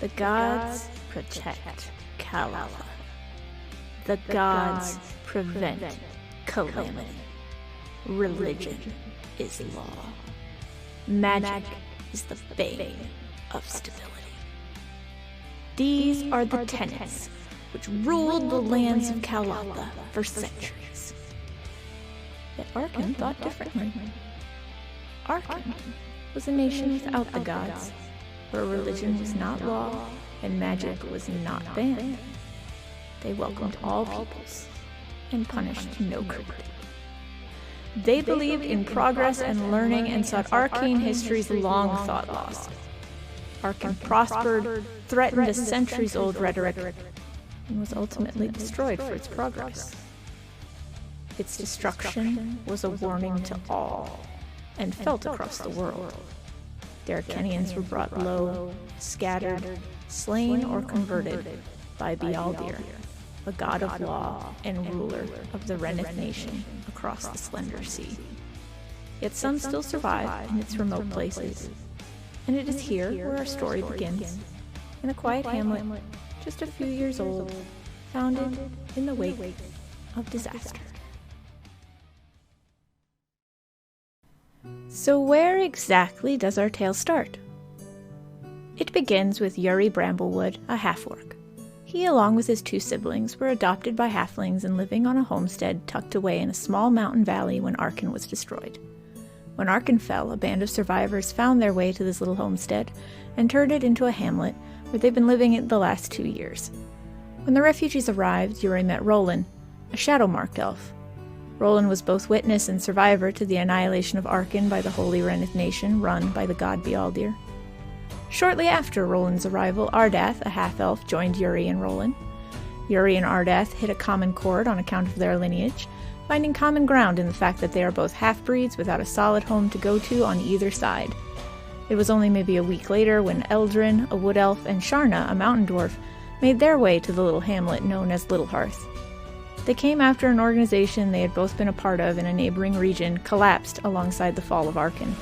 The gods protect Kal'atha. The gods prevent calamity. Religion is law. Magic is the bane of stability. These are the tenants which ruled the lands of Kal'atha for centuries. Yet Arken thought differently. Arken was a nation without the gods, where religion was not law and magic was not banned. They welcomed all peoples and punished no creed. They believed in progress and learning and sought arcane histories long thought lost. Arken Prospered threatened a centuries-old rhetoric and was ultimately destroyed for its progress. Its destruction was a warning to all and felt across the world. The Arkenians were brought low, scattered, slain, or converted by Bialdir, a god of law and ruler of the Renyth Nation across the Slender Sea. Yet some still survive in its remote places, and it is here where our story begins, in a quiet hamlet just a few years old, founded in the wake of disaster. So where exactly does our tale start? It begins with Yuri Bramblewood, a half-orc. He, along with his two siblings, were adopted by halflings and living on a homestead tucked away in a small mountain valley when Arken was destroyed. When Arken fell, a band of survivors found their way to this little homestead and turned it into a hamlet where they've been living it the last 2 years. When the refugees arrived, Yuri met Roland, a shadow-marked elf. Roland was both witness and survivor to the annihilation of Arken by the Holy Renyth Nation run by the god Bialdir. Shortly after Roland's arrival, Ardath, a half-elf, joined Yuri and Roland. Yuri and Ardath hit a common chord on account of their lineage, finding common ground in the fact that they are both half-breeds without a solid home to go to on either side. It was only maybe a week later when Eldrin, a wood elf, and Sharna, a mountain dwarf, made their way to the little hamlet known as Little Hearth. They came after an organization they had both been a part of in a neighboring region collapsed alongside the fall of Arken.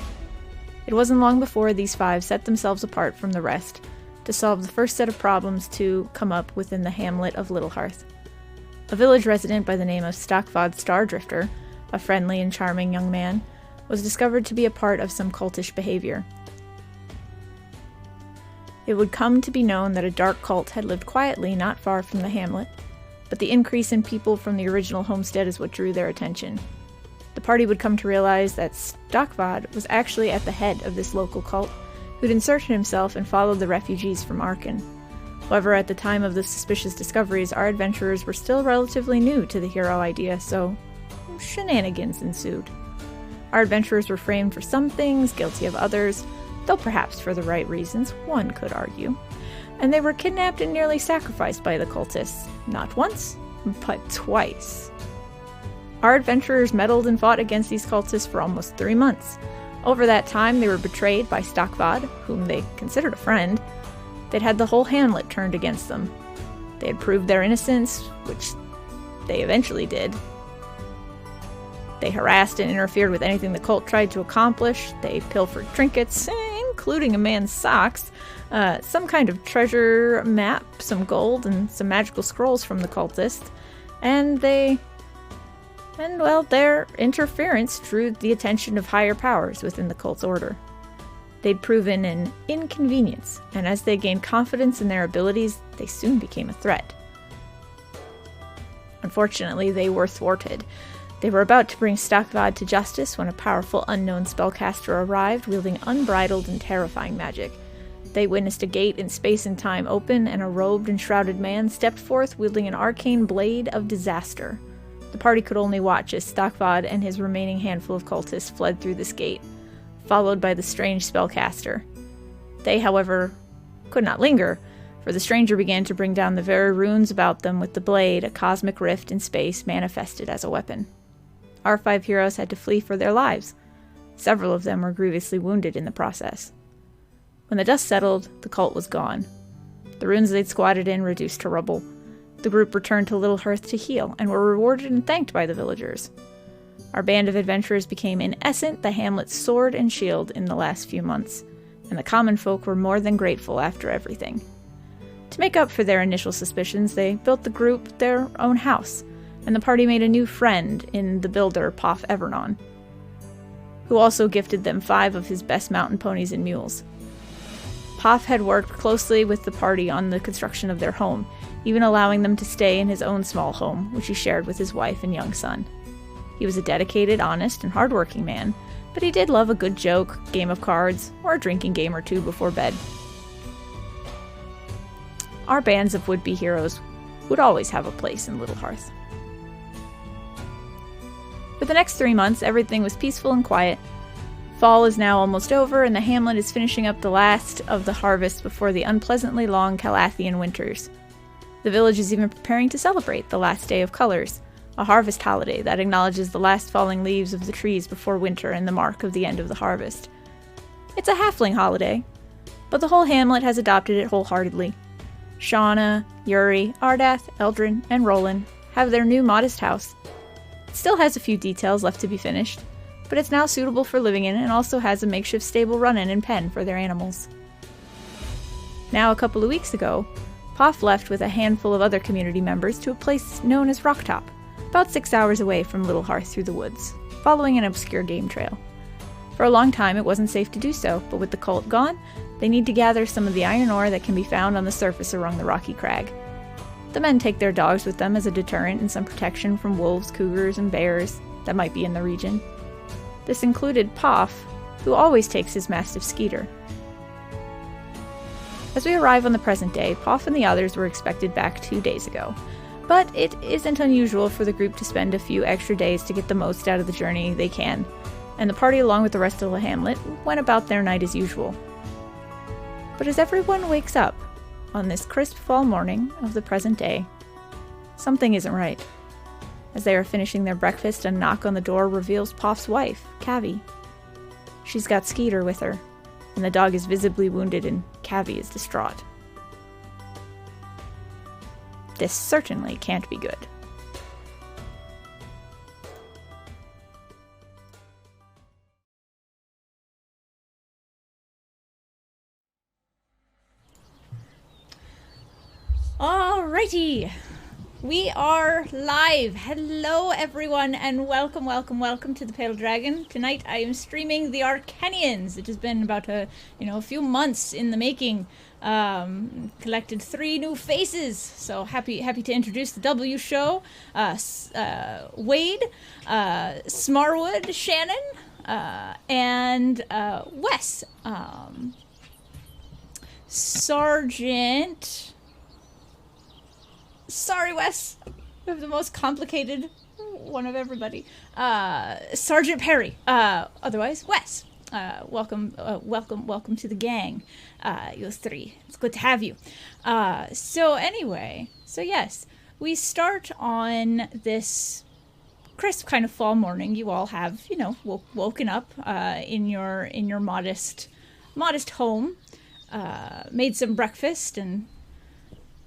It wasn't long before these five set themselves apart from the rest to solve the first set of problems to come up within the hamlet of Little Hearth. A village resident by the name of Stockvad Stardrifter, a friendly and charming young man, was discovered to be a part of some cultish behavior. It would come to be known that a dark cult had lived quietly not far from the hamlet, but the increase in people from the original homestead is what drew their attention. The party would come to realize that Stockvad was actually at the head of this local cult, who'd inserted himself and followed the refugees from Arken. However, at the time of the suspicious discoveries, our adventurers were still relatively new to the hero idea, so shenanigans ensued. Our adventurers were framed for some things, guilty of others, though perhaps for the right reasons, one could argue. And they were kidnapped and nearly sacrificed by the cultists, not once, but twice. Our adventurers meddled and fought against these cultists for almost 3 months. Over that time, they were betrayed by Stockvad, whom they considered a friend. They'd had the whole hamlet turned against them. They had proved their innocence, which they eventually did. They harassed and interfered with anything the cult tried to accomplish. They pilfered trinkets, including a man's socks, some kind of treasure map, some gold, and some magical scrolls from the cultists. Their interference drew the attention of higher powers within the cult's order. They'd proven an inconvenience, and as they gained confidence in their abilities, they soon became a threat. Unfortunately, they were thwarted. They were about to bring Stockvad to justice when a powerful unknown spellcaster arrived, wielding unbridled and terrifying magic. They witnessed a gate in space and time open, and a robed and shrouded man stepped forth wielding an arcane blade of disaster. The party could only watch as Stockvad and his remaining handful of cultists fled through this gate, followed by the strange spellcaster. They, however, could not linger, for the stranger began to bring down the very runes about them with the blade, a cosmic rift in space manifested as a weapon. Our 5 heroes had to flee for their lives. Several of them were grievously wounded in the process. When the dust settled, the cult was gone. The runes they'd squatted in reduced to rubble. The group returned to Little Hearth to heal, and were rewarded and thanked by the villagers. Our band of adventurers became, in essence, the hamlet's sword and shield in the last few months, and the common folk were more than grateful after everything. To make up for their initial suspicions, they built the group their own house, and the party made a new friend in the builder Poff Evernon, who also gifted them 5 of his best mountain ponies and mules. Poff had worked closely with the party on the construction of their home, even allowing them to stay in his own small home, which he shared with his wife and young son. He was a dedicated, honest, and hardworking man, but he did love a good joke, game of cards, or a drinking game or two before bed. Our bands of would-be heroes would always have a place in Little Hearth. For the next 3 months, everything was peaceful and quiet. Fall is now almost over, and the hamlet is finishing up the last of the harvest before the unpleasantly long Kal'athian winters. The village is even preparing to celebrate the last day of colors, a harvest holiday that acknowledges the last falling leaves of the trees before winter and the mark of the end of the harvest. It's a halfling holiday, but the whole hamlet has adopted it wholeheartedly. Shauna, Yuri, Ardath, Eldrin, and Roland have their new modest house. It still has a few details left to be finished, but it's now suitable for living in and also has a makeshift stable run-in and pen for their animals. Now, a couple of weeks ago, Poff left with a handful of other community members to a place known as Rocktop, about 6 hours away from Little Hearth through the woods, following an obscure game trail. For a long time it wasn't safe to do so, but with the cult gone, they need to gather some of the iron ore that can be found on the surface along the rocky crag. The men take their dogs with them as a deterrent and some protection from wolves, cougars, and bears that might be in the region. This included Poff, who always takes his mastiff Skeeter. As we arrive on the present day, Poff and the others were expected back 2 days ago, but it isn't unusual for the group to spend a few extra days to get the most out of the journey they can, and the party along with the rest of the hamlet went about their night as usual. But as everyone wakes up on this crisp fall morning of the present day, something isn't right. As they are finishing their breakfast, a knock on the door reveals Poff's wife, Cavi. She's got Skeeter with her, and the dog is visibly wounded and Cavi is distraught. This certainly can't be good. Alrighty, we are live. Hello everyone and welcome to the Pale Dragon. Tonight I am streaming the Arkenians. It has been about a few months in the making. Collected 3 new faces, so happy to introduce the W show. Wade, Smarwood, Shannon, and Wes. Sergeant. Sorry, Wes. We have the most complicated one of everybody. Sergeant Perry. Otherwise, Wes. Welcome to the gang. You 3. It's good to have you. So yes, we start on this crisp kind of fall morning. You all have, woken up in your modest home, made some breakfast and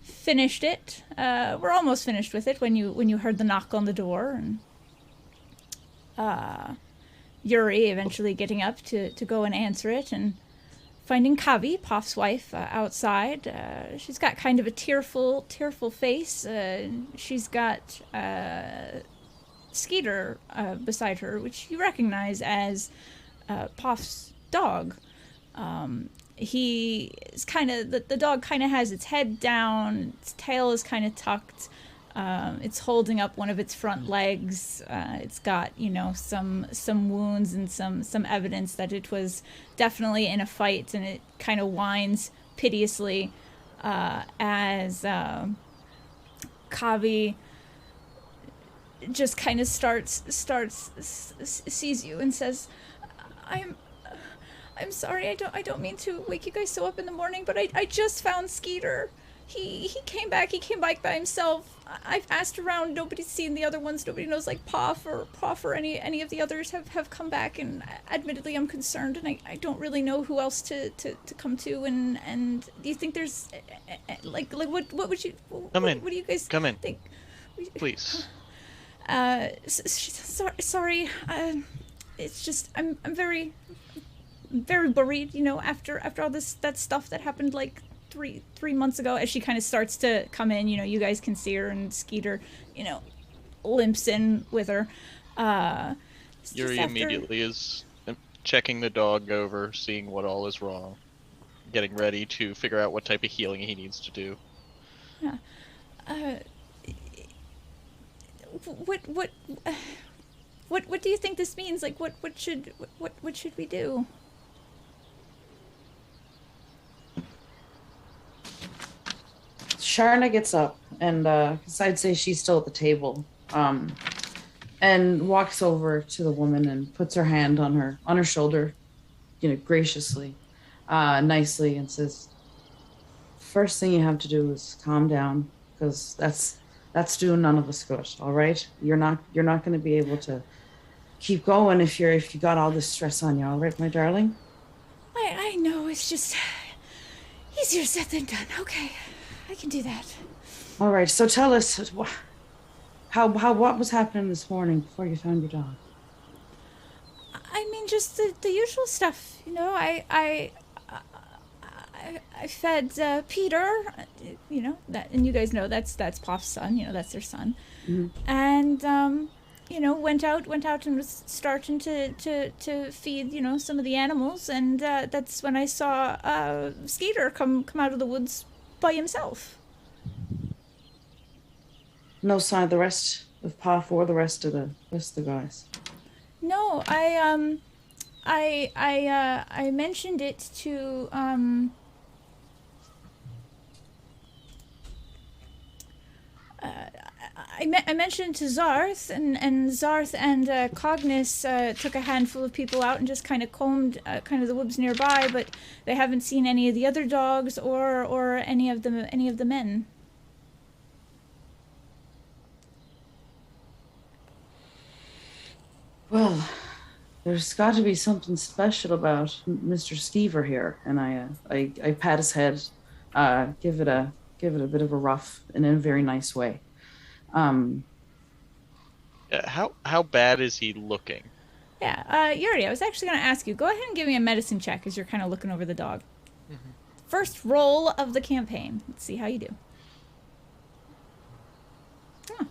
finished it. We're almost finished with it when you heard the knock on the door and Yuri eventually getting up to go and answer it and finding Cavi, Poff's wife, outside. She's got kind of a tearful face. She's got Skeeter beside her, which you recognize as Poff's dog. He is kind of, the dog kind of has its head down, its tail is kind of tucked. It's holding up one of its front legs. It's got, some wounds and some evidence that it was definitely in a fight, and it kind of whines piteously as Cavi just kind of sees you and says, I'm sorry, I don't mean to wake you guys so up in the morning, but I just found Skeeter. He came back by himself. I've asked around, nobody's seen the other ones, nobody knows Poff or any of the others have come back, and admittedly I'm concerned, and I don't really know who else to come to, and do you think there's what would you come in? What do you guys come in think? Please. Sorry, it's just I'm very worried, after all that stuff that happened three months ago. As she kind of starts to come in, you guys can see her, and Skeeter, limps in with her. Yuri immediately is checking the dog over, seeing what all is wrong, getting ready to figure out what type of healing he needs to do. Yeah. What do you think this means? Like, what should we do? Sharna gets up and, cause I'd say she's still at the table, and walks over to the woman and puts her hand on her shoulder, graciously, nicely, and says, "First thing you have to do is calm down, because that's doing none of us good. All right, you're not going to be able to keep going if you got all this stress on you. All right, my darling." I know, it's just easier said than done. Okay, I can do that. All right, so tell us what was happening this morning before you found your dog. I mean, just the usual stuff. I fed Peter. That, and you guys know that's Puff's son. That's their son. Mm-hmm. And went out and was starting to feed some of the animals, and that's when I saw Skeeter come out of the woods by himself. No sign of the rest of Puff or the rest of the guys. No, I mentioned it to I mentioned to Zarth, and Zarth and Cognis took a handful of people out and just kind of combed kind of the woods nearby, but they haven't seen any of the other dogs or any of the men. Well, there's got to be something special about Mr. Skeever here, and I pat his head, give it a bit of a rough and in a very nice way. How bad is he looking? Yeah, Yuri, I was actually going to ask you, go ahead and give me a medicine check as you're kind of looking over the dog. Mm-hmm. First roll of the campaign. Let's see how you do. Huh.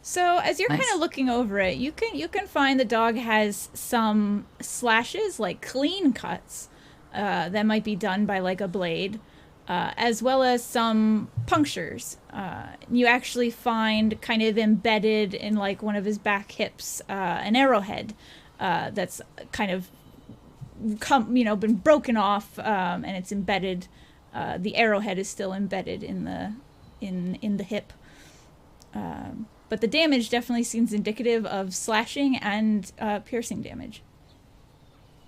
So as you're kind of looking over it, you can find the dog has some slashes, like clean cuts, that might be done by like a blade, as well as some punctures. You actually find kind of embedded in like one of his back hips an arrowhead that's kind of been broken off, and it's embedded. The arrowhead is still embedded in the hip. But the damage definitely seems indicative of slashing and piercing damage.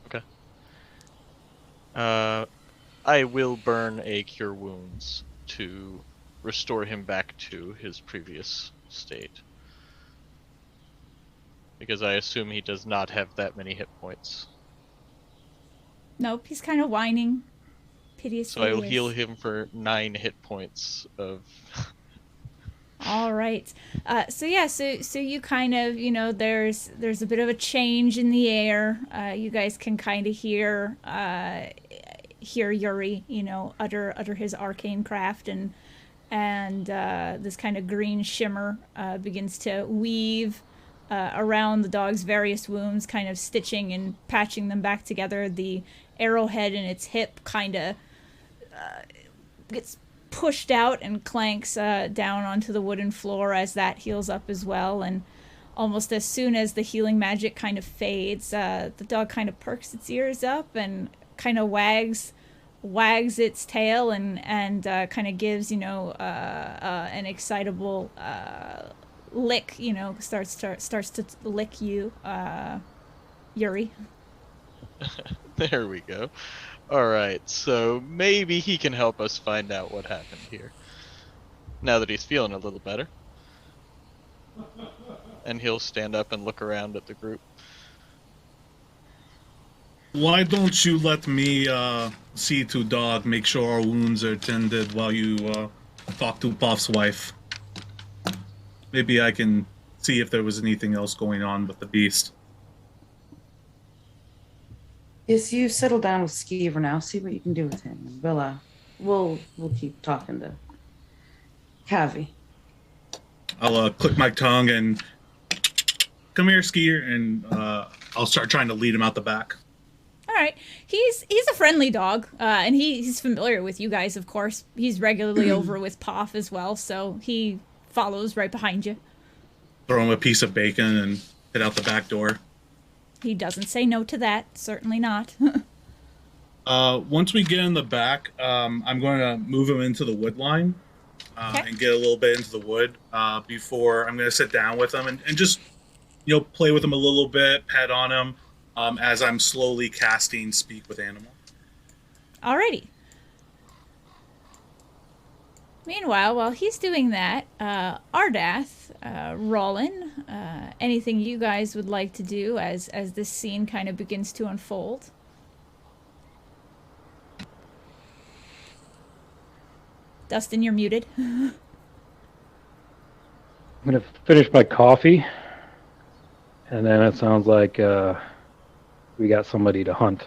Okay. I will burn a Cure Wounds to restore him back to his previous state. Because I assume he does not have that many hit points. Nope, he's kind of whining piteously. So I will heal him for 9 hit points of... All right. So you kind of, there's a bit of a change in the air. You guys can kind of hear Yuri, utter his arcane craft, and this kind of green shimmer begins to weave around the dog's various wounds, kind of stitching and patching them back together. The arrowhead in its hip kind of gets pushed out and clanks down onto the wooden floor as that heals up as well. And almost as soon as the healing magic kind of fades, the dog kind of perks its ears up and kind of wags its tail and kind of gives an excitable lick. Starts to lick you, Yuri. There we go. Alright, so maybe he can help us find out what happened here. Now that he's feeling a little better. And he'll stand up and look around at the group. Why don't you let me see to dog, make sure our wounds are tended while you talk to Puff's wife. Maybe I can see if there was anything else going on with the beast. Yes, you settle down with Skeever now. See what you can do with him. And we'll keep talking to Cavi. I'll click my tongue and come here, Skier, and I'll start trying to lead him out the back. All right. He's a friendly dog, and he's familiar with you guys, of course. He's regularly over with Poff as well, so he follows right behind you. Throw him a piece of bacon and head out the back door. He doesn't say no to that. Certainly not. Once we get in the back, I'm going to move him into the wood line and get a little bit into the wood before I'm going to sit down with him and just, play with him a little bit, pet on him as I'm slowly casting Speak with Animal. Alrighty. Meanwhile, while he's doing that, Ardath, Rollin, anything you guys would like to do as this scene kind of begins to unfold? Dustin, you're muted. I'm going to finish my coffee, and then it sounds like we got somebody to hunt.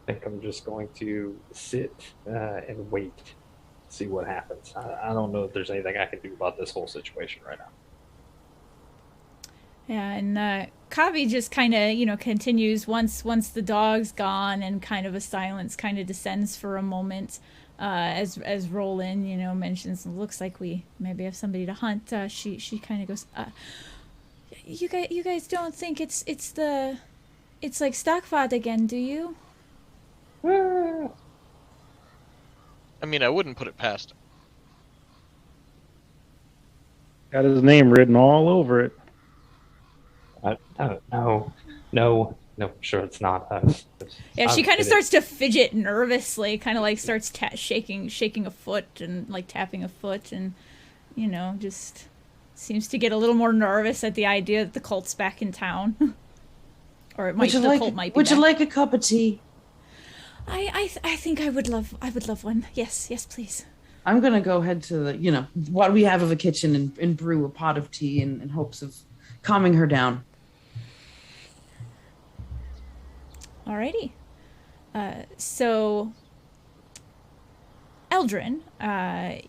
I think I'm just going to sit and wait, see what happens. I don't know if there's anything I can do about this whole situation right now. Yeah, and Kavi just kind of, continues once the dog's gone and kind of a silence kind of descends for a moment as Roland, mentions, looks like we maybe have somebody to hunt. She kind of goes, you guys don't think it's like Stockfad again, do you? I mean, I wouldn't put it past him. Got his name written all over it. No, sure it's not us. Yeah, she kind of starts to fidget nervously, kind of like starts shaking a foot and like tapping a foot, and just seems to get a little more nervous at the idea that the cult's back in town, or cult might be. Would you like a cup of tea? I think I would love one. Yes, please. I'm gonna go head to the what we have of a kitchen and brew a pot of tea in hopes of calming her down. Alrighty. So, Eldrin,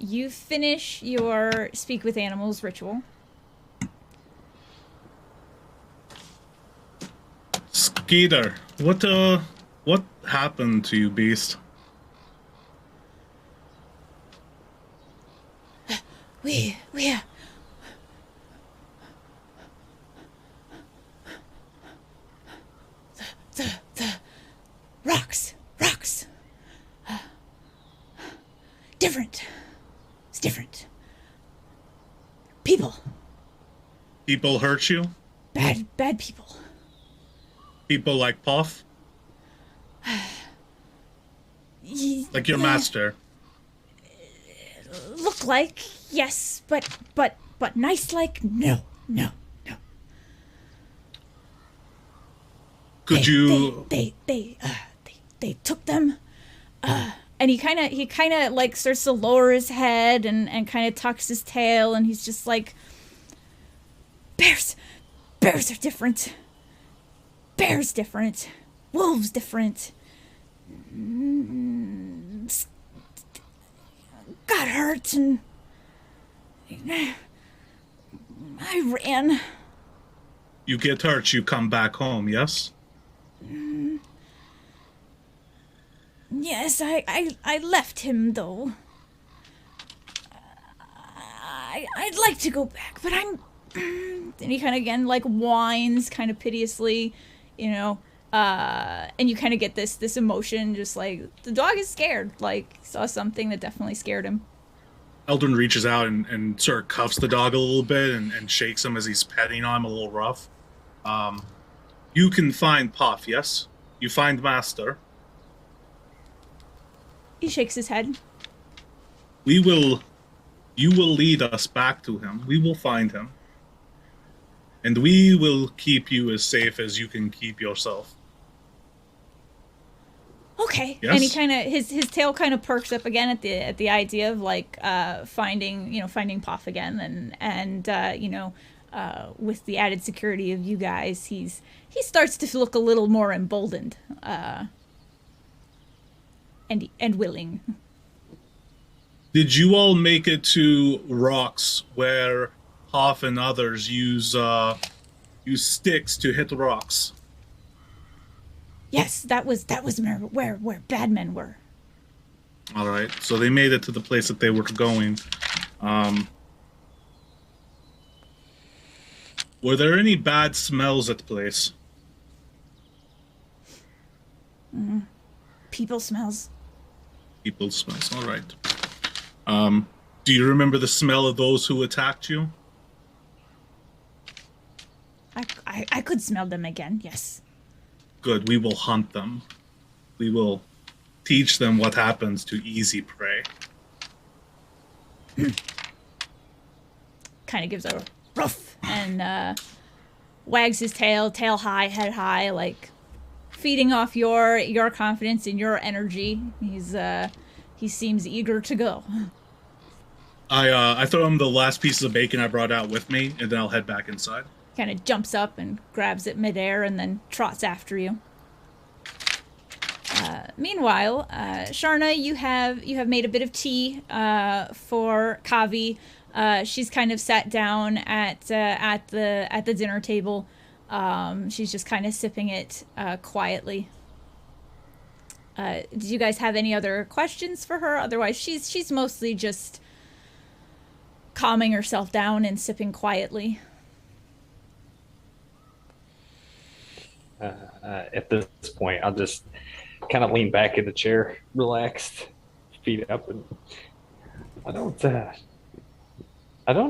you finish your Speak with Animals ritual. Skeeter, what happened to you, beast? We the rocks. Different. It's different. People hurt you? Bad people. People like Puff? Like your master? Look like, yes, but nice like, no. Could you? They took them, and he kind of like starts to lower his head and kind of tucks his tail, and he's just like, bears are different. Bears different. Wolves different. Got hurt and I ran. You get hurt, you come back home, yes? Yes, I left him though. I'd like to go back, but I'm. And he kind of again like whines, kind of piteously, and you kind of get this emotion, just like the dog is scared, like saw something that definitely scared him. Eldrin reaches out and sort of cuffs the dog a little bit and shakes him as he's petting on him a little rough. You can find Puff, yes? You find Master. He shakes his head. You will lead us back to him. We will find him. And we will keep you as safe as you can keep yourself. Okay. Yes? And he kind of his tail kind of perks up again at the idea of like finding Puff again, and with the added security of you guys, he starts to look a little more emboldened. and willing. Did you all make it to rocks where Hoff and others use sticks to hit the rocks? Yes, that was where bad men were. All right, so they made it to the place that they were going. Were there any bad smells at the place? People smells. People smells. All right. Do you remember the smell of those who attacked you? I could smell them again. Yes. Good. We will hunt them. We will teach them what happens to easy prey. Kind of gives a ruff and wags his tail high, head high, like feeding off your confidence and your energy. He seems eager to go. I throw him the last pieces of bacon I brought out with me, and then I'll head back inside. Kind of jumps up and grabs it midair and then trots after you. Meanwhile, Sharna, you have made a bit of tea for Kavi. She's kind of sat down at the dinner table. She's just kind of sipping it quietly. Did you guys have any other questions for her? Otherwise, she's mostly just calming herself down and sipping quietly. At this point, I'll just kind of lean back in the chair, relaxed, feet up, and I don't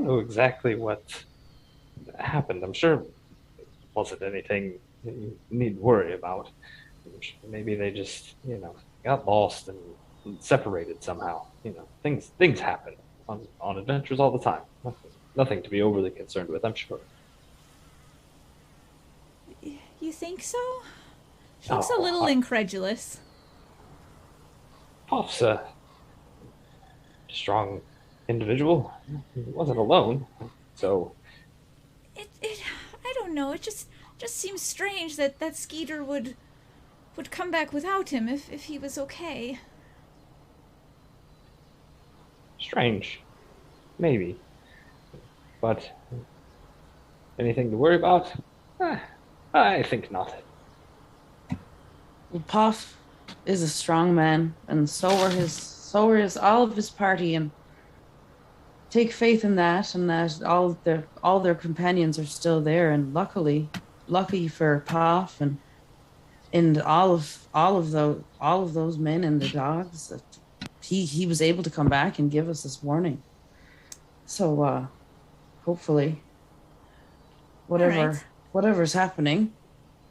know exactly what happened. I'm sure it wasn't anything that you need to worry about. Maybe they just, got lost and separated somehow. Things happen on adventures all the time. Nothing to be overly concerned with, I'm sure. You think so? She looks a little incredulous. Puff's a strong individual. He wasn't alone, so... I don't know, it just seems strange that Skeeter would come back without him if he was okay. Strange. Maybe. But anything to worry about? I think not. Well, Puff is a strong man, and so are all of his party, and take faith in that, and that all their companions are still there, and lucky for Puff and all of those men and the dogs that he was able to come back and give us this warning. So hopefully whatever's happening,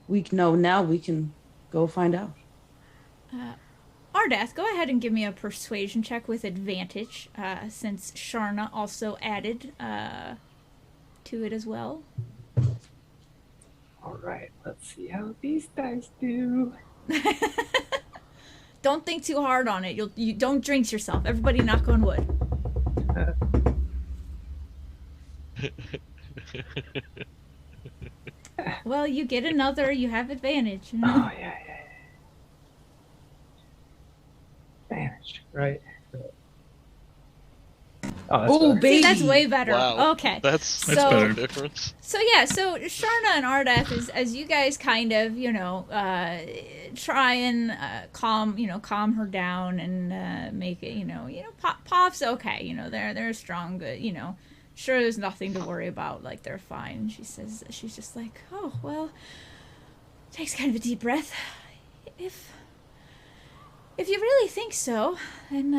we know now we can go find out. Ardath, go ahead and give me a persuasion check with advantage, since Sharna also added to it as well. All right, let's see how these dice do. Don't think too hard on it. You don't jinx yourself. Everybody knock on wood. Well, you get another. You have advantage. Oh, yeah. Advantage, right? Oh, baby. See, that's way better. Wow. Okay. That's better. Difference. So Sharna and Ardath, as you guys kind of, try and calm her down and make it, Pop's okay. They're strong, good. Sure, there's nothing to worry about. Like, they're fine. She says, she's just like, oh well. Takes kind of a deep breath. If you really think so, then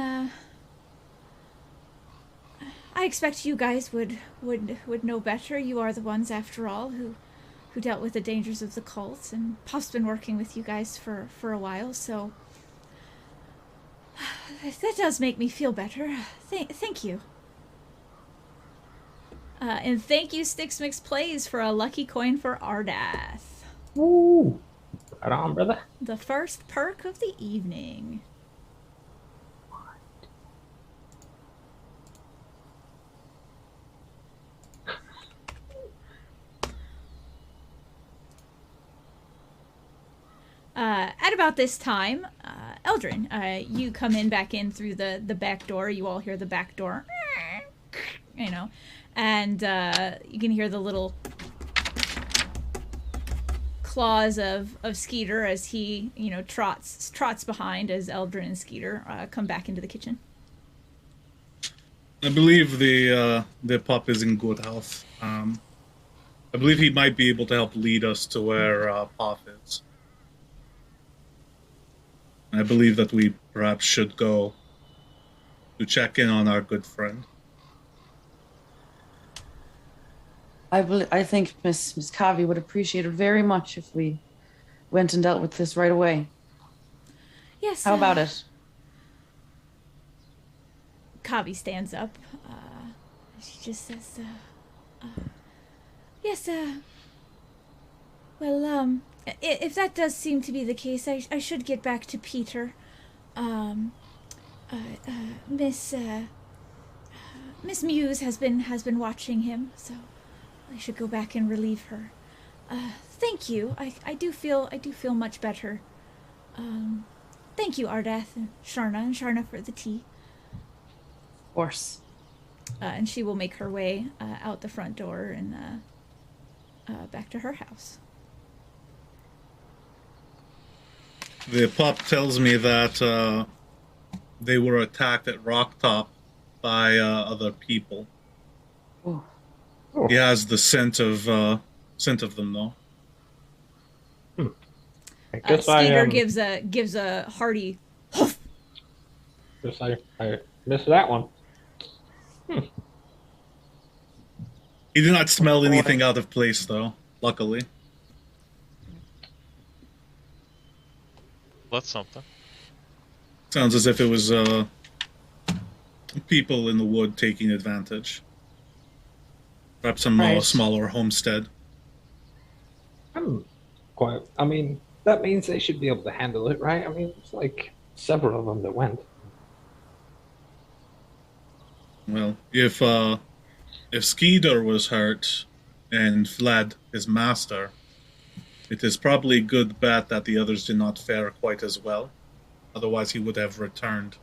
I expect you guys would know better. You are the ones, after all, who dealt with the dangers of the cult, and Puff's been working with you guys for a while, so that does make me feel better. Thank you. And thank you, Sticks Mix Plays, for a lucky coin for Ardath. Woo! Right on, brother. The first perk of the evening. At about this time, Eldrin, you come back in through the back door. You all hear the back door, you know, and you can hear the little claws of Skeeter as he, you know, trots behind as Eldrin and Skeeter come back into the kitchen. I believe the pup is in good health. I believe he might be able to help lead us to where Puff is. I believe that we perhaps should go to check in on our good friend. I think Miss Kavi would appreciate it very much if we went and dealt with this right away. Yes. How about it? Kavi stands up. She just says, yes, well, if that does seem to be the case, I should get back to Peter. Miss Muse has been watching him, so I should go back and relieve her. Thank you. I do feel much better. Thank you, Ardath and Sharna for the tea. Of course. And she will make her way out the front door and back to her house. The pup tells me that they were attacked at Rocktop by other people. Oh. He has the scent of them, though. I guess Skeeter gives a hearty hoof. Guess I missed that one. He did not smell anything out of place, though, luckily. That's something. Sounds as if it was people in the wood taking advantage. Perhaps some smaller homestead. I mean, that means they should be able to handle it, right? I mean, it's like several of them that went. Well, if Skeeter was hurt and fled his master, it is probably a good bet that the others did not fare quite as well. Otherwise, he would have returned.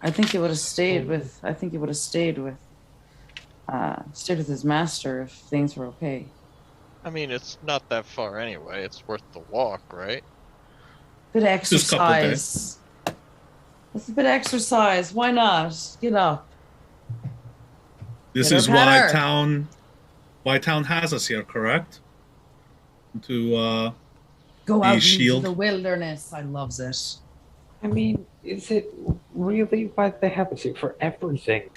I think he would have stayed with his master if things were okay. I mean, it's not that far anyway. It's worth the walk, right? Bit of exercise. It's a bit of exercise. Why not? Get up. This Get is up, Heather. why town has us here, correct? To Go out into shield. the wilderness. I loves it. I mean, is it really why they have us here for everything?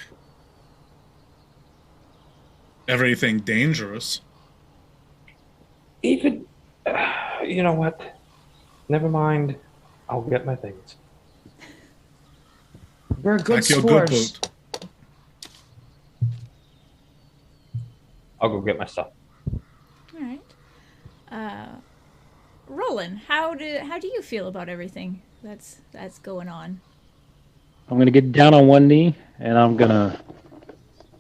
everything dangerous. Even, you know what? Never mind. I'll get my things. You're a good Like your sport. good boot. I'll go get my stuff. All right. Roland, how do you feel about everything that's going on? I'm gonna get down on one knee and I'm gonna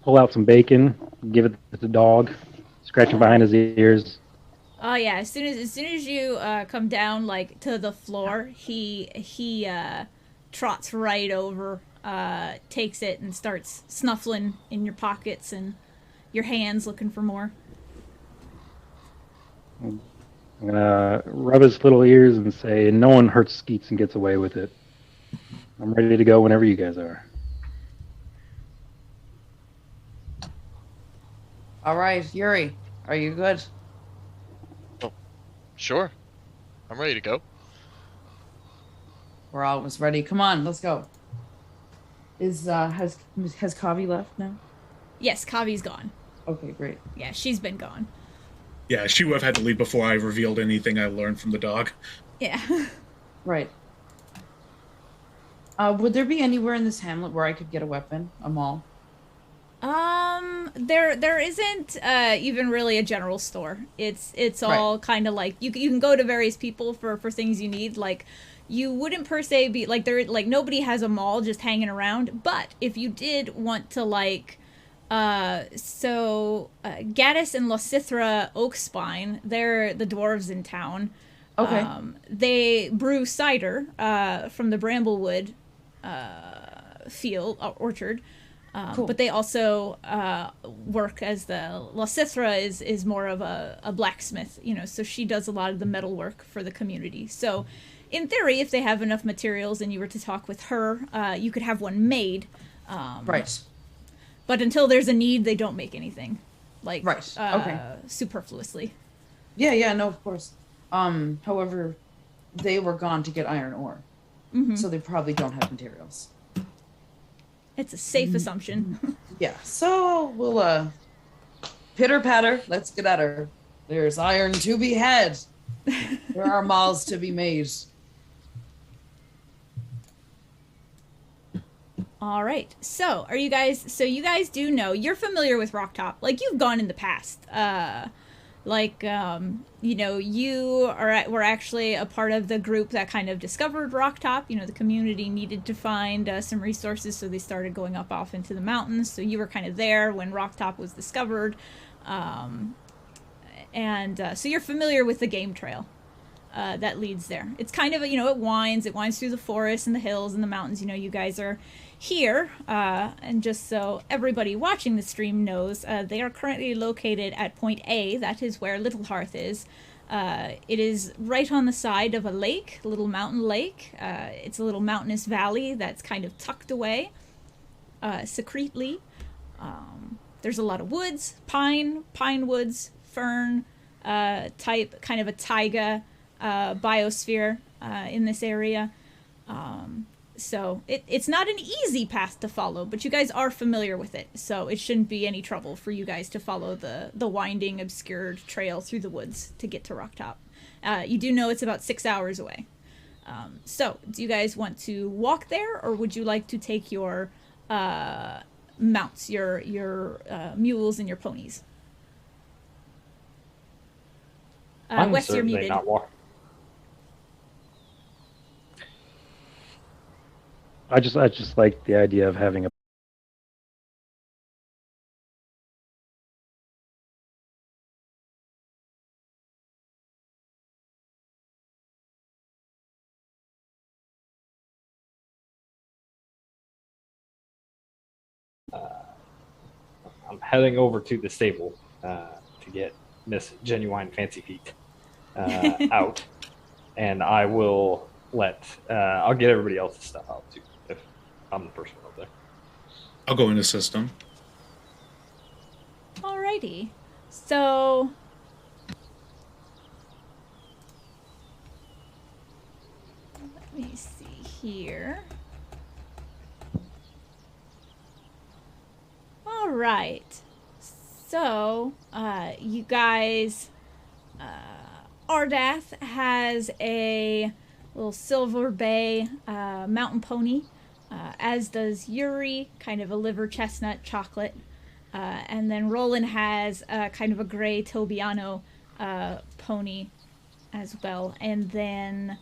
pull out some bacon, give it to the dog, scratch him behind his ears. Oh yeah, as soon as you come down like to the floor, he trots right over, takes it and starts snuffling in your pockets and your hands looking for more. I'm gonna rub his little ears and say, "No one hurts Skeets and gets away with it." I'm ready to go whenever you guys are. All right, Yuri, are you good? Sure. I'm ready to go. We're always ready. Come on, let's go. Has Kavi left now? Yes, Kavi's gone. Okay, great. Yeah, she's been gone. Yeah, she would have had to leave before I revealed anything I learned from the dog. Yeah. Right. Would there be anywhere in this hamlet where I could get a weapon? A mall? There isn't even really a general store. It's all kind of like you can go to various people for things you need. Like you wouldn't per se be like nobody has a mall just hanging around. But if you did want to like So Gaddis and Losithra Oakspine, they're the dwarves in town. Okay. They brew cider from the Bramblewood field orchard. Cool. But they also work as the Losithra is more of a blacksmith, so she does a lot of the metal work for the community. So in theory, if they have enough materials and you were to talk with her, you could have one made. Right. But until there's a need, they don't make anything. Like, Right. Okay. superfluously. Yeah, no, of course. However, they were gone to get iron ore. So they probably don't have materials. It's a safe assumption. Yeah, so we'll pitter patter, let's get at her. There's iron to be had. There are malls to be made. All right. So, you guys do know, you're familiar with Rocktop. Like, you've gone in the past. You were actually a part of the group that kind of discovered Rocktop. The community needed to find some resources, so they started going off into the mountains. So you were kind of there when Rocktop was discovered. So you're familiar with the game trail that leads there. It's kind of, it winds through the forest and the hills and the mountains. You guys are here, and just so everybody watching the stream knows, they are currently located at Point A. That is where Little Hearth is. It is right on the side of a lake, a little mountain lake. It's a little mountainous valley that's kind of tucked away secretely. There's a lot of woods, pine woods, fern type, kind of a taiga biosphere in this area. So it's not an easy path to follow, but you guys are familiar with it, so it shouldn't be any trouble for you guys to follow the winding, obscured trail through the woods to get to Rocktop. You do know it's about 6 hours away. So do you guys want to walk there, or would you like to take your mounts, your mules and your ponies? I'm Wes, you're certainly muted. not walking. I just like the idea of having a I'm heading over to the stable to get Miss Genuine Fancy Feet out, and I will I'll get everybody else's stuff out too, if I'm the person over there. I'll go in the system. Alrighty. So let me see here. Alright. So, you guys, Ardath has a little Silver Bay mountain pony, as does Yuri, kind of a liver chestnut chocolate, and then Roland has kind of a gray Tobiano pony as well, and then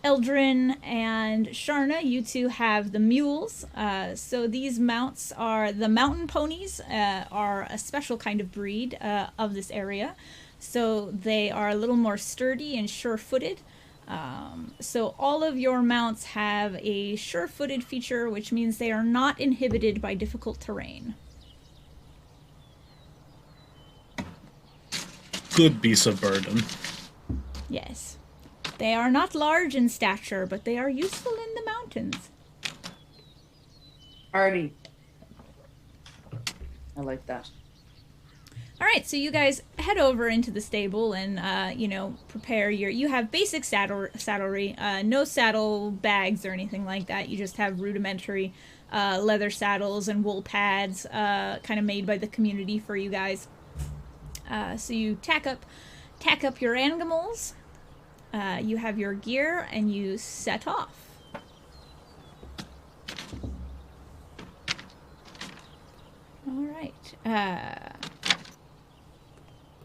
Eldrin and Sharna, you two have the mules. So these mounts are the mountain ponies, are a special kind of breed of this area. So they are a little more sturdy and sure-footed. So all of your mounts have a sure-footed feature, which means they are not inhibited by difficult terrain. Good beast of burden. Yes. They are not large in stature, but they are useful in the mountains. Alrighty. I like that. All right, so you guys head over into the stable and, prepare you have basic saddlery, no saddle bags or anything like that. You just have rudimentary leather saddles and wool pads, kind of made by the community for you guys. So you tack up your animals. You have your gear, and you set off. All right.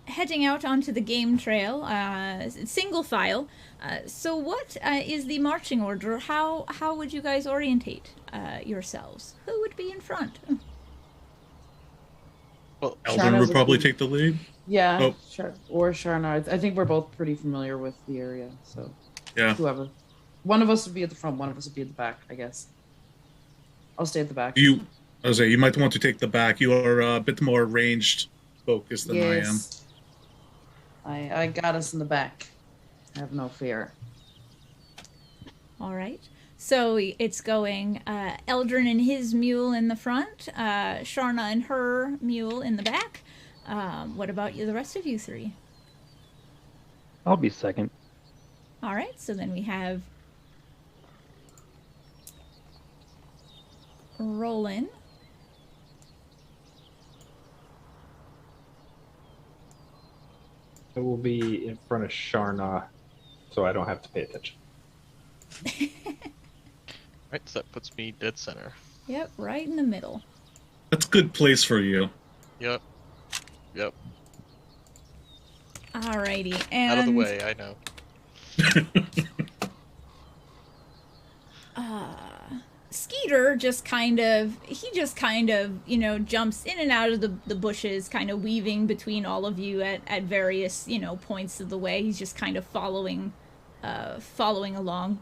Heading out onto the game trail, single file. So what is the marching order? How would you guys orientate yourselves? Who would be in front? Well, Eldrin would probably take the lead. Yeah, Oh. or Sharna. I think we're both pretty familiar with the area, so Yeah. whoever. One of us would be at the front, one of us would be at the back, I guess. I'll stay at the back. You might want to take the back. You are a bit more ranged focused than I am. I got us in the back. Have no fear. All right. So it's going Eldrin and his mule in the front, Sharna and her mule in the back. What about you, the rest of you three? I'll be second. All right. So then we have Roland. I will be in front of Sharna, so I don't have to pay attention. Right, so that puts me dead center. Yep, right in the middle. That's a good place for you. Yep. Alrighty, and Out of the way, I know. Skeeter just kind of, jumps in and out of the bushes, kind of weaving between all of you at various, points of the way. He's just kind of following along.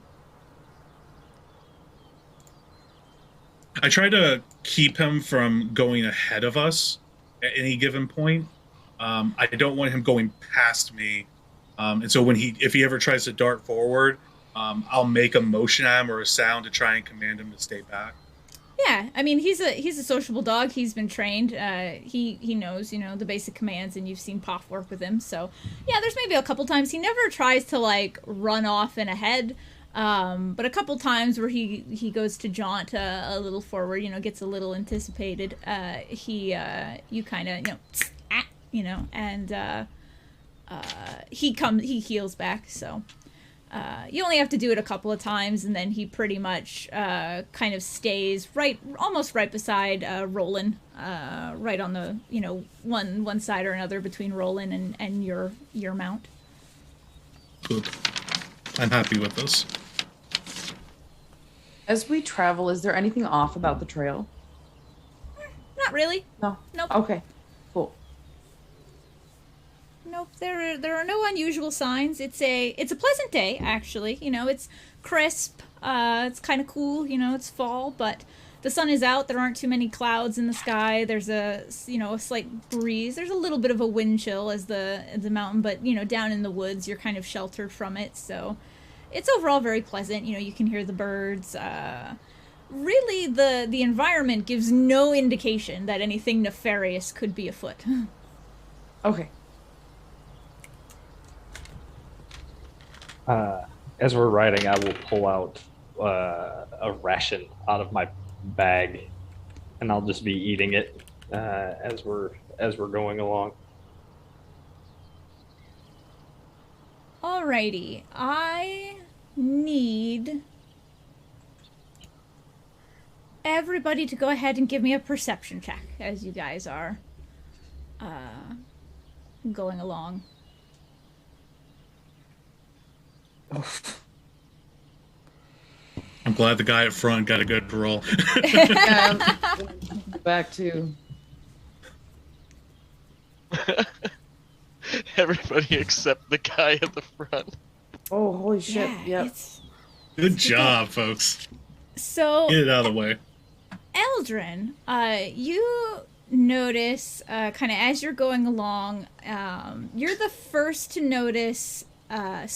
I try to keep him from going ahead of us at any given point. I don't want him going past me. And so if he ever tries to dart forward, I'll make a motion at him or a sound to try and command him to stay back. Yeah, I mean, he's a sociable dog. He's been trained. He knows, the basic commands, and you've seen Poff work with him. So, yeah, there's maybe a couple times he never tries to, run off and ahead. But a couple times where he goes to jaunt a little forward, gets a little anticipated. You kind of, and he heals back. So you only have to do it a couple of times, and then he pretty much kind of stays almost right beside Roland, right on the one side or another between Roland and your mount. Good. I'm happy with this. As we travel, is there anything off about the trail? Not really. No. Nope. Okay. Cool. Nope. There are no unusual signs. It's a pleasant day, actually. It's crisp. It's kind of cool. It's fall, but the sun is out. There aren't too many clouds in the sky. There's a slight breeze. There's a little bit of a wind chill as the mountain, but down in the woods, you're kind of sheltered from it. So it's overall very pleasant. You can hear the birds. Really, the environment gives no indication that anything nefarious could be afoot. Okay. As we're riding, I will pull out a ration out of my bag, and I'll just be eating it as we're going along. Alrighty, I need everybody to go ahead and give me a perception check as you guys are going along. I'm glad the guy up front got a good roll. Back to Everybody except the guy at the front. Oh, holy shit. Yeah, Yep. Good job, folks. So, Get it out of the way. Eldrin, you notice, kind of as you're going along, you're the first to notice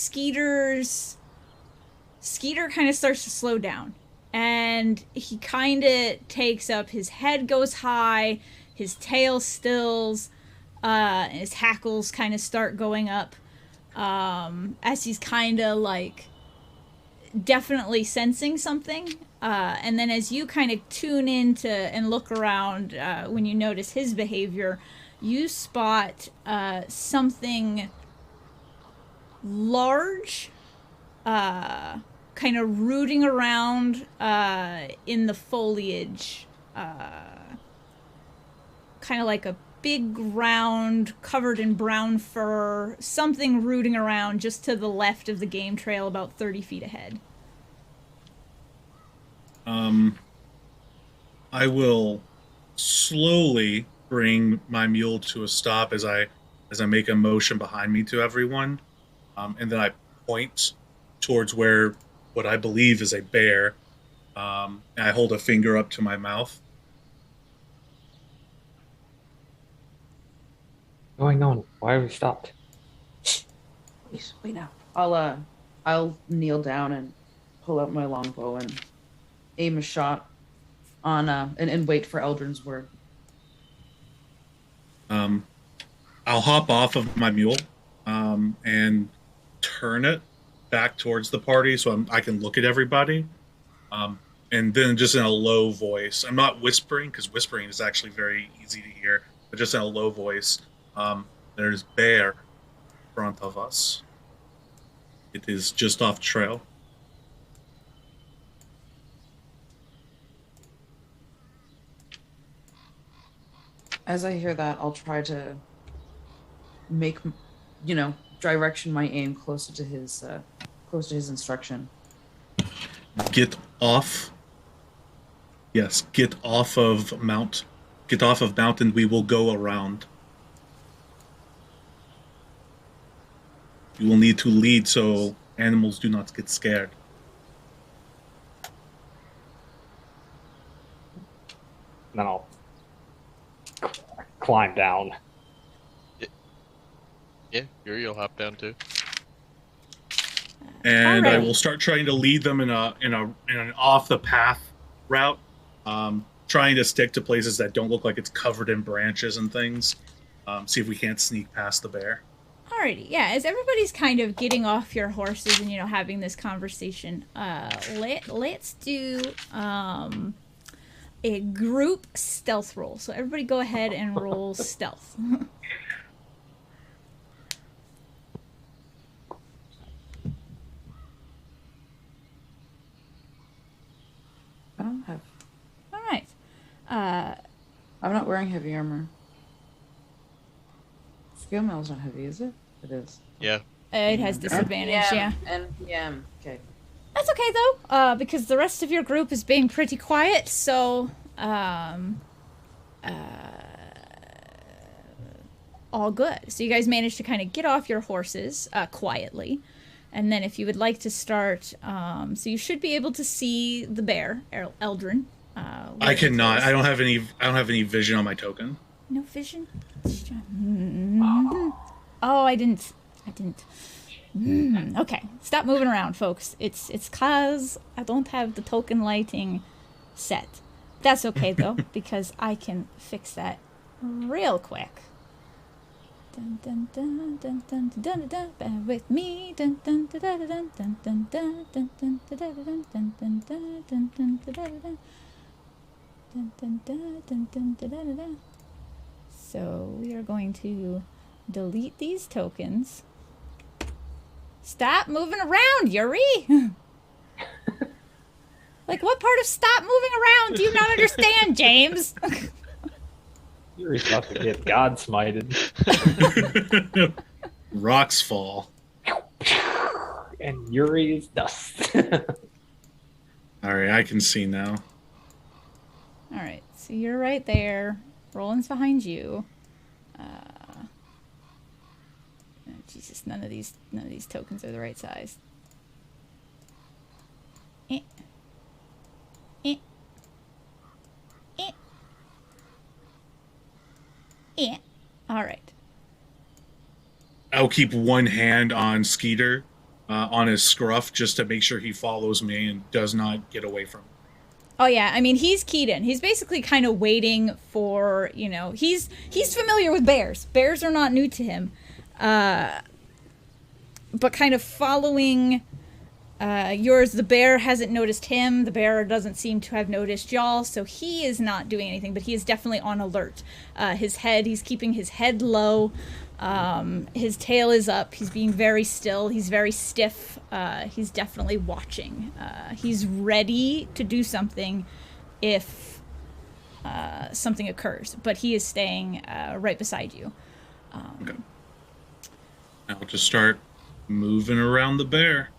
Skeeter kind of starts to slow down. And he kind of takes up, his head goes high, his tail stills, and his hackles kind of start going up, as he's kind of definitely sensing something. And then as you kind of tune into and look around, when you notice his behavior, you spot something large, kind of rooting around in the foliage, kind of like a big round covered in brown fur, something rooting around just to the left of the game trail about 30 feet ahead. I will slowly bring my mule to a stop as I make a motion behind me to everyone, and then I point towards where what I believe is a bear, and I hold a finger up to my mouth. What's going on? Why are we stopped? Please, wait now. I'll kneel down and pull out my longbow and aim a shot on and wait for Eldrin's word. I'll hop off of my mule, and turn it back towards the party so I can look at everybody. And then just in a low voice, I'm not whispering because whispering is actually very easy to hear, but just in a low voice, there's bear in front of us. It is just off trail. As I hear that, I'll try to make, direction my aim closer to his instruction. Get off. Yes, get off of mount. Get off of mountain. We will go around. You will need to lead so animals do not get scared. Then I'll climb down. Yeah, Yuri will hop down too. And I Alrighty. will start trying to lead them in an off the path route, trying to stick to places that don't look like it's covered in branches and things. See if we can't sneak past the bear. Alrighty, yeah. As everybody's kind of getting off your horses and having this conversation, let's do a group stealth roll. So everybody, go ahead and roll stealth. I don't have. All right. I'm not wearing heavy armor. Skill mail's not heavy, is it? It is. Yeah. It has disadvantage, yeah. NPM. Okay. That's okay though, because the rest of your group is being pretty quiet. So, all good. So you guys managed to kind of get off your horses quietly, and then if you would like to start, so you should be able to see the bear, Eldrin. I cannot. I don't have any vision on my token. No vision. Oh, I didn't. Okay, stop moving around, folks. It's cause I don't have the token lighting set. That's okay though, because I can fix that real quick. Dun dun dun dun dun dun dun dun. Bear with me. Dun dun dun dun dun dun dun dun dun dun dun dun dun dun dun dun dun dun dun. Dun, dun, dun, dun, dun, dun, dun, dun. So we are going to delete these tokens. Stop moving around, Yuri! Like, what part of stop moving around do you not understand, James? Yuri's about to get God smited. Rocks fall. And Yuri is dust. Alright, I can see now. Alright, so you're right there. Roland's behind you. Oh, Jesus, none of these tokens are the right size. Eh. Eh. Eh. Eh. Alright. I'll keep one hand on Skeeter, on his scruff, just to make sure he follows me and does not get away from me. Oh yeah, I mean, he's keyed in. He's basically kind of waiting for, he's familiar with bears. Bears are not new to him. But kind of following yours, the bear hasn't noticed him. The bear doesn't seem to have noticed y'all, so he is not doing anything, but he is definitely on alert. He's keeping his head low. His tail is up. He's being very still. He's very stiff. He's definitely watching. He's ready to do something if something occurs, but he is staying right beside you. Okay. I'll just start moving around the bear.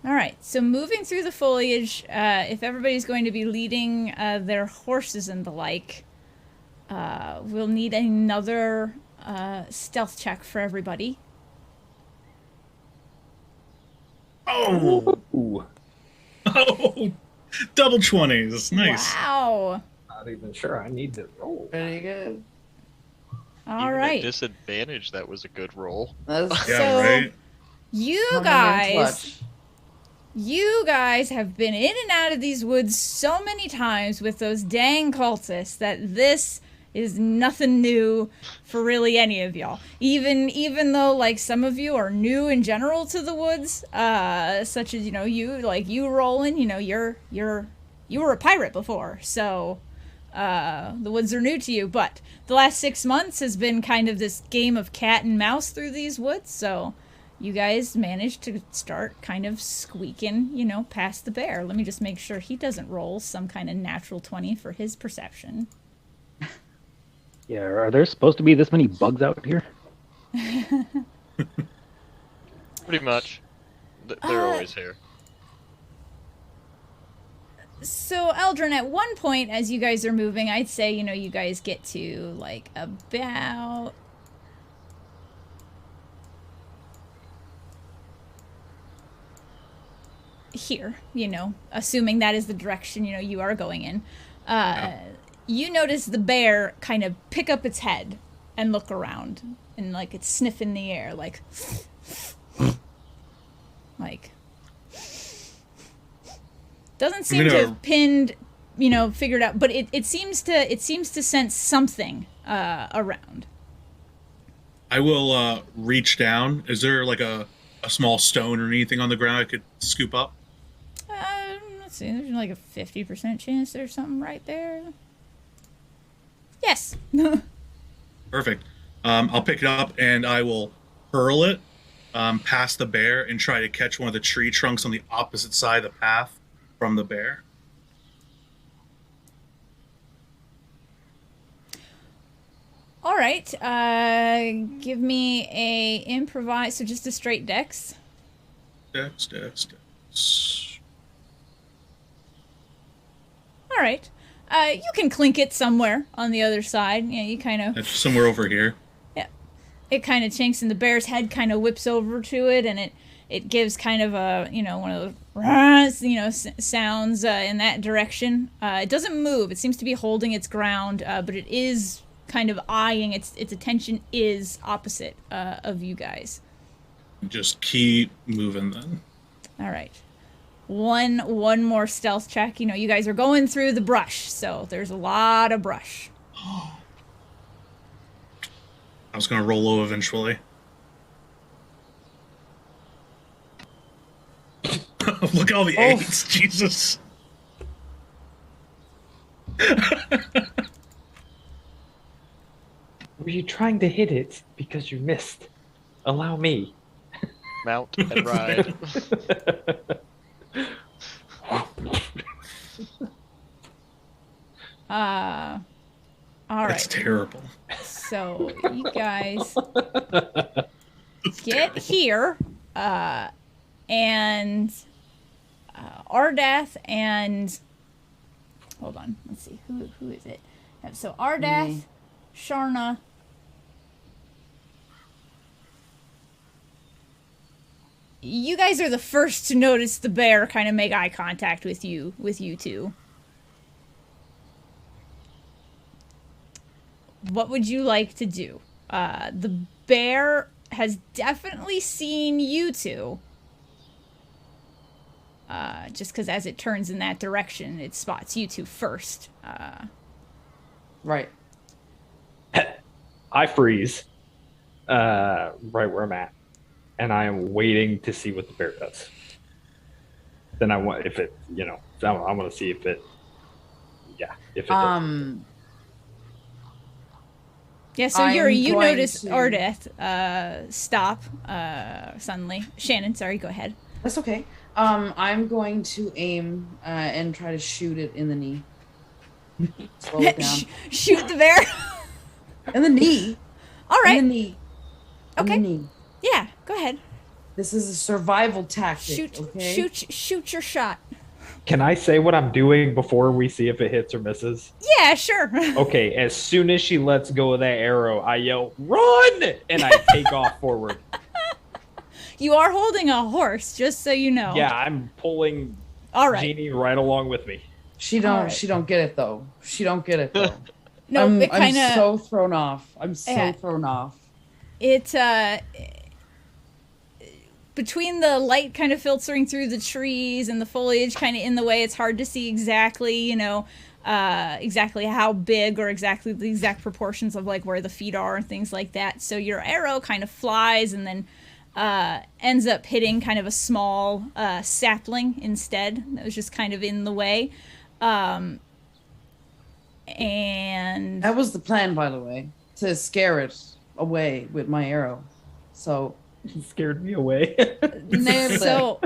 All right, so moving through the foliage, if everybody's going to be leading their horses and the like, We'll need another stealth check for everybody. Oh! Ooh, Oh! Double 20s. Nice. Wow. not even sure I need to roll. Pretty good. All Even right. at disadvantage, that was a good roll. That's Yeah, So- right? You guys have been in and out of these woods so many times with those dang cultists that this is nothing new for really any of y'all. Even though like some of you are new in general to the woods, such as you Roland, you were a pirate before, so the woods are new to you. But the last 6 months has been kind of this game of cat and mouse through these woods, so you guys managed to start kind of squeaking, past the bear. Let me just make sure he doesn't roll some kind of natural 20 for his perception. Yeah, are there supposed to be this many bugs out here? Pretty much. They're always here. So, Eldrin, at one point, as you guys are moving, I'd say, you guys get to, like, about... here, assuming that is the direction, you are going in. You notice the bear kind of pick up its head and look around, and, like, it's sniffing the air, like... Doesn't seem to have pinned, figured out, but it seems to sense something around. I will reach down. Is there like a small stone or anything on the ground I could scoop up? Let's see, there's like a 50% chance there's something right there. Yes. Perfect. I'll pick it up and I will hurl it past the bear and try to catch one of the tree trunks on the opposite side of the path from the bear. All right. Give me a improvise. So just a straight dex. Dex. All right. You can clink it somewhere on the other side. Yeah, you kind of. It's somewhere over here. Yeah. It kind of chinks, and the bear's head kind of whips over to it, and it gives kind of a one of those sounds in that direction. It doesn't move. It seems to be holding its ground, but it is kind of eyeing its attention is opposite of you guys. Just keep moving then. All right. One more stealth check. You guys are going through the brush, so there's a lot of brush. I was gonna roll low eventually. Look at all the eights, Jesus. Were you trying to hit it because you missed? Allow me. Mount and ride. All right. That's terrible. So you guys get here, and Ardath and hold on, let's see who is it. So Ardath, Sharna, you guys are the first to notice the bear kind of make eye contact with you two. What would you like to do? The bear has definitely seen you two. Just because as it turns in that direction, it spots you two first. right. I freeze right where I'm at, and I am waiting to see what the bear does. Then I want if it, I want to see if it, if it does. Yeah, so Yuri, you going noticed to- Ardath stop suddenly. Shannon, sorry, go ahead. That's okay. I'm going to aim and try to shoot it in the knee. Slow it down. Shoot the bear. In the knee. All right. In the knee. Okay. In the knee. Yeah, go ahead. This is a survival tactic. Shoot, okay? shoot your shot. Can I say what I'm doing before we see if it hits or misses? Yeah, sure. Okay, as soon as she lets go of that arrow, I yell, "Run!" and I take off forward. You are holding a horse, just so you know. Yeah, I'm pulling All right. Jeannie right along with me. She don't get it though. She don't get it though. No, I'm, it kind of I'm so thrown off. I'm so Yeah. thrown off. it between the light kind of filtering through the trees and the foliage kind of in the way, it's hard to see exactly, exactly how big or exactly the exact proportions of like where the feet are and things like that. So your arrow kind of flies and then ends up hitting kind of a small sapling instead. That was just kind of in the way. And That was the plan, by the way, to scare it away with my arrow. So He scared me away. so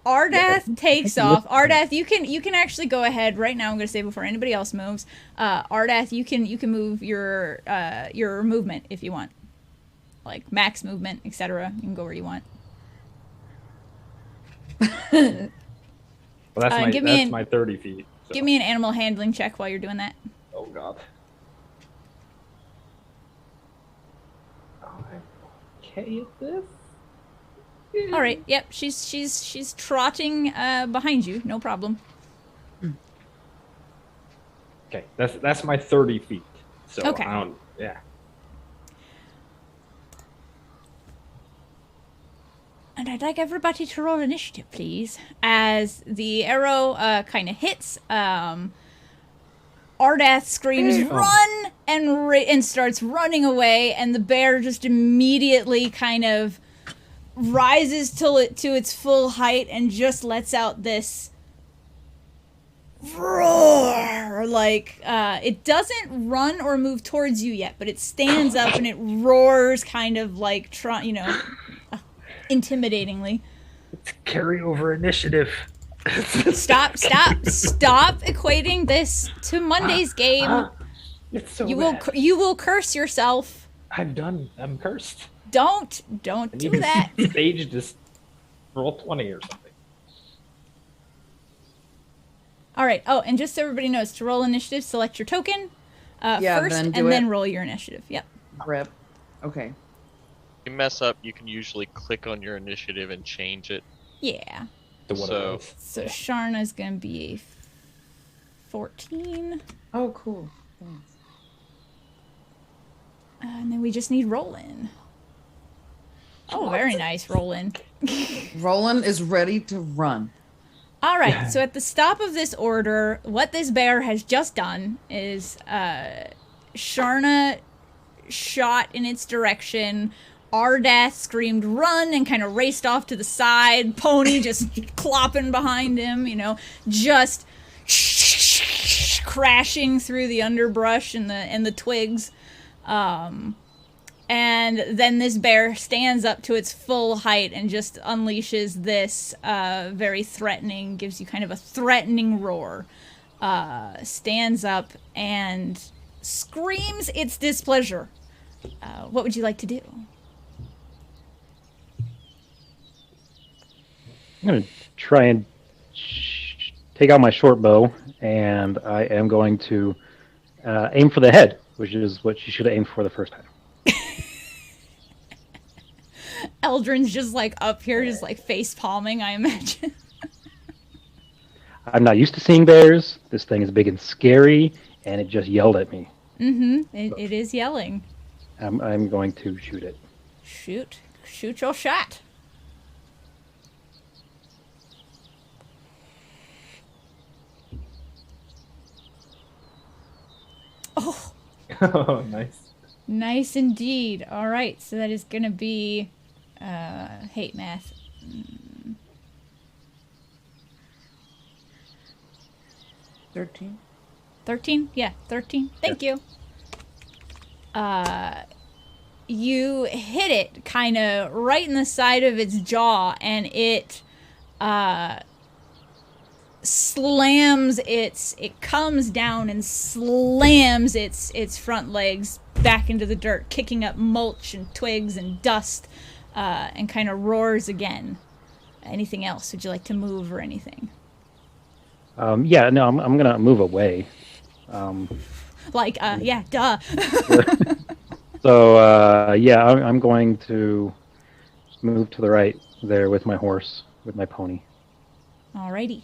Ardath takes off. Ardath, you can actually go ahead right now. I'm going to say before anybody else moves. Ardath, you can move your movement if you want, like max movement, etc. You can go where you want. Well, that's give me my 30 feet. So. Give me an animal handling check while you're doing that. Oh God. I'm okay at this. All right. Yep. She's trotting behind you. No problem. Okay, that's my 30 feet. So Okay. Yeah. And I'd like everybody to roll initiative, please. As the arrow kind of hits, Ardath screams, "Run!" and starts running away, and the bear just immediately kind of rises to its full height and just lets out this roar. Like, it doesn't run or move towards you yet, but it stands up and it roars kind of like, intimidatingly. It's carryover initiative. Stop equating this to Monday's game. It's so You bad. will will curse yourself. I'm cursed. Don't I do need that. to stage this roll 20 or something. All right. Oh, and just so everybody knows, to roll initiative, select your token first, then and then roll your initiative. Yep. rip. Okay. If you mess up, you can usually click on your initiative and change it. Yeah. To what So- it is. So Sharna's gonna be a 14, Oh, cool. Thanks. and then we just need Rollin. Oh, very nice, Rollin. Roland is ready to run. All right, so at the stop of this order, what this bear has just done is Sharna shot in its direction. Ardath screamed, "Run!" and kind of raced off to the side. Pony just clopping behind him, just crashing through the underbrush and the twigs. And then this bear stands up to its full height and just unleashes this very threatening, gives you kind of a threatening roar. Stands up and screams its displeasure. What would you like to do? I'm going to try and take out my short bow, and I am going to aim for the head, which is what she should have aimed for the first time. Eldrin's just like up here, just like face palming, I imagine. I'm not used to seeing bears. This thing is big and scary, and it just yelled at me. It is yelling. I'm going to shoot it. Shoot your shot. Oh, Oh, nice. nice indeed. All right, so that is gonna be hate math. 13. 13? Yeah, 13. Thank you. You hit it kind of right in the side of its jaw, and it slams it comes down and slams its front legs back into the dirt, kicking up mulch and twigs and dust, and kind of roars again. Anything else? Would you like to move or anything? Yeah, no, I'm gonna move away. Yeah, duh. So yeah, I'm going to move to the right there with my horse, with my pony. Alrighty.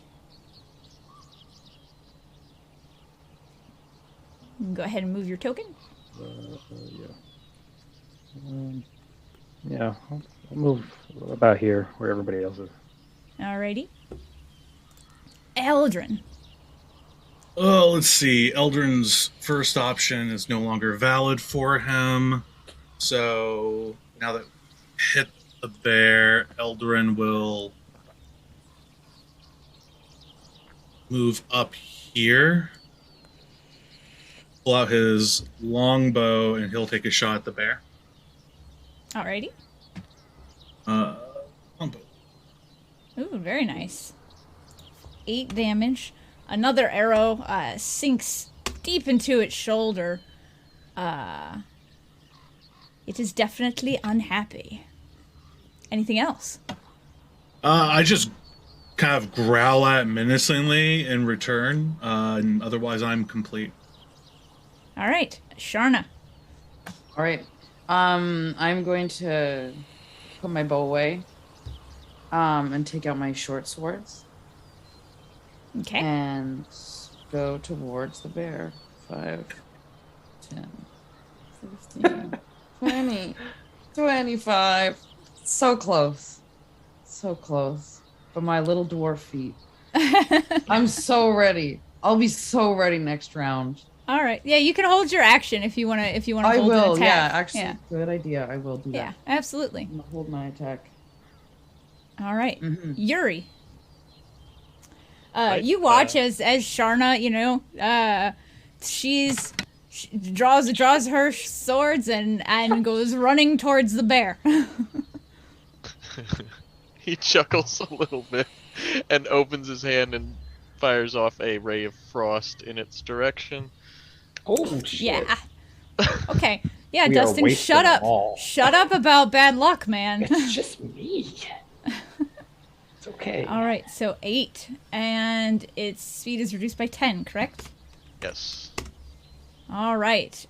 You can go ahead and move your token. Yeah, I'll move about here where everybody else is. Alrighty. Eldrin. Let's see. Eldrin's first option is no longer valid for him. So now that we hit the bear, Eldrin will move up here, pull out his longbow, and he'll take a shot at the bear. Alrighty. Longbow. Ooh, very nice. 8 damage. Another arrow sinks deep into its shoulder. It is definitely unhappy. Anything else? I just kind of growl at menacingly in return, and otherwise I'm complete. All right, Sharna. All right. I'm going to put my bow away, and take out my short swords. Okay. And go towards the bear. 5, 10, 15, 20, 25. So close. So close. But my little dwarf feet. I'm so ready. I'll be so ready next round. All right. Yeah, you can hold your action if you want to. I hold will. an attack. Yeah, actually, good idea. I will do that. Yeah, absolutely. I'm gonna hold my attack. All right, Mhm. Yuri. Right, You watch as Sharna, she draws her swords and goes running towards the bear. He chuckles a little bit and opens his hand and fires off a ray of frost in its direction. Oh shit! Yeah. Okay. Yeah, We are Dustin, wasting shut up. them all. Shut up about bad luck, man. It's just me. It's okay. All right, so 8, and its speed is reduced by 10, correct? Yes. All right.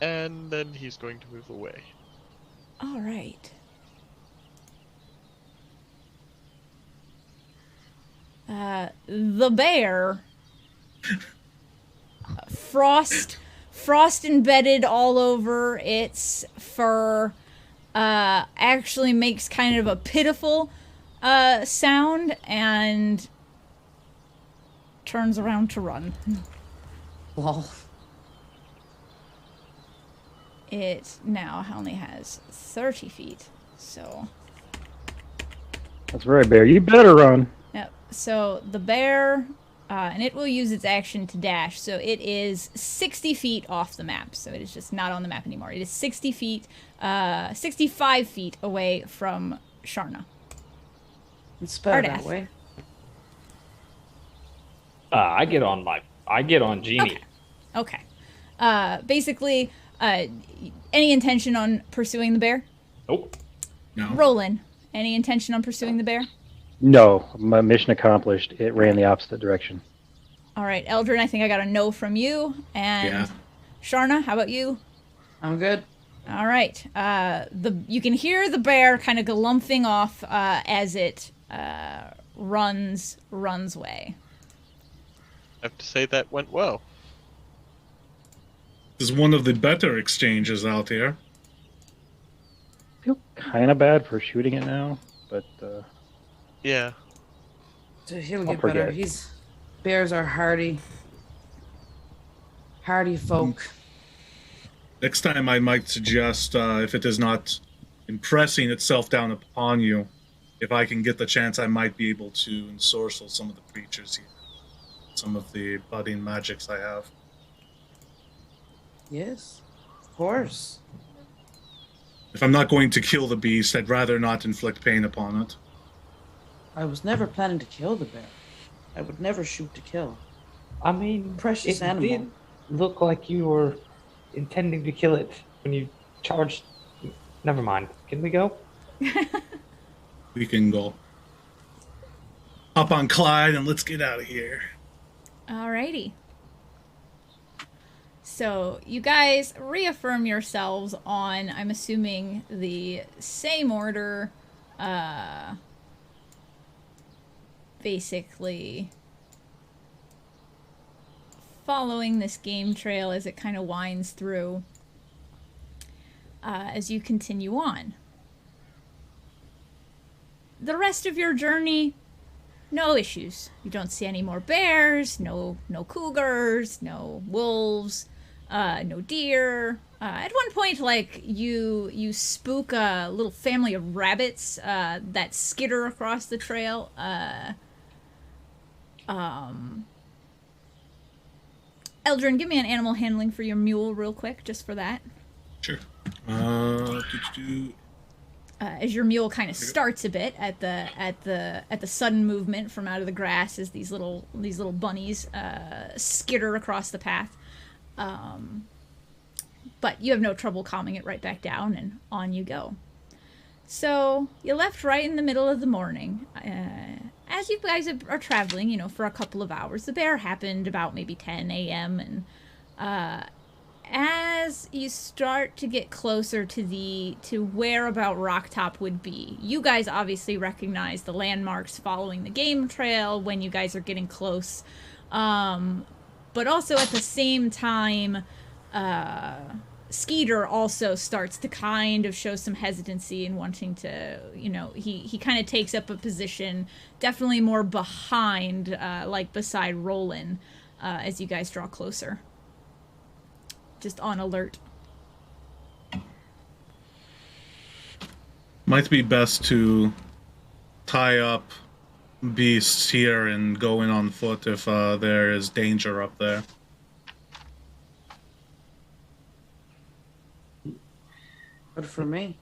And then he's going to move away. All right. The bear, frost embedded all over its fur, actually makes kind of a pitiful sound and turns around to run. Lol. It now only has 30 feet, so... That's right, bear. You better run. Yep. So the bear, and it will use its action to dash. So it is 60 feet off the map. So it is just not on the map anymore. It is 60 feet, 65 feet away from Sharna. It's better Ardath. that way. I get on Genie. Okay. Basically, any intention on pursuing the bear? Nope. No. Roland, any intention on pursuing the bear? No, my mission accomplished. It ran the opposite direction. All right, Eldrin, I think I got a no from you. And Yeah. Sharna, how about you? I'm good. All right. You can hear the bear kind of galumphing off as it runs away. I have to say that went well. This is one of the better exchanges out here. I feel kind of bad for shooting it now, but Yeah. So he'll I'll get better. forget. Bears are hardy folk. Next time I might suggest, if it is not impressing itself down upon you, if I can get the chance, I might be able to ensorcel some of the creatures here. Some of the budding magics I have. Yes, of course. If I'm not going to kill the beast, I'd rather not inflict pain upon it. I was never planning to kill the bear. I would never shoot to kill. I mean, Precious it animal. did look like you were intending to kill it when you charged. Never mind. Can we go? we can go. Hop on Clyde and let's get out of here. Alrighty. So you guys reaffirm yourselves on, I'm assuming, the same order, basically following this game trail as it kind of winds through as you continue on. The rest of your journey, no issues. You don't see any more bears, no cougars, no wolves, no deer. At one point, like, you spook a little family of rabbits that skitter across the trail. Eldrin, give me an animal handling for your mule real quick, just for that. Sure. As your mule kind of starts a bit at the sudden movement from out of the grass as these little bunnies skitter across the path, but you have no trouble calming it right back down, and on you go. So you left right in the middle of the morning. As you guys are traveling, for a couple of hours. The bear happened about maybe 10 a.m. and as you start to get closer to where about Rocktop would be, you guys obviously recognize the landmarks following the game trail when you guys are getting close. But also at the same time, Skeeter also starts to kind of show some hesitancy in wanting to, he kind of takes up a position definitely more behind, like beside Roland, as you guys draw closer. Just on alert. Might be best to tie up beasts here and go in on foot if there is danger up there. Good for me.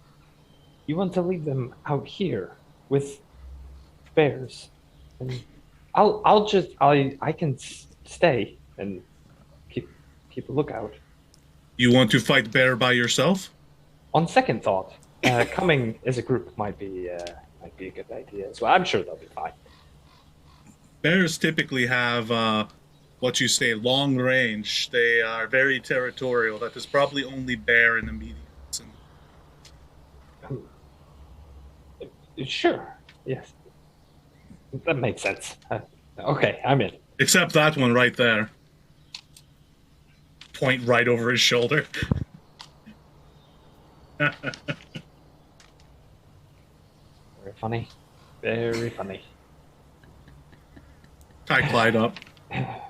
You want to leave them out here with bears, and I can stay and keep a lookout. You want to fight bear by yourself? On second thought, coming as a group might be a good idea as well. I'm sure they'll be fine. Bears typically have what you say long range. They are very territorial. That is probably only bear in the medium. Sure. Yes. That makes sense. Okay, I'm in. Except that one right there. Point right over his shoulder. Very funny. Very funny. Tie Clyde up. Yeah.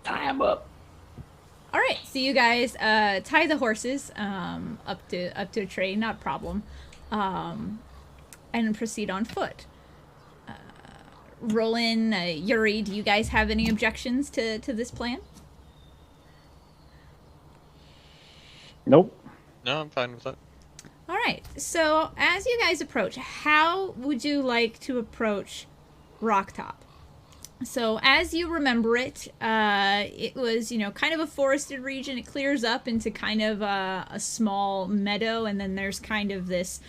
Tie him up. All right, so you guys tie the horses up to a tree, not a problem, and proceed on foot. Roland, Yuri, do you guys have any objections to this plan? Nope. No, I'm fine with that. All right, so as you guys approach, how would you like to approach Rocktop? So as you remember it, it was, kind of a forested region. It clears up into kind of a small meadow, and then there's kind of this,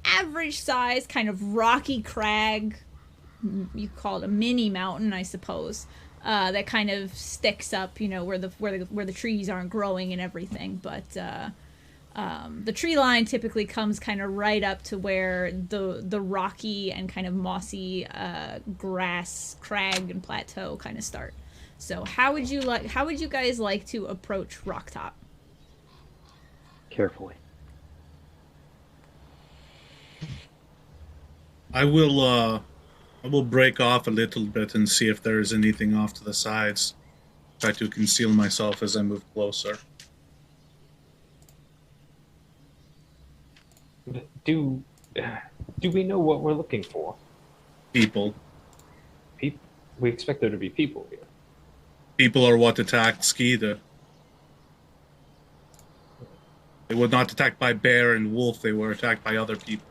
average size kind of rocky crag. You call it a mini mountain, I suppose. That kind of sticks up, where the trees aren't growing and everything, but the tree line typically comes kind of right up to where the rocky and kind of mossy grass crag and plateau kind of start. So how would you guys like to approach Rocktop? Carefully. I will break off a little bit and see if there is anything off to the sides. Try to conceal myself as I move closer. Do we know what we're looking for? People. People. We expect there to be people here. People are what attacked Skeeter. They were not attacked by bear and wolf. They were attacked by other people.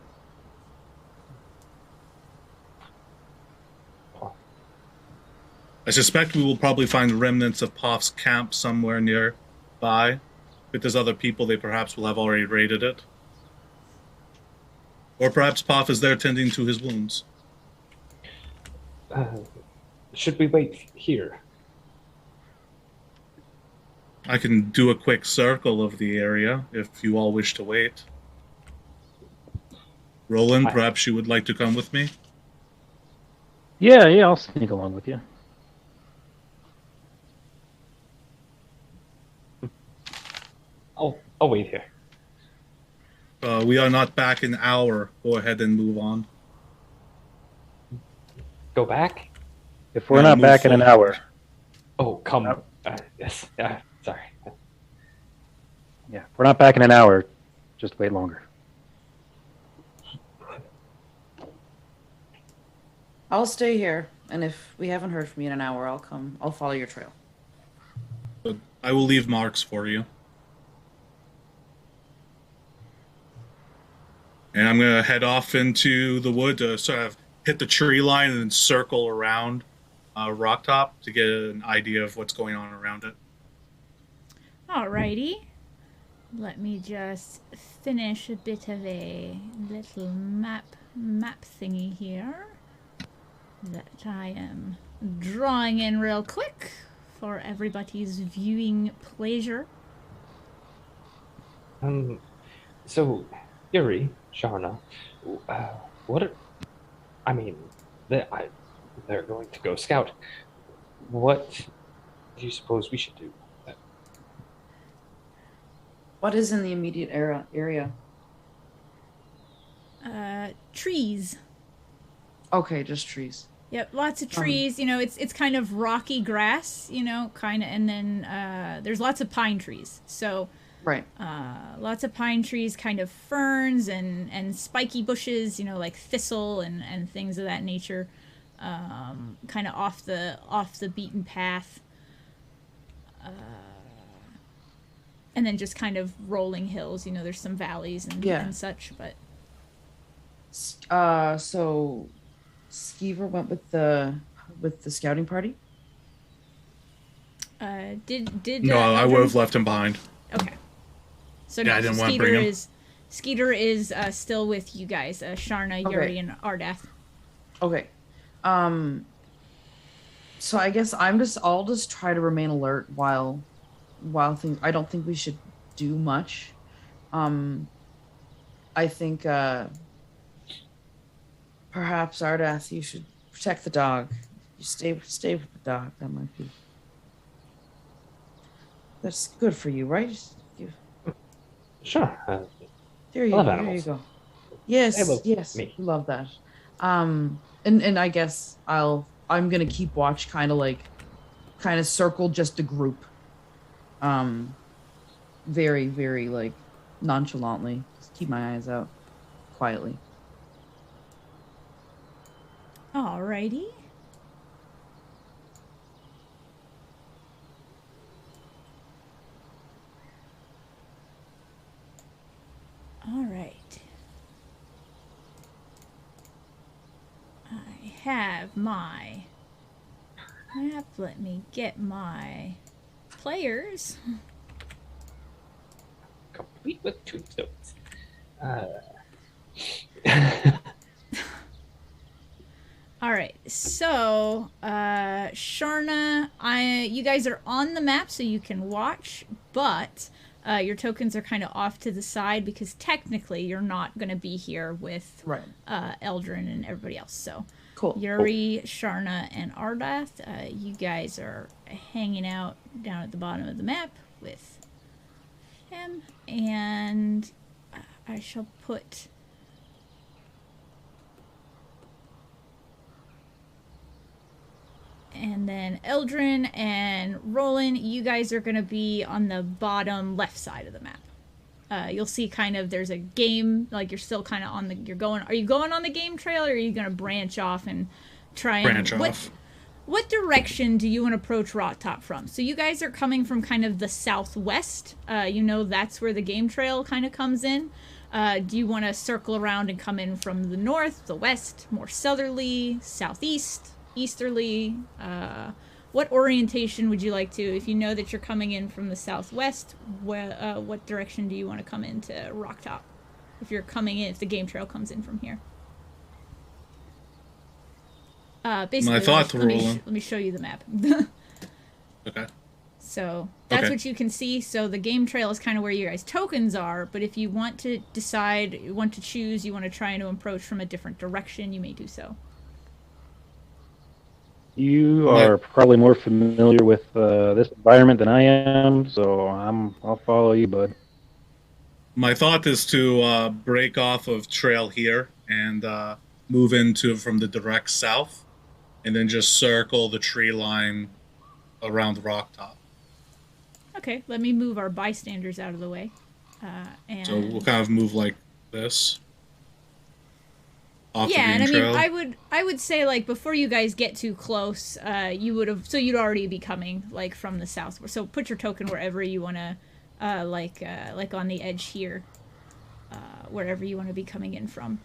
I suspect we will probably find remnants of Poff's camp somewhere nearby. if there's other people, they perhaps will have already raided it. Or perhaps Poff is there tending to his wounds. Should we wait here? I can do a quick circle of the area if you all wish to wait. Roland, perhaps you would like to come with me? Yeah, I'll sneak along with you. I'll wait here. We are not back in an hour. Go ahead and move on. Go back? If we're not back in an hour. Oh, come. Yes. Sorry. Yeah, if we're not back in an hour, just wait longer. I'll stay here, and if we haven't heard from you in an hour, I'll come. I'll follow your trail. But I will leave marks for you. And I'm going to head off into the wood to sort of hit the tree line and then circle around Rock Top to get an idea of what's going on around it. Alrighty. Let me just finish a bit of a little map thingy here that I am drawing in real quick for everybody's viewing pleasure. So, Yuri, Sharna, they're going to go scout. What do you suppose we should do? What is in the immediate area? Trees. Okay, just trees. Yep, lots of trees. You know, it's kind of rocky grass. You know, kind of, and then there's lots of pine trees. So. Right. Lots of pine trees, kind of ferns and spiky bushes, you know, like thistle and things of that nature, kind of off the beaten path, and then just kind of rolling hills. You know, there's some valleys and such, but. So, Skeever went with the scouting party. No, I would have left him behind. Okay. So yeah, no, I didn't want to bring him. Skeeter is still with you guys, Sharna, Yuri, and Ardath. Okay. So I guess I'll just try to remain alert while things. I don't think we should do much. I think perhaps Ardath, you should protect the dog. You stay with the dog. That might be. That's good for you, right? Sure. There you go. Yes. Me. Love that. And I guess I'm gonna keep watch, kind of circle just a group. Very, very like nonchalantly. Just keep my eyes out, quietly. Alrighty. All right. I have my map. Let me get my players. Complete with tombstones. All right. So, Sharna, you guys are on the map, so you can watch, but. Your tokens are kind of off to the side because technically you're not going to be here with Eldrin and everybody else. So cool. Yuri, Sharna, and Ardath, you guys are hanging out down at the bottom of the map with him. And I shall put... And then Eldrin and Roland, you guys are going to be on the bottom left side of the map. You'll see kind of there's a game, like you're still kind of on the, are you going on the game trail, or are you going to branch off and try and... Branch off. What direction do you want to approach Rock Top from? So you guys are coming from kind of the southwest. You know, that's where the game trail kind of comes in. Do you want to circle around and come in from the north, the west, more southerly, southeast, easterly, what orientation would you like to? If you know that you're coming in from the southwest, what direction do you want to come into Rocktop? If you're coming in, if the game trail comes in from here. Basically, My thoughts were rolling. let me show you the map. Okay. So that's Okay. what you can see. So the game trail is kind of where your guys' tokens are, but if you want to decide, you want to choose, you want to try to approach from a different direction, you may do so. You are probably more familiar with this environment than I am, so I'll follow you, bud. My thought is to break off of trail here and move into from the direct south, and then just circle the tree line around the rock top. Okay, let me move our bystanders out of the way. And So we'll kind of move like this. Off yeah, the and I green mean, trail. I would say like before you guys get too close, you'd already be coming like from the south. So put your token wherever you want to, like on the edge here, wherever you want to be coming in from.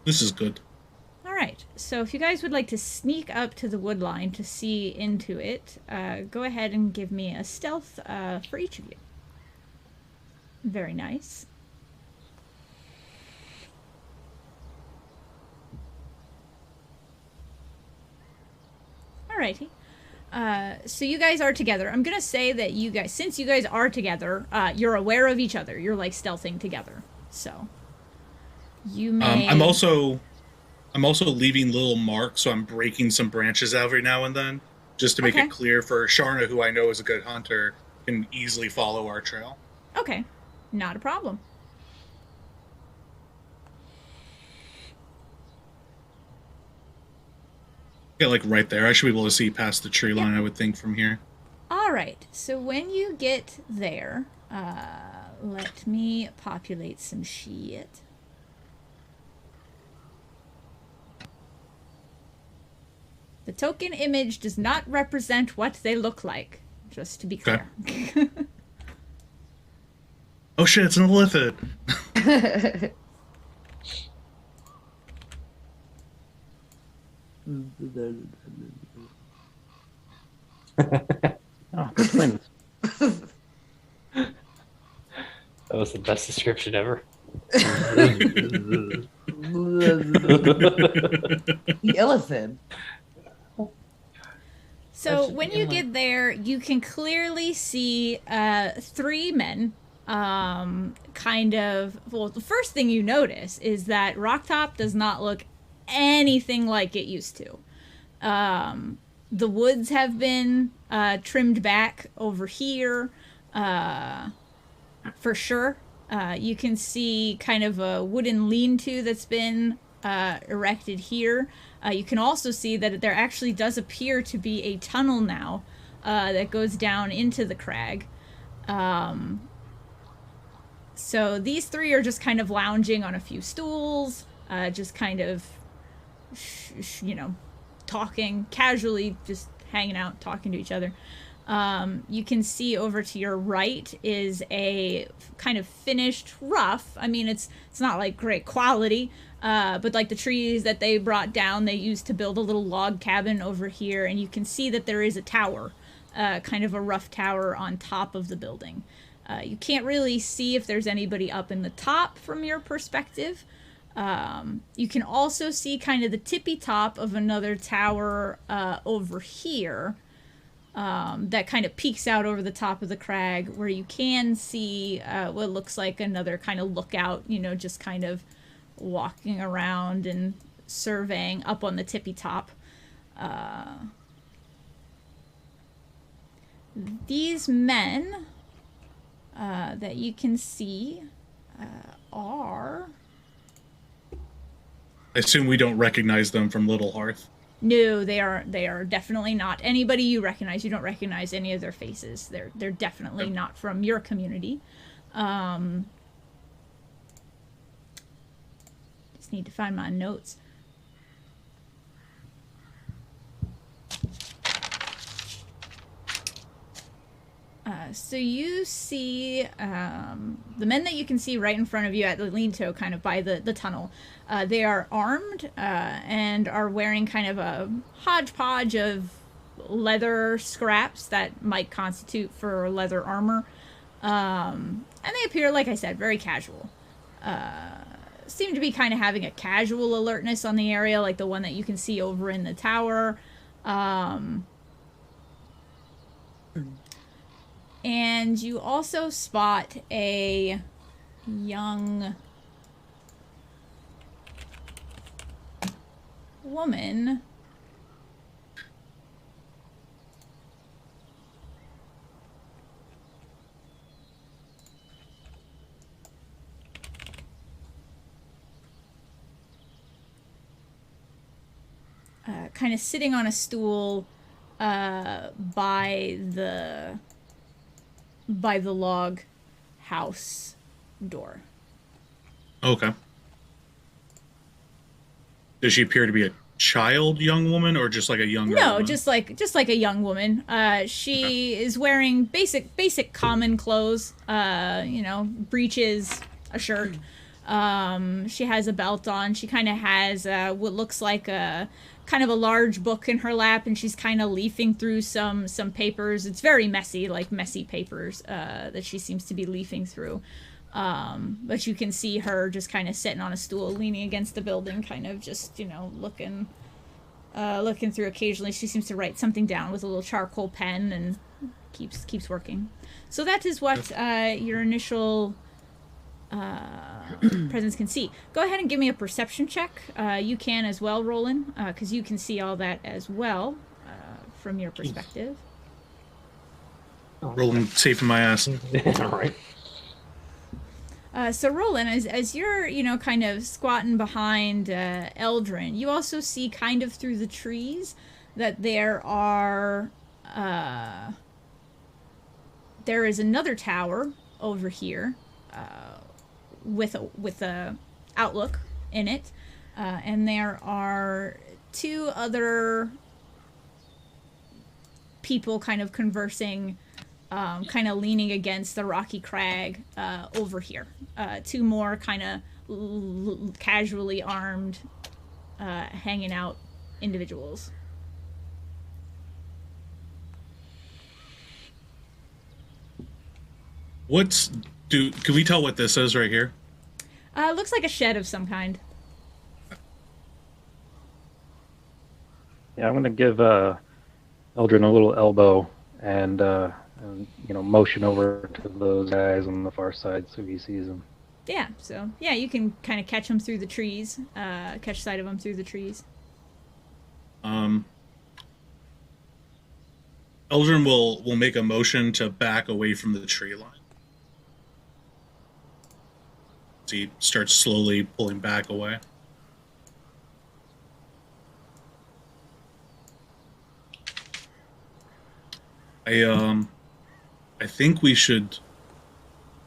This is good. All right. So if you guys would like to sneak up to the wood line to see into it, go ahead and give me a stealth for each of you. Very nice. Alrighty. So you guys are together. I'm gonna say that you guys, since you guys are together, you're aware of each other. You're like stealthing together. So you may. I'm also leaving little marks, so I'm breaking some branches every now and then, just to make Okay. it clear for Sharna, who I know is a good hunter, can easily follow our trail. Okay, not a problem. Yeah, like right there. I should be able to see past the tree line, I would think, from here. All right. So when you get there, let me populate some shit. The token image does not represent what they look like, just to be clear. Oh shit, it's an illithid. Oh, they're twins. That was the best description ever. The elephant. So when you get there, you can clearly see three men. Kind of. Well, the first thing you notice is that Rocktop does not look anything like it used to. The woods have been trimmed back over here, for sure. You can see kind of a wooden lean-to that's been erected here. You can also see that there actually does appear to be a tunnel now that goes down into the crag. So these three are just kind of lounging on a few stools, just kind of, talking casually, just hanging out, talking to each other. You can see over to your right is a kind of finished rough. I mean, it's not like great quality, but like the trees that they brought down, they used to build a little log cabin over here, and you can see that there is a tower, kind of a rough tower on top of the building. You can't really see if there's anybody up in the top from your perspective. You can also see kind of the tippy top of another tower over here that kind of peeks out over the top of the crag, where you can see what looks like another kind of lookout, just kind of walking around and surveying up on the tippy top. These men that you can see are... I assume we don't recognize them from Little Hearth. No, they are definitely not anybody you recognize. You don't recognize any of their faces. They're definitely not from your community. Just need to find my notes. So you see the men that you can see right in front of you at the lean-to, kind of by the tunnel. They are armed and are wearing kind of a hodgepodge of leather scraps that might constitute for leather armor. And they appear, like I said, very casual. Seem to be kind of having a casual alertness on the area, like the one that you can see over in the tower. And you also spot a young woman kind of sitting on a stool by the log house door. Okay. Does she appear to be a young woman, or just like a younger No, woman? just like a young woman. She is wearing basic common clothes. Breeches, a shirt. She has a belt on. She kind of has what looks like a kind of a large book in her lap, and she's kind of leafing through some papers. It's very messy, like messy papers that she seems to be leafing through. But you can see her just kind of sitting on a stool, leaning against the building, kind of just, looking through occasionally. She seems to write something down with a little charcoal pen and keeps working. So that is what your initial presence can see. Go ahead and give me a perception check. You can as well, Roland, because you can see all that as well from your perspective. Rolling safe in my ass. All right. So Roland, as you're, kind of squatting behind Eldrin, you also see kind of through the trees that there is another tower over here with a outlook in it, and there are two other people kind of conversing, kind of leaning against the rocky crag over here. Two more kind of casually armed, hanging out individuals. Can we tell what this is right here? Looks like a shed of some kind. Yeah, I'm gonna give Eldrin a little elbow and motion over to those guys on the far side so he sees them. Yeah, so yeah, you can kind of catch them through the trees, catch sight of them through the trees. Eldrin will make a motion to back away from the tree line. So he starts slowly pulling back away. I think we should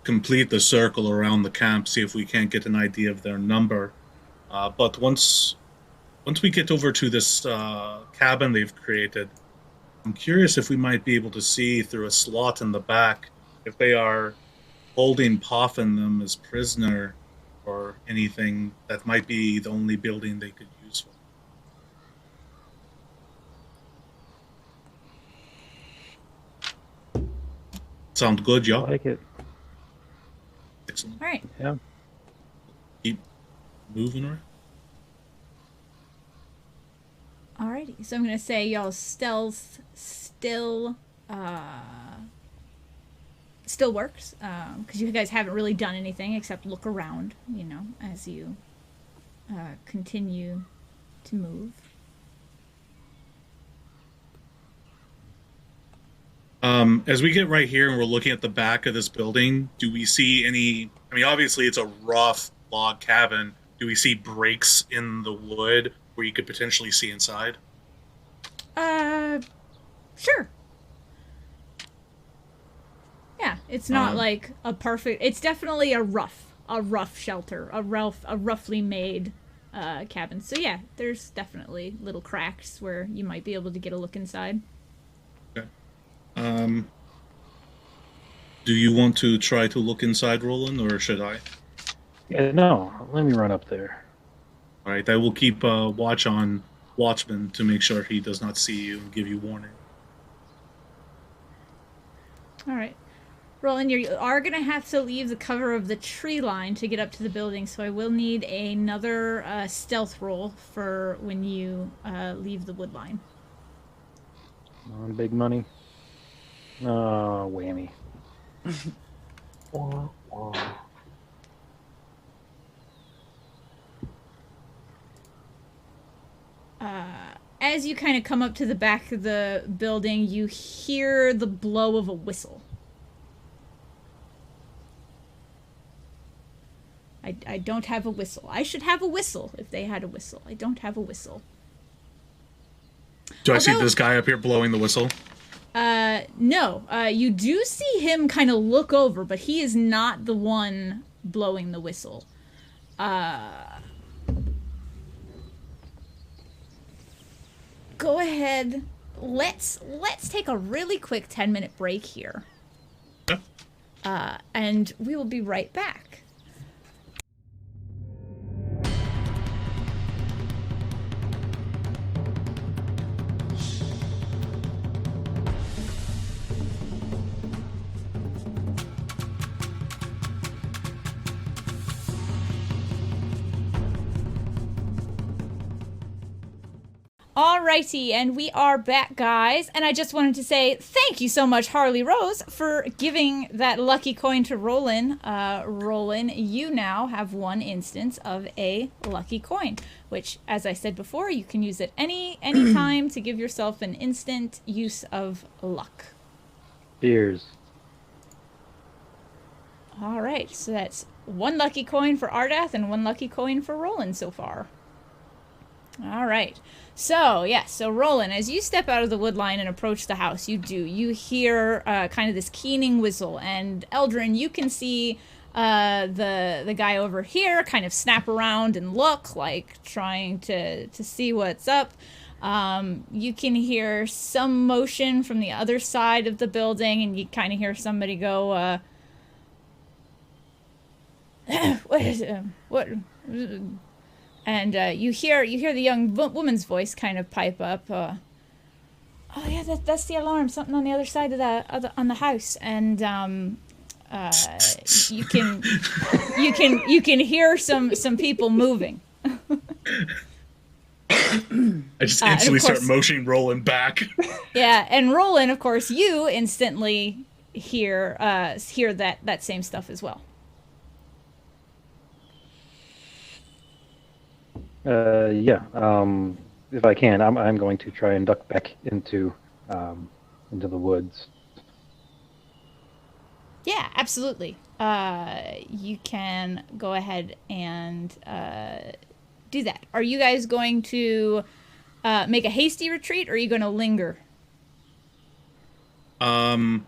complete the circle around the camp, see if we can't get an idea of their number. But once we get over to this cabin they've created, I'm curious if we might be able to see through a slot in the back if they are holding Poffin them as prisoner or anything that might be the only building they could use for. Sound good, y'all? I like it. Excellent. All right. Yeah. Keep moving around. Alrighty, so I'm gonna say y'all stealth still works, because you guys haven't really done anything except look around, as you continue to move. As we get right here and we're looking at the back of this building, do we see any... I mean, obviously it's a rough log cabin. Do we see breaks in the wood where you could potentially see inside? Sure. Yeah, it's not like a perfect... It's definitely a rough shelter, a roughly made cabin. So yeah, there's definitely little cracks where you might be able to get a look inside. Okay. Do you want to try to look inside, Roland, or should I? Yeah, no, let me run up there. All right, I will keep watch on watchman to make sure he does not see you and give you warning. All right. Roland, you are going to have to leave the cover of the tree line to get up to the building, so I will need another stealth roll for when you leave the wood line. Come on, big money. Oh, whammy. As you kind of come up to the back of the building, you hear the blow of a whistle. I don't have a whistle. I should have a whistle if they had a whistle. I don't have a whistle. Do I see this guy up here blowing the whistle? No. You do see him kind of look over, but he is not the one blowing the whistle. Go ahead. Let's take a really quick 10-minute break here. And we will be right back. Alrighty, and we are back, guys. And I just wanted to say thank you so much, Harley Rose, for giving that lucky coin to Roland. Roland, you now have 1 instance of a lucky coin, which, as I said before, you can use at any time to give yourself an instant use of luck. Cheers. Alright, so that's 1 lucky coin for Ardath and 1 lucky coin for Roland so far. Alright. So Roland, as you step out of the wood line and approach the house, you hear kind of this keening whistle, and Eldrin, you can see the guy over here kind of snap around and look, like trying to see what's up. You can hear some motion from the other side of the building, and you kind of hear somebody go, what is it? What? And you hear the young woman's voice kind of pipe up. Oh yeah, that's the alarm. Something on the other side of on the house, and you can hear some people moving. I just instantly start motioning Roland back. Yeah, and Roland, of course, you instantly hear that same stuff as well. If I can, I'm going to try and duck back into the woods. Yeah, absolutely. You can go ahead and do that. Are you guys going to make a hasty retreat, or are you going to linger? I'm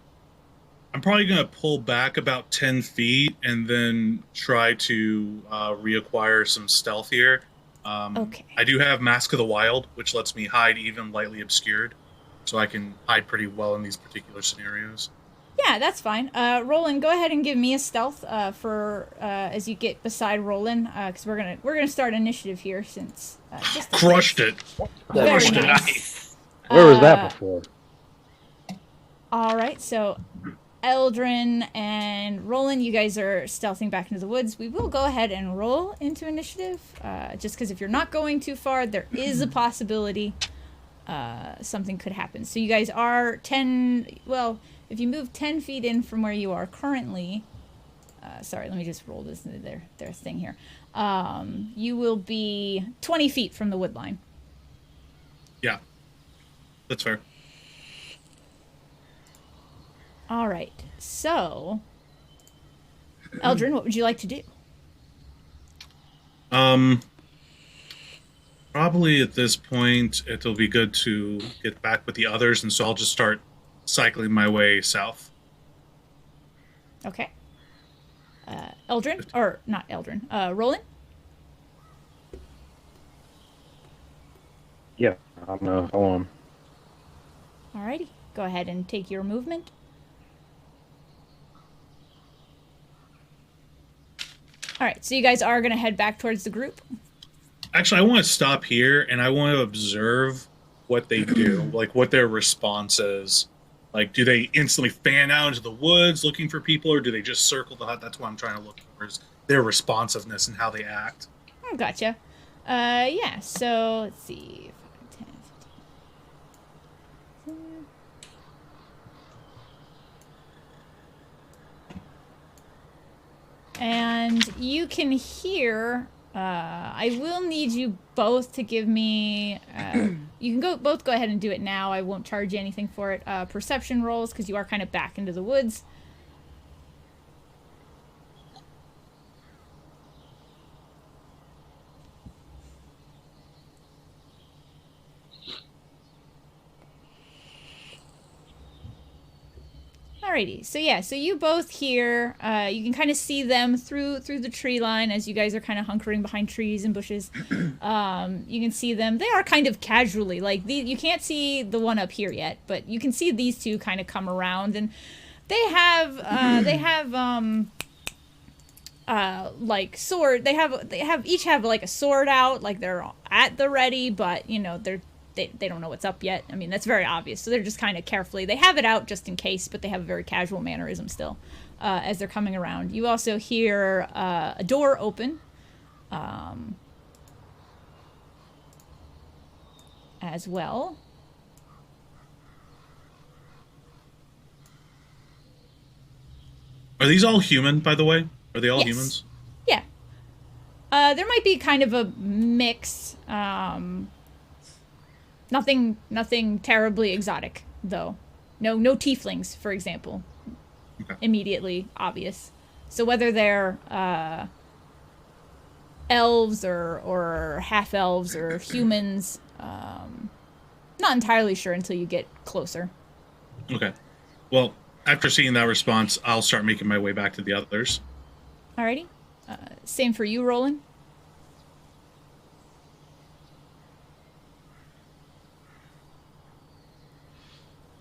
probably going to pull back about 10 feet and then try to reacquire some stealth here. Okay. I do have Mask of the Wild, which lets me hide even lightly obscured, so I can hide pretty well in these particular scenarios. Yeah, that's fine. Roland, go ahead and give me a stealth for as you get beside Roland, because we're gonna start initiative here since crushed it. Very nice. Where was that before? All right, so Eldrin and Roland, you guys are stealthing back into the woods. We will go ahead and roll into initiative, just because if you're not going too far, there is a possibility something could happen. So you guys are if you move 10 feet in from where you are currently, sorry, let me just roll this into their thing here. You will be 20 feet from the wood line. Yeah, that's fair. All right, so Eldrin, what would you like to do? Probably at this point, it'll be good to get back with the others, and so I'll just start cycling my way south. Okay. Eldrin, or not Eldrin, Roland? Yeah, I'm gonna follow him. Alrighty, go ahead and take your movement. Alright, so you guys are going to head back towards the group? Actually, I want to stop here and I want to observe what they do, like what their response is. Like, do they instantly fan out into the woods looking for people, or do they just circle the hut? That's what I'm trying to look for, is their responsiveness and how they act. Oh, gotcha. Yeah, so let's see. 5, 10, 15. And you can hear. I will need you both to give me. You can both go ahead and do it now. I won't charge you anything for it. Perception rolls, because you are kind of back into the woods. Alrighty, so yeah, so you both hear, you can kind of see them through the tree line as you guys are kind of hunkering behind trees and bushes. You can see them. They are kind of casually, like, you can't see the one up here yet, but you can see these two kind of come around, and they have like sword. They each have like a sword out, like they're at the ready, but you know they don't know what's up yet. I mean, that's very obvious. So they're just kind of carefully. They have it out just in case, but they have a very casual mannerism still as they're coming around. You also hear a door open as well. Are these all human, by the way? Are they all Yes. humans? Yeah. There might be kind of a mix. Nothing terribly exotic, though. No tieflings, for example. Okay. Immediately obvious. So whether they're elves or half elves or humans, not entirely sure until you get closer. Okay. Well, after seeing that response, I'll start making my way back to the others. Alrighty. Same for you, Roland.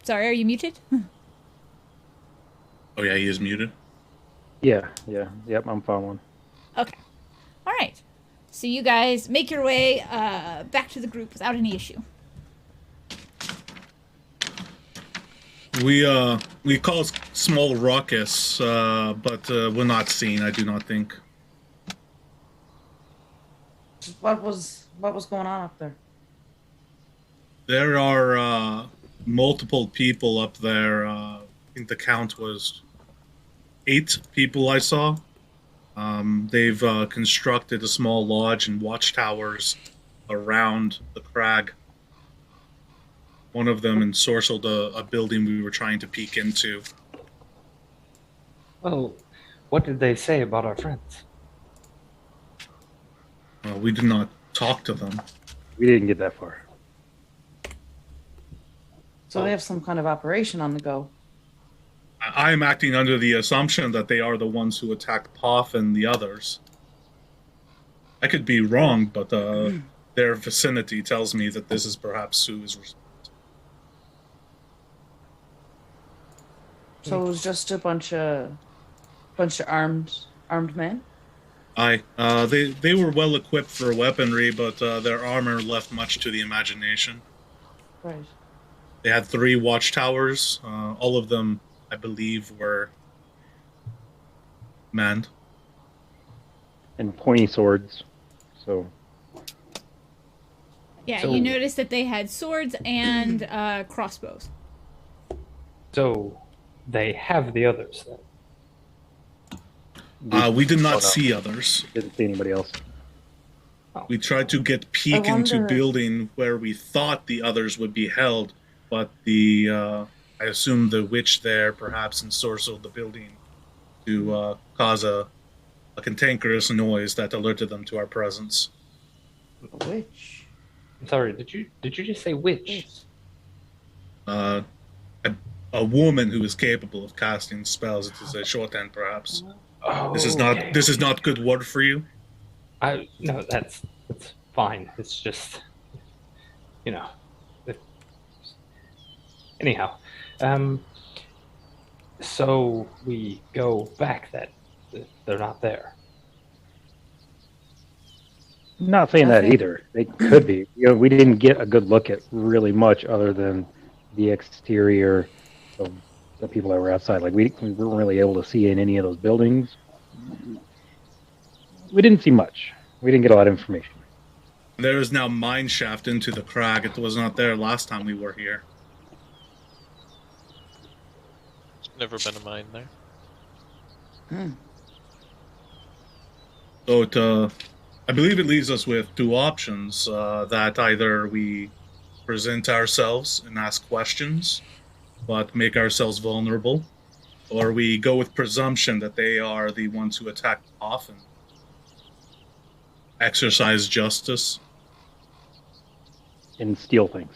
Sorry, are you muted? Oh yeah, he is muted. Yeah. Yep, I'm following. Okay. All right. So you guys make your way back to the group without any issue. We cause small ruckus, but we're not seen. I do not think. What was going on up there? There are multiple people up there. I think the count was 8 people I saw. They've constructed a small lodge and watchtowers around the crag. One of them ensorcelled a building we were trying to peek into. Well, what did they say about our friends? We did not talk to them. We didn't get that far. So they have some kind of operation on the go. I'm acting under the assumption that they are the ones who attacked Poff and the others. I could be wrong, but their vicinity tells me that this is perhaps who is responsible. So it was just a bunch of armed men. Aye, they were well equipped for weaponry, but their armor left much to the imagination. Right. They had 3 watchtowers. All of them, I believe, were manned. And pointy swords. So Yeah, So- you notice that they had swords and crossbows. So they have the others then. We did Oh, not no. see others. Didn't see anybody else. We tried to get peek I into wonder- building where we thought the others would be held, but the I assume the witch there perhaps ensorcelled the building to cause a cantankerous noise that alerted them to our presence. A witch. I'm sorry, did you just say witch? A woman who is capable of casting spells. It is a shorthand, perhaps. Oh, This okay. is not good word for you. No, that's fine. It's just, you know. Anyhow, so we go back then. They're not there. Not saying that either. They could be. We didn't get a good look at really much other than the exterior of the people that were outside. Like we weren't really able to see in any of those buildings. We didn't see much. We didn't get a lot of information. There is now mine shaft into the crag. It was not there last time we were here. Never been a mine there. So I believe it leaves us with two options, that either we present ourselves and ask questions, but make ourselves vulnerable, or we go with presumption that they are the ones who attack often. Exercise justice. And steal things.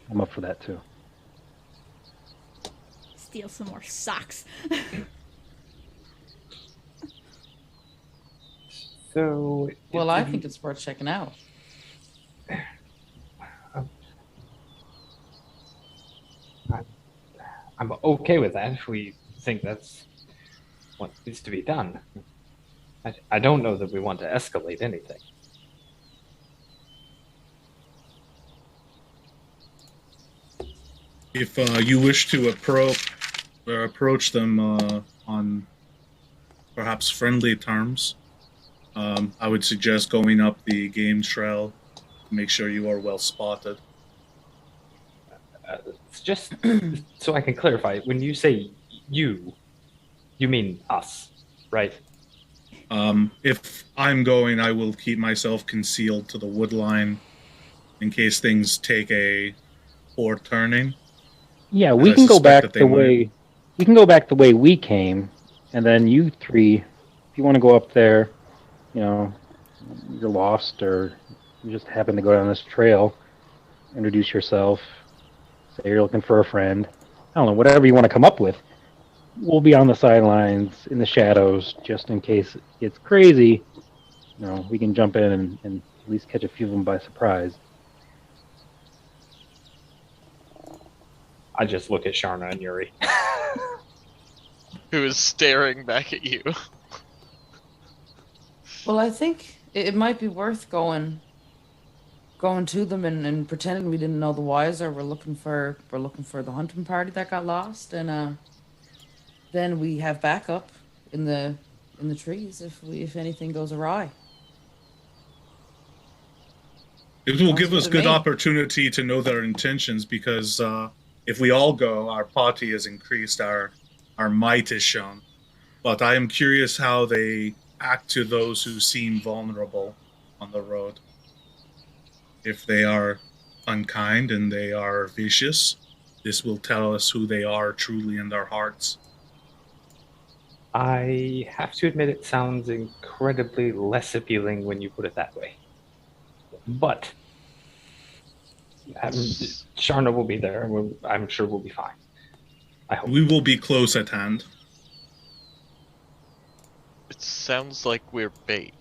I'm up for that too. Steal some more socks. So, Well, I think it's worth checking out. I'm okay with that if we think that's what needs to be done. I don't know that we want to escalate anything. If you wish to approach them on perhaps friendly terms, I would suggest going up the game trail to make sure you are well spotted. It's just so I can clarify. When you say you mean us, right? If I'm going, I will keep myself concealed to the wood line in case things take a poor turning. Yeah, we can go back the way we came, and then you three, if you want to go up there, you're lost or you just happen to go down this trail, introduce yourself, say you're looking for a friend. I don't know, whatever you want to come up with. We'll be on the sidelines in the shadows just in case it gets crazy. We can jump in and at least catch a few of them by surprise. I just look at Sharna and Yuri. Who is staring back at you. Well, I think it might be worth going to them and pretending we didn't know the wiser. We're looking for the hunting party that got lost, and then we have backup in the trees if anything goes awry. It will give us good opportunity to know their intentions because if we all go, our party is increased, our might is shown. But I am curious how they act to those who seem vulnerable on the road. If they are unkind and they are vicious, this will tell us who they are truly in their hearts. I have to admit it sounds incredibly less appealing when you put it that way. But Sharna will be there. I'm sure we'll be fine. I hope. We will be close at hand. It sounds like we're bait.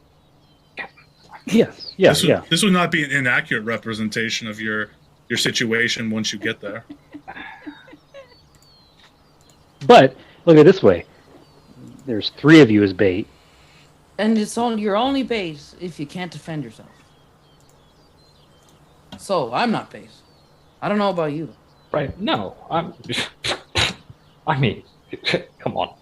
Yes. This would not be an inaccurate representation of your situation once you get there. But look at it this way. There's 3 of you as bait. And you're only bait if you can't defend yourself. So I'm not bait. I don't know about you. Right? No, I mean, come on.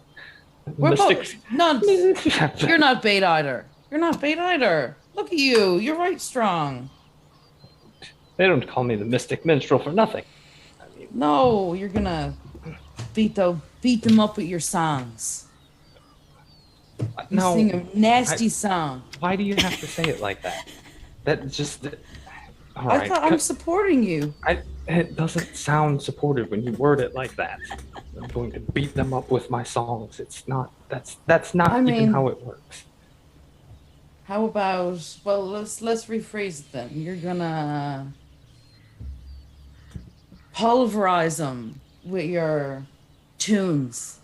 We're both. You're not bait either. You're not bait either. Look at you. You're right strong. They don't call me the Mystic Minstrel for nothing. No, you're gonna beat them up with your songs. No, sing a nasty song. Why do you have to say it like that? That just. All I right. thought I'm supporting you. It doesn't sound supportive when you word it like that. I'm going to beat them up with my songs. It's not. That's not even how it works. How about? Well, let's rephrase it then. You're gonna pulverize them with your tunes.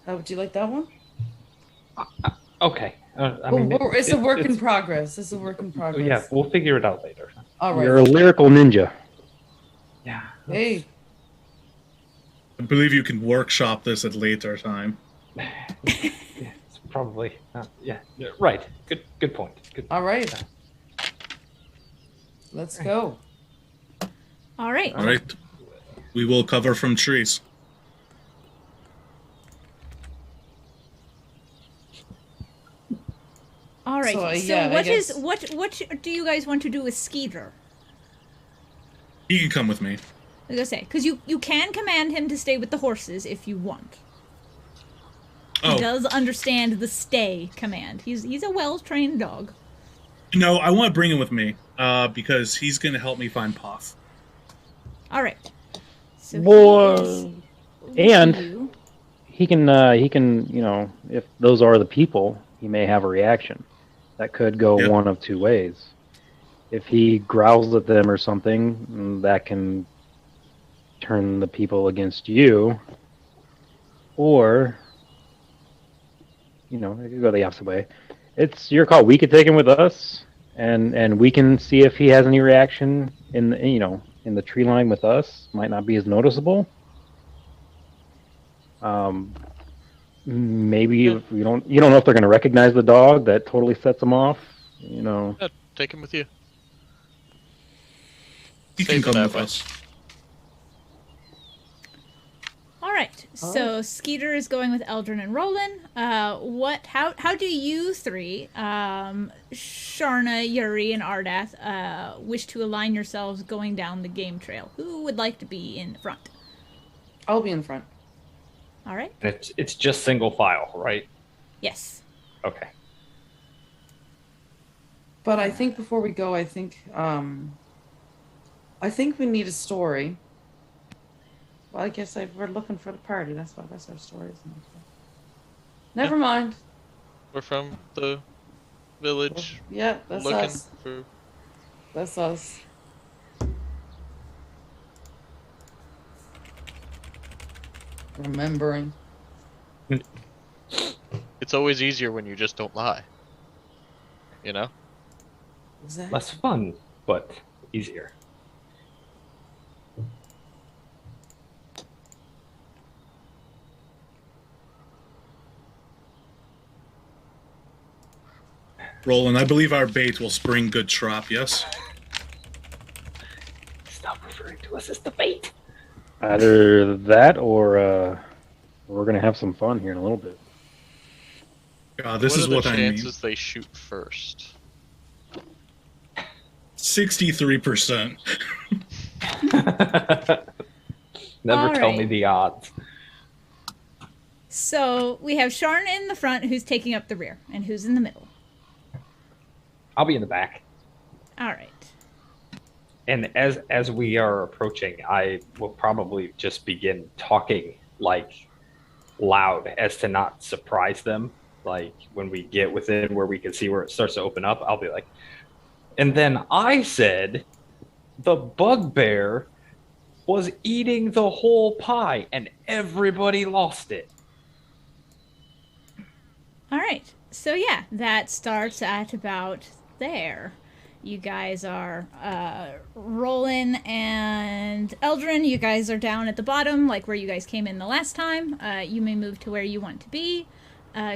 How would you like that one? Okay. It's a work in progress. It's a work in progress. Yeah, we'll figure it out later. All right. You're a lyrical ninja. Yeah. Hey. I believe you can workshop this at later time. Yeah, probably. Yeah, right. Good point. Good. All right. Let's go. All right. All right. We will cover from trees. All right. So, So, yeah, what do you guys want to do with Skeeter? He can come with me. I was gonna say, because you can command him to stay with the horses if you want. He does understand the stay command. He's a well-trained dog. No, I want to bring him with me because he's going to help me find Poth. All right. So Boy, and he can, if those are the people, he may have a reaction. That could go one of two ways. If he growls at them or something, that can turn the people against you. Or, it could go the opposite way. It's your call. We could take him with us, and we can see if he has any reaction in the tree line with us. Might not be as noticeable. Maybe if you don't know if they're going to recognize the dog. That totally sets them off. Yeah, take him with you. He can come with us. All right. So Skeeter is going with Eldrin and Roland. How do you three, Sharna, Yuri, and Ardath, wish to align yourselves going down the game trail? Who would like to be in the front? I'll be in the front. All right. It's just single file, right? Yes. Okay. But I think before we go, I think we need a story. Well, I guess we're looking for the party. That's our stories. Never mind. We're from the village. Yeah, that's looking us. For... That's us. Remembering. It's always easier when you just don't lie. You know? Exactly. Less fun, but easier. Roland, I believe our bait will spring good trap, yes? Stop referring to us as the bait. Either that or we're going to have some fun here in a little bit. This is what I mean. What are the chances they shoot first? 63%. Never All tell right. me the odds. So we have Sharna in the front, who's taking up the rear, and who's in the middle. I'll be in the back. All right. And as we are approaching, I will probably just begin talking loud as to not surprise them. Like when we get within where we can see where it starts to open up, I'll be like, and then I said the bugbear was eating the whole pie and everybody lost it. All right. So yeah, that starts at about there. You guys are Roland and Eldrin. You guys are down at the bottom, like where you guys came in the last time. You may move to where you want to be.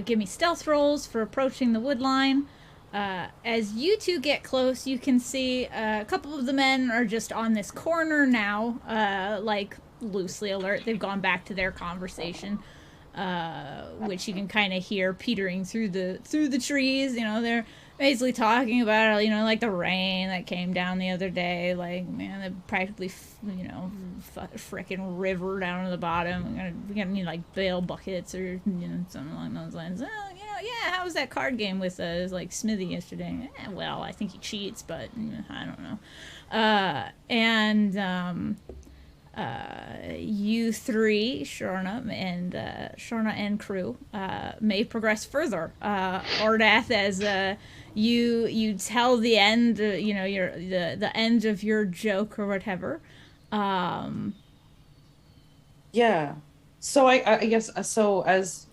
Give me stealth rolls for approaching the wood line. As you two get close, you can see a couple of the men are just on this corner now, like loosely alert. They've gone back to their conversation, which you can kind of hear petering through the trees. They're basically talking about, like the rain that came down the other day. Like, man, the practically, frickin' river down to the bottom. We're gonna need like bail buckets or something along those lines. Yeah, how was that card game with like Smithy yesterday? Well, I think he cheats, but I don't know. You three, Sharna and crew, may progress further. Ardath, as you tell the end, the end of your joke or whatever. Yeah. So I guess so. As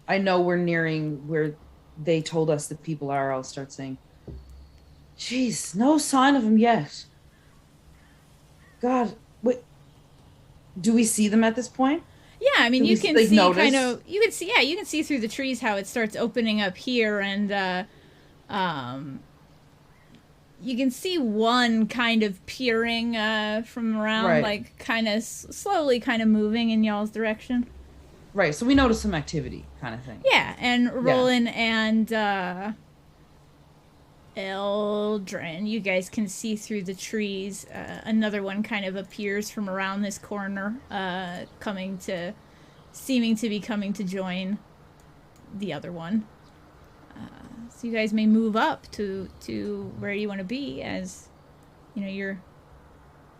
I know we're nearing where they told us the people are, I'll start saying, "Jeez, no sign of them yet. God, wait. Do we see them at this point?" Yeah, I mean, you can like, see notice? kind of, you can see, yeah, you can see through the trees how it starts opening up here, and you can see one kind of peering from around, Right. like kind of slowly kind of moving in y'all's direction. Right, so we notice some activity kind of thing. Yeah, and Roland and Eldrin, you guys can see through the trees. Another one kind of appears from around this corner, seeming to be coming to join the other one. So you guys may move up to where you want to be, as you know you're.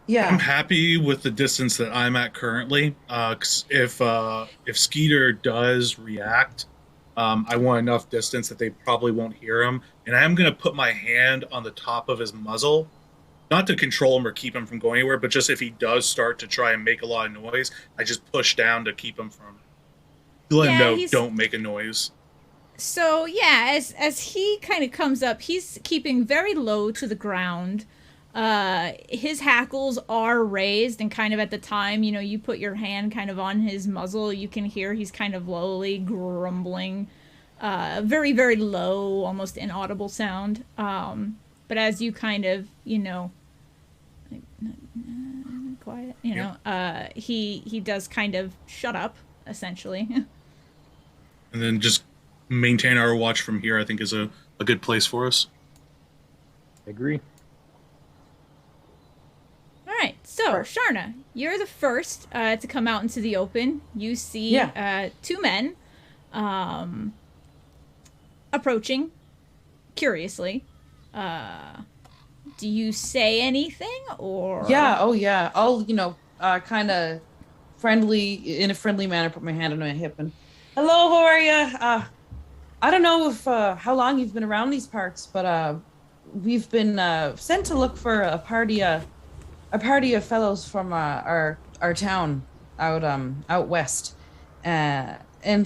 Yeah. I'm happy with the distance that I'm at currently. 'Cause if Skeeter does react, I want enough distance that they probably won't hear him, and I'm gonna put my hand on the top of his muzzle, not to control him or keep him from going anywhere, but just if he does start to try and make a lot of noise, I just push down to keep him from. Let him know, don't make a noise. So yeah, as he kind of comes up, he's keeping very low to the ground. His hackles are raised, and kind of at the time, you know, you put your hand kind of on his muzzle, you can hear he's kind of lowly grumbling, very, very low, almost inaudible sound. But as you kind of, you know, quiet, you know, he does kind of shut up, essentially. And then just maintain our watch from here, I think, is a good place for us. I agree. All right, so Sharna, you're the first to come out into the open. You see two men approaching curiously. Do you say anything, or? Yeah, oh yeah. I'll, you know, kind of in a friendly manner, put my hand on my hip and, hello, how are you? I don't know if how long you've been around these parts, but we've been sent to look for a party of fellows from our town out west, and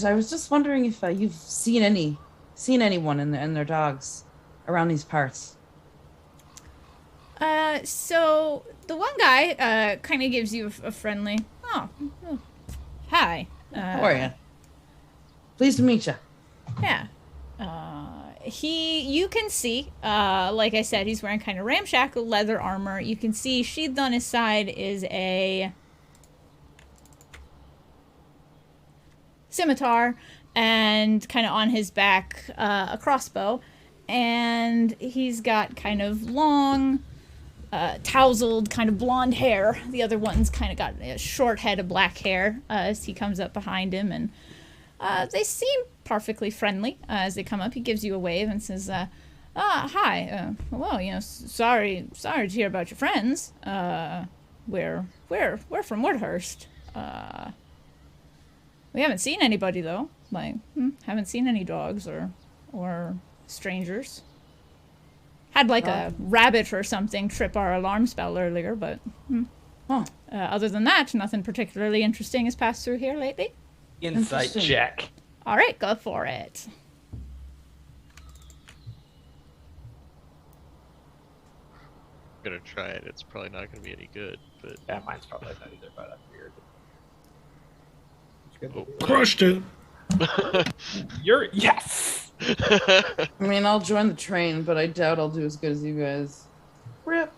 I was just wondering if you've seen anyone and their dogs around these parts. So the one guy kind of gives you a friendly, hi. How are you? Pleased to meet you. Yeah. You can see, like I said, he's wearing kind of ramshackle leather armor. You can see sheathed on his side is a scimitar, and kind of on his back, a crossbow. And he's got kind of long, tousled, kind of blonde hair. The other one's kind of got a short head of black hair as he comes up behind him, and they seem perfectly friendly as they come up. He gives you a wave and says, hi. Well, you know, sorry to hear about your friends. We're from Woodhurst. We haven't seen anybody, though. Like, haven't seen any dogs or strangers. Had like a rabbit or something trip our alarm spell earlier, but other than that, nothing particularly interesting has passed through here lately. Insight check. All right, go for it. I'm gonna try it. It's probably not gonna be any good, but Yeah, mine's probably not either, but that's weird. It's good. Crushed it. Yes. I mean, I'll join the train, but I doubt I'll do as good as you guys. Rip.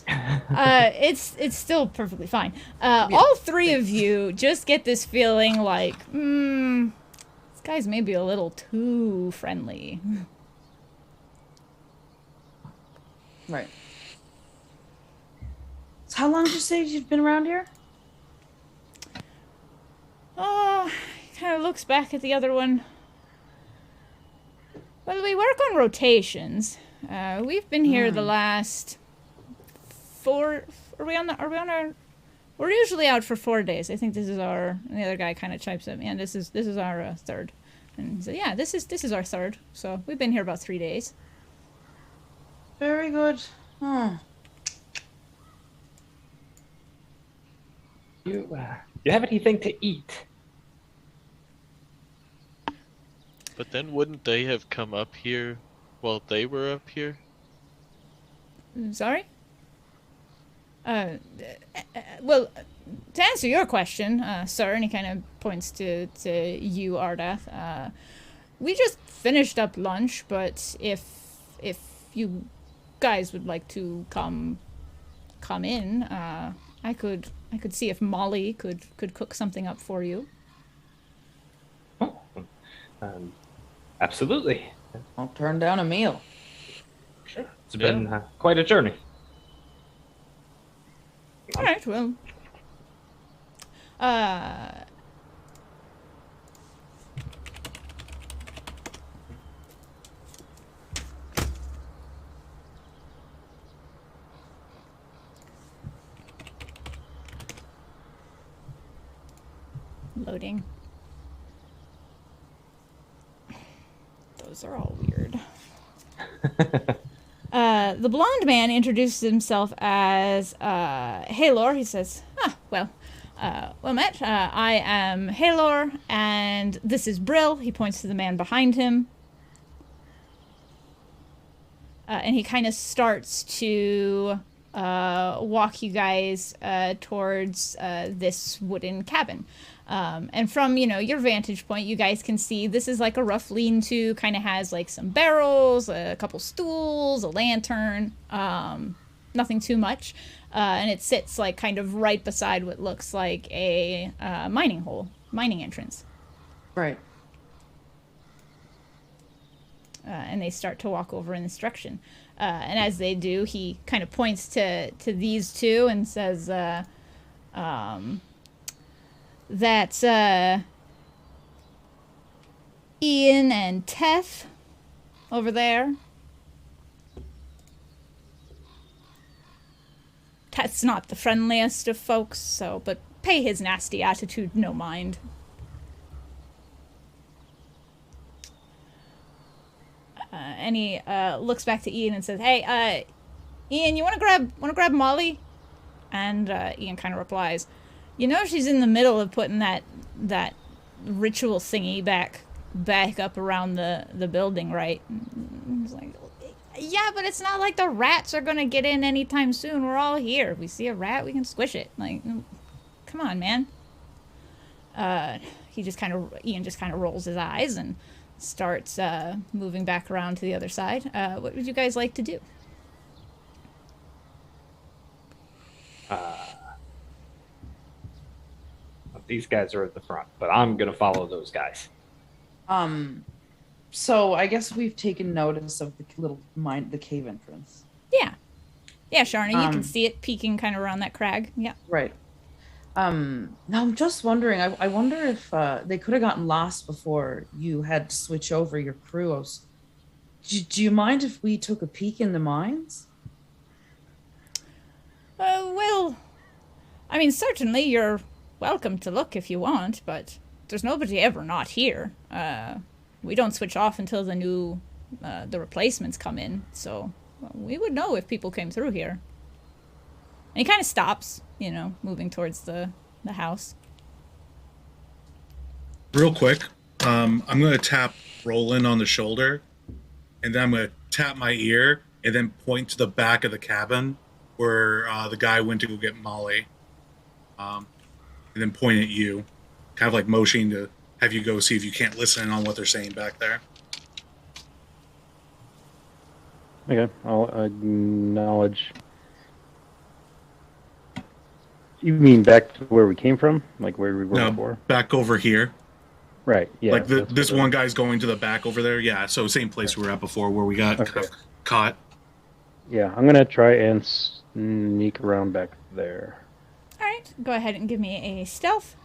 It's still perfectly fine. All three of you just get this feeling like, this guy's maybe a little too friendly. Right. So how long did you say you've been around here? Oh, he kind of looks back at the other one. Well, we work on rotations. We've been here the last 4. We're usually out for 4 days. I think this is our. And the other guy kind of chimes up. And this is our third. And so yeah, this is our third. So we've been here about 3 days. Very good. You have anything to eat? But then wouldn't they have come up here while they were up here? Sorry? Well, to answer your question, sir, and he kind of points to you, Ardath, we just finished up lunch, but if you guys would like to come in, I could see if Molly could cook something up for you. Oh, absolutely. I'll turn down a meal. Sure. It's been quite a journey. All right, well, loading. Those are all weird. The blonde man introduces himself as Halor. He says, well met. I am Halor, and this is Brill. He points to the man behind him. And he kind of starts to walk you guys towards this wooden cabin. And from, your vantage point, you guys can see this is like a rough lean-to, kind of has like some barrels, a couple stools, a lantern, nothing too much. And it sits like kind of right beside what looks like a mining entrance. Right. And they start to walk over in this direction. And as they do, he kind of points to these two and says, that's Ian and Teth over there. Teth's not the friendliest of folks, but pay his nasty attitude no mind. And he looks back to Ian and says, "Hey, Ian, you want to grab Molly?" And Ian kind of replies, she's in the middle of putting that ritual thingy back up around the building, right? And he's like, yeah, but it's not like the rats are gonna get in anytime soon. We're all here. If we see a rat, we can squish it. Like, come on, man. Ian just kind of rolls his eyes and starts moving back around to the other side. What would you guys like to do? These guys are at the front, but I'm gonna follow those guys. So I guess we've taken notice of the little the cave entrance. Yeah, Sharna, you can see it peeking kind of around that crag. Yeah. Right. Now I'm just wondering. I wonder if they could have gotten lost before you had to switch over your crew. Do you mind if we took a peek in the mines? Well, I mean, certainly you're welcome to look if you want, but there's nobody ever not here. We don't switch off until the replacements come in, so we would know if people came through here. And he kind of stops, moving towards the house. Real quick, I'm going to tap Roland on the shoulder, and then I'm going to tap my ear, and then point to the back of the cabin where the guy went to go get Molly. And then point at you, kind of like motioning to have you go see if you can't listen on what they're saying back there. Okay, I'll acknowledge. You mean back to where we came from? Like where we were before? Back over here. Right, yeah. Like this one guy's going to the back over there? Yeah, so same place we were at before where we got kind of caught. Yeah, I'm going to try and sneak around back there. All right, go ahead and give me a stealth.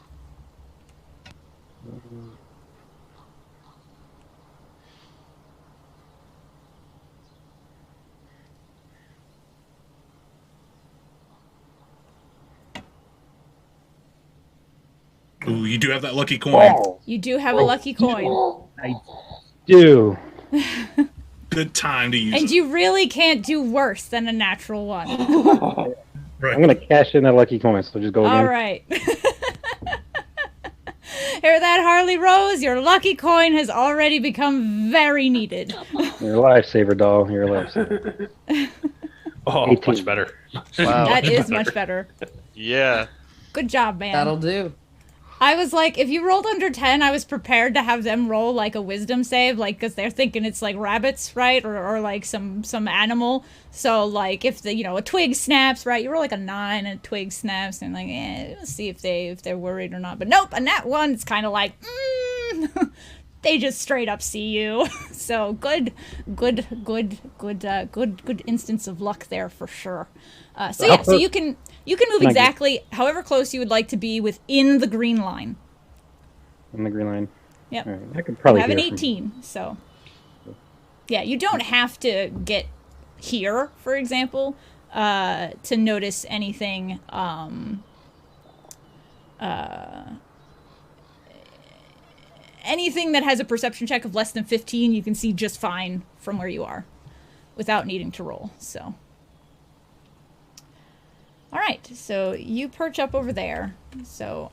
Ooh, you do have that lucky coin. Oh. You do have a lucky coin. I do. Good time to use it. And you really can't do worse than a natural one. Right. I'm going to cash in that lucky coin, so just go again. All right. Hear that, Harley Rose? Your lucky coin has already become very needed. You're a lifesaver, doll. You're a lifesaver. Oh, 18. much better. Wow. That is much better. Yeah. Good job, man. That'll do. I was like, if you rolled under 10, I was prepared to have them roll like a wisdom save, like, because they're thinking it's like rabbits, right? Or like some animal. So, like, if a twig snaps, right? You roll like a 9 and a twig snaps, and like, let's see if they're worried or not. But nope, on that one, it's kind of like, they just straight up see you. So good instance of luck there for sure. So you can move exactly however close you would like to be within the green line. In the green line. Yep. Right. I could probably have an 18, so yeah, you don't have to get here, for example, to notice anything. Anything that has a perception check of less than 15, you can see just fine from where you are, without needing to roll. So. All right, so you perch up over there. So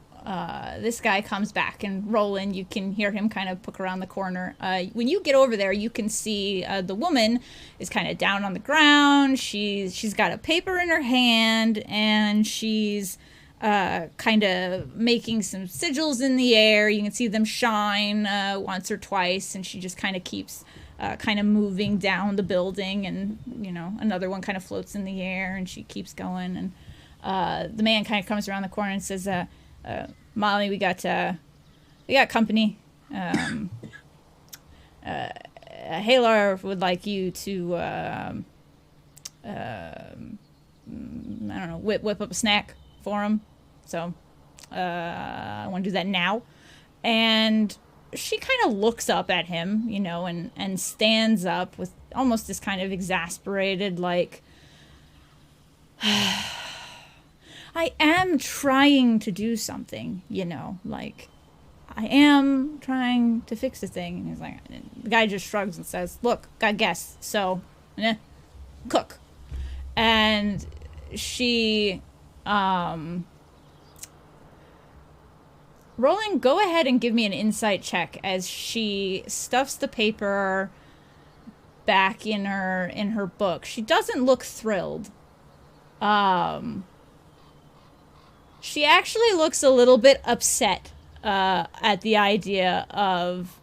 this guy comes back, and Roland, you can hear him kind of poke around the corner. When you get over there, you can see the woman is kind of down on the ground. She's got a paper in her hand, and she's kind of making some sigils in the air. You can see them shine once or twice, and she just kind of keeps kind of moving down the building, and another one kind of floats in the air, and she keeps going. And the man kind of comes around the corner and says, Molly, we got company. Halar would like you to, I don't know, whip up a snack for him. So I want to do that now. And she kind of looks up at him, and stands up with almost this kind of exasperated, like, I am trying to do something, like, I am trying to fix the thing. And he's like, the guy just shrugs and says, look, got guests, so, cook. And she, Roland, go ahead and give me an insight check as she stuffs the paper back in her book. She doesn't look thrilled. She actually looks a little bit upset at the idea of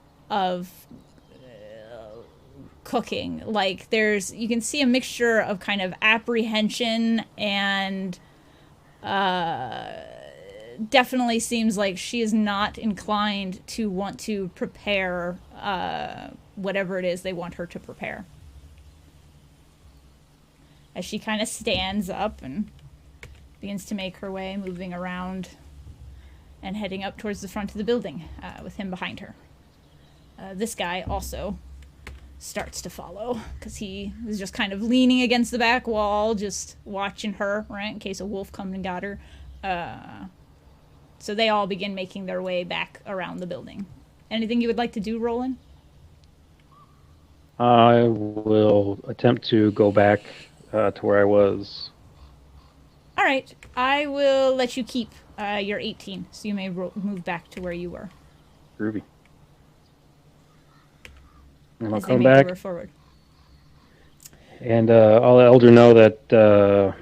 cooking. Like, you can see a mixture of kind of apprehension and definitely seems like she is not inclined to want to prepare whatever it is they want her to prepare. As she kind of stands up and begins to make her way, moving around and heading up towards the front of the building with him behind her. This guy also starts to follow because he was just kind of leaning against the back wall, just watching her, right, in case a wolf come and got her. So they all begin making their way back around the building. Anything you would like to do, Roland? I will attempt to go back to where I was. All right. I will let you keep your 18, so you may move back to where you were. Groovy. And I'll as come they make back. their way forward. And I'll let Elder know that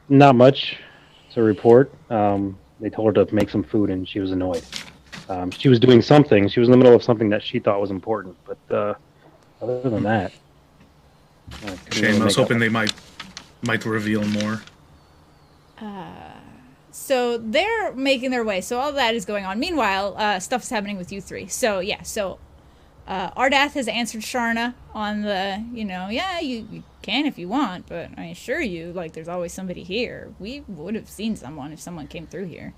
not much to report. They told her to make some food, and she was annoyed. She was doing something. She was in the middle of something that she thought was important. But other than that, shame. I was hoping they might reveal more. So they're making their way. So all that is going on. Meanwhile, stuff's happening with you three. So yeah. So Ardath has answered Sharna on the, you can if you want, but I assure you, like, there's always somebody here. We would have seen someone if someone came through here.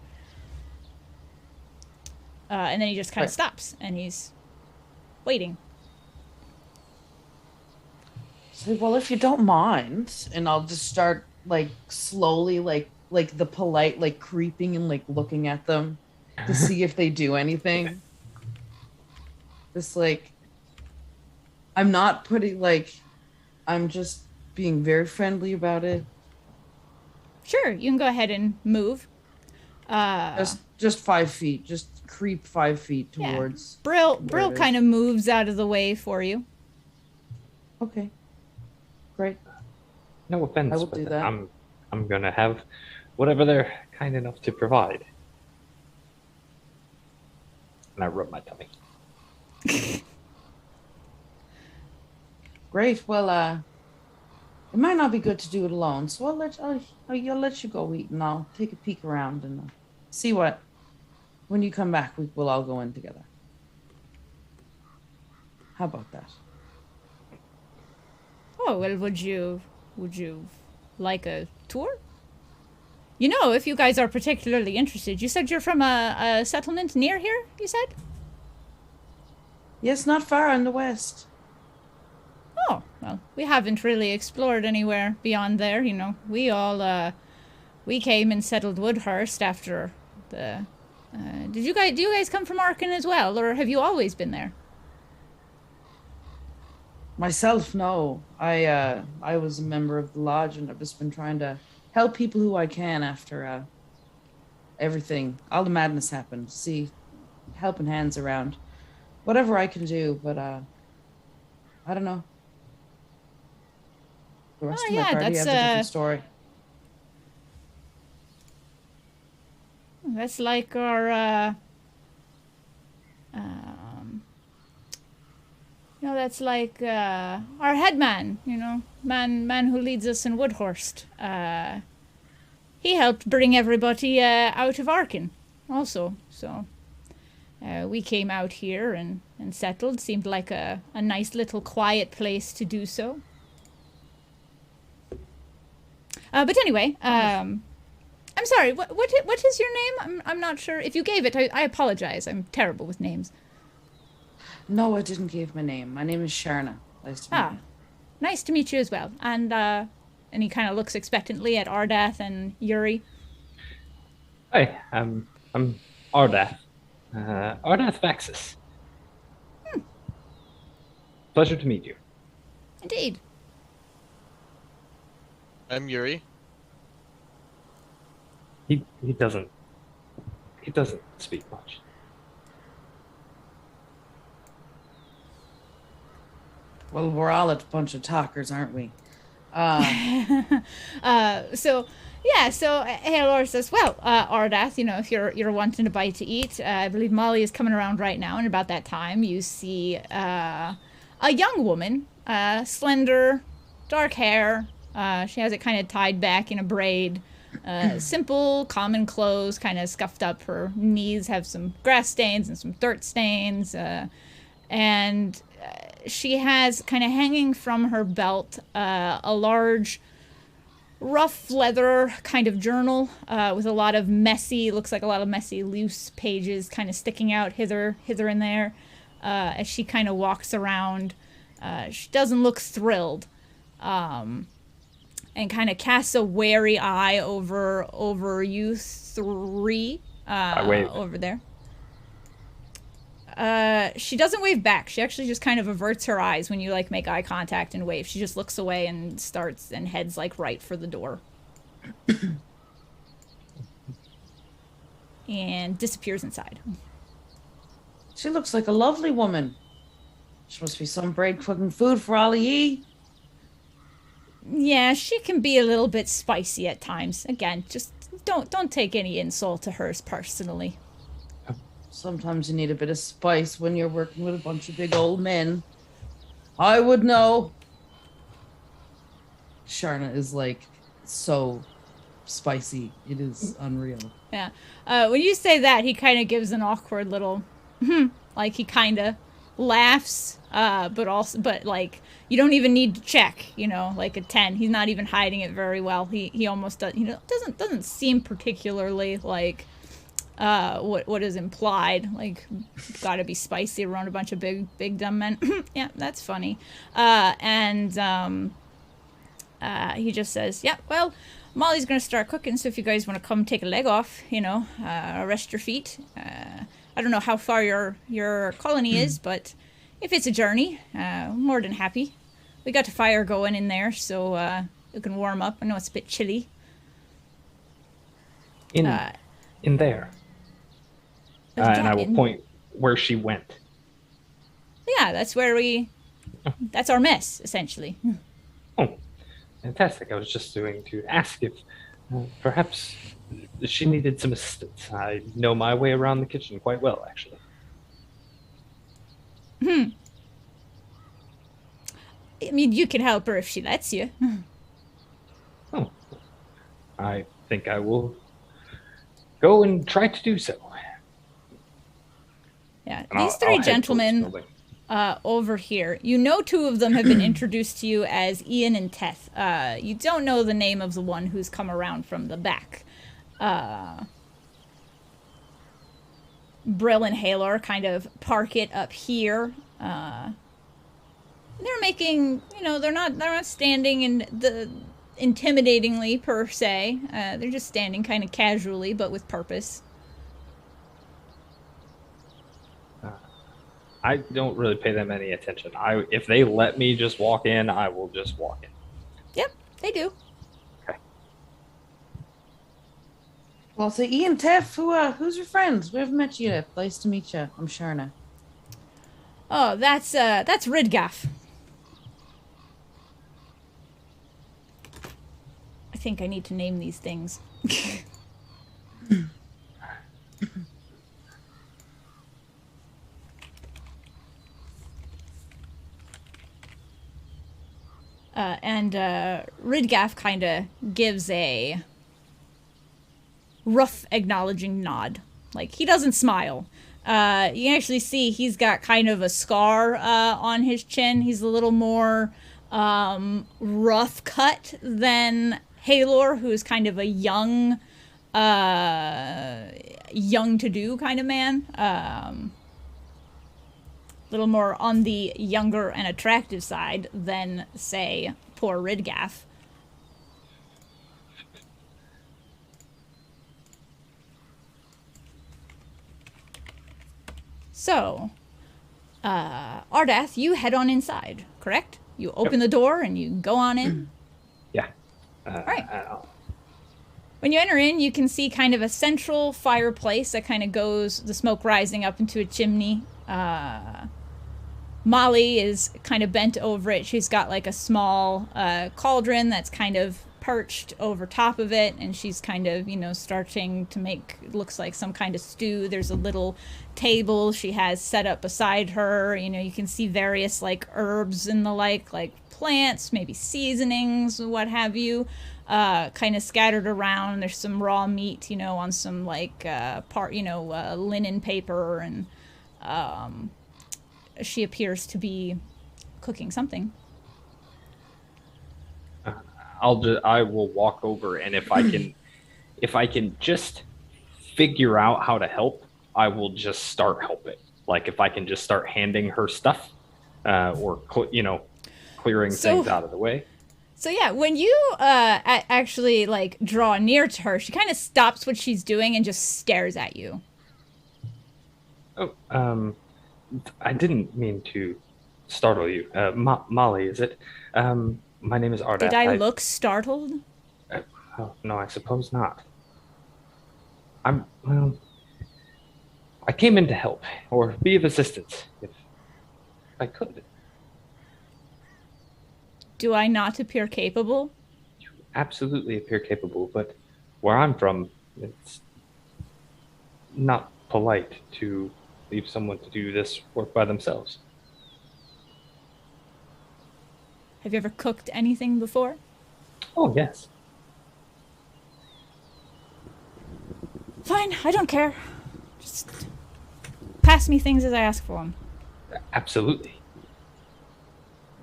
And then he just kind of stops, and he's waiting. So, well, if you don't mind, and I'll just start, like, slowly, like the polite, like, creeping and, like, looking at them to see if they do anything. Just, like, I'm not putting, like, I'm just being very friendly about it. Sure, you can go ahead and move. Just 5 feet. Just creep 5 feet towards. Yeah. Brill kind of moves out of the way for you. Okay. Great. No offense, I will do that. I'm gonna have whatever they're kind enough to provide. And I rub my tummy. Great. Well, it might not be good to do it alone, so I'll let you go eat, and I'll take a peek around and see what. When you come back, we'll all go in together. How about that? Oh, well, would you like a tour? You know, if you guys are particularly interested, you said you're from a settlement near here, you said? Yes, not far in the west. Oh, well, we haven't really explored anywhere beyond there, you know. We all, we came and settled Woodhurst after the, do you guys come from Arken as well, or have you always been there? Myself, no. I was a member of the lodge, and I've just been trying to help people who I can after everything, all the madness happened. See, helping hands around, whatever I can do. But I don't know. The rest of my party has a different story. That's like our, you know, that's like our headman, you know, man who leads us in Woodhurst. He helped bring everybody out of Arken also. So we came out here and settled. Seemed like a nice little quiet place to do so. But anyway, I'm sorry, what is your name? I'm not sure. If you gave it, I apologize. I'm terrible with names. No, I didn't give my name. My name is Sharna. Nice to meet you. Nice to meet you as well. And he kind of looks expectantly at Ardath and Yuri. Hi, I'm Ardath. Ardath Vaxus. Pleasure to meet you. Indeed. I'm Yuri. He doesn't speak much. Well, we're all a bunch of talkers, aren't we? So Hailor says, well, Ardath, you know, if you're wanting a bite to eat, I believe Molly is coming around right now, and about that time you see a young woman, slender, dark hair. She has it kind of tied back in a braid. Simple, common clothes, kind of scuffed up. Her knees have some grass stains and some dirt stains. And she has kind of hanging from her belt a large, rough leather kind of journal with a lot of messy, looks like a lot of messy, loose pages kind of sticking out hither and there as she kind of walks around. She doesn't look thrilled. And kind of casts a wary eye over you three over there. She doesn't wave back. She actually just kind of averts her eyes when you like make eye contact and wave. She just looks away and starts and heads like right for the door. And disappears inside. She looks like a lovely woman. She must be some great cooking food for all of ye. Yeah, she can be a little bit spicy at times. Again, just don't take any insult to hers personally. Sometimes you need a bit of spice when you're working with a bunch of big old men. I would know. Sharna is like so spicy. It is unreal. Yeah. When you say that, he kind of gives an awkward little, like he kind of laughs, but like you don't even need to check, you know, like a 10. He's not even hiding it very well. He almost does, you know, doesn't seem particularly like what is implied, like gotta be spicy around a bunch of big dumb men. Yeah, that's funny. He just says, yeah, well, Molly's gonna start cooking, so if you guys want to come take a leg off, you know, rest your feet. I don't know how far your colony is, but if it's a journey, more than happy. We got a fire going in there, so you can warm up. I know it's a bit chilly. In there. And I will point where she went. Yeah, that's where that's our mess, essentially. Oh, fantastic. I was just going to ask if Perhaps she needed some assistance. I know my way around the kitchen quite well, actually. I mean, you can help her if she lets you. Oh, I think I will go and try to do so. Yeah, And these I'll three head towards the gentlemen building. over here, you know two of them have been introduced to you as Ian and Teth. You don't know the name of the one who's come around from the back. Brill and Halor kind of park it up here. They're making, they're not standing in the intimidatingly per se. They're just standing kind of casually, but with purpose. I don't really pay them any attention. If they let me just walk in, I will just walk in. Yep, they do. Okay. Well, so Ian, Tef, who's your friends? We haven't met you yet. Nice to meet you. I'm Sharna. Oh, that's Ridgaff. I think I need to name these things. And Ridgaff kind of gives a rough acknowledging nod. Like, he doesn't smile. You can actually see he's got kind of a scar on his chin. He's a little more rough cut than Halor, who's kind of a young to do kind of man. Little more on the younger and attractive side than, say, poor Ridgaff. So, Ardath, you head on inside, correct? You open the door and you go on in? Yeah. Right. When you enter in, you can see kind of a central fireplace that kind of goes, the smoke rising up into a chimney. Molly is kind of bent over it. She's got like a small cauldron that's kind of perched over top of it, and she's kind of, starting to make, looks like some kind of stew. There's a little table she has set up beside her. You can see various like herbs and the like plants, maybe seasonings, what have you, kind of scattered around. There's some raw meat, on some like linen paper, and she appears to be cooking something. I will walk over, and if I can just figure out how to help, I will just start helping. Like, if I can just start handing her stuff, or clearing things out of the way. So yeah, when you actually like draw near to her, she kind of stops what she's doing and just stares at you. Oh, I didn't mean to startle you. Molly, is it? My name is Ardath. Did I look startled? Oh, no, I suppose not. I came in to help, or be of assistance, if I could. Do I not appear capable? You absolutely appear capable, but where I'm from, it's not polite to leave someone to do this work by themselves. Have you ever cooked anything before? Oh, yes. Fine, I don't care. Just pass me things as I ask for them. Absolutely.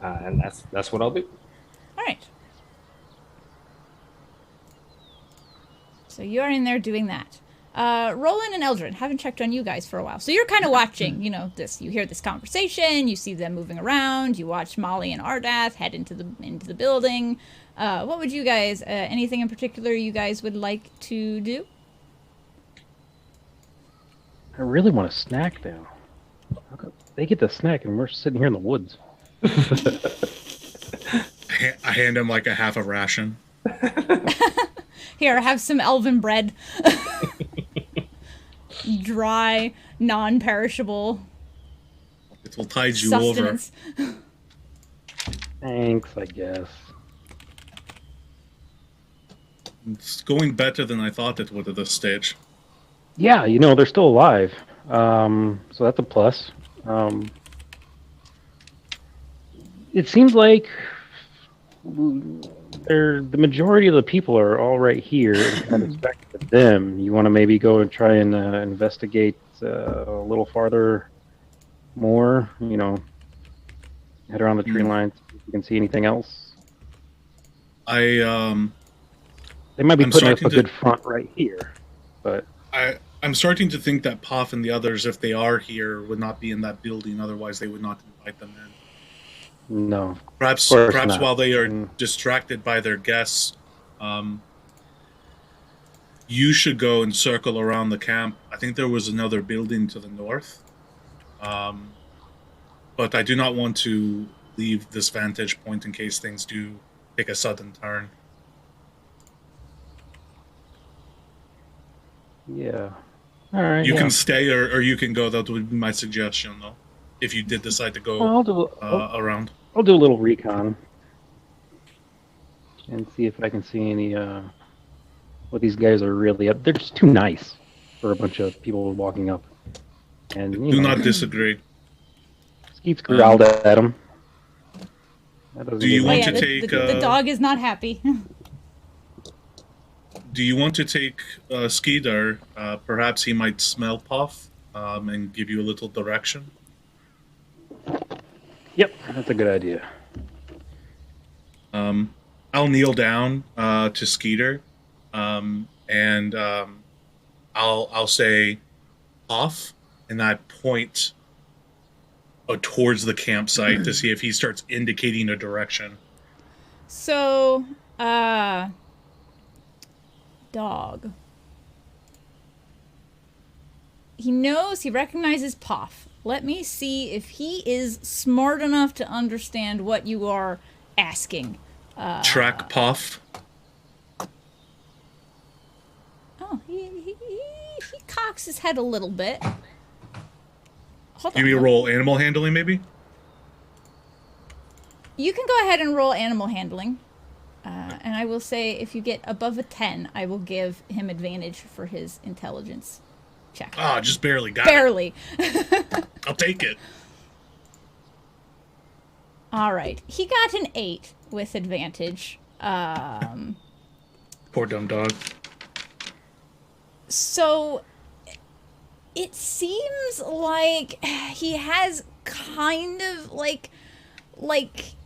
And that's what I'll do. All right. So you're in there doing that. Roland and Eldrin, haven't checked on you guys for a while. So you're kind of watching, this. You hear this conversation. You see them moving around. You watch Molly and Ardath head into the building. What would you guys? Anything in particular you guys would like to do? I really want a snack now. How come they get the snack and we're sitting here in the woods? I hand him like a half a ration. Here, have some elven bread. Dry, non-perishable. It will tide you sustenance. over. Thanks, I guess. It's going better than I thought it would at this stage. Yeah, they're still alive. So that's a plus. It seems like the majority of the people are all right here. And respect to them. You want to maybe go and try and investigate a little farther more, head around the tree lines, if you can see anything else. They might be putting up a good front right here, but I'm starting to think that Poff and the others, if they are here, would not be in that building. Otherwise, they would not invite them in. No. Perhaps not. While they are distracted by their guests, you should go and circle around the camp. I think there was another building to the north. But I do not want to leave this vantage point in case things do take a sudden turn. Yeah. All right. You can stay or you can go. That would be my suggestion, though. If you did decide to go around. I'll do a little recon and see if I can see any what these guys are really up. They're just too nice for a bunch of people walking up. And do not disagree. Skeet's growled at him. Do you want to take? The dog is not happy. Do you want to take Skeeter? Perhaps he might smell Puff and give you a little direction. Yep, that's a good idea. I'll kneel down to Skeeter, and I'll say Puff, and I point towards the campsite to see if he starts indicating a direction. So, dog. He recognizes Puff. Let me see if he is smart enough to understand what you are asking. Track Puff. Oh, he cocks his head a little bit. Give me a roll animal handling, maybe? You can go ahead and roll animal handling. And I will say if you get above a 10, I will give him advantage for his intelligence check. Ah, just barely got barely. it. I'll take it. All right. He got an 8 with advantage. Poor dumb dog. So it seems like he has kind of like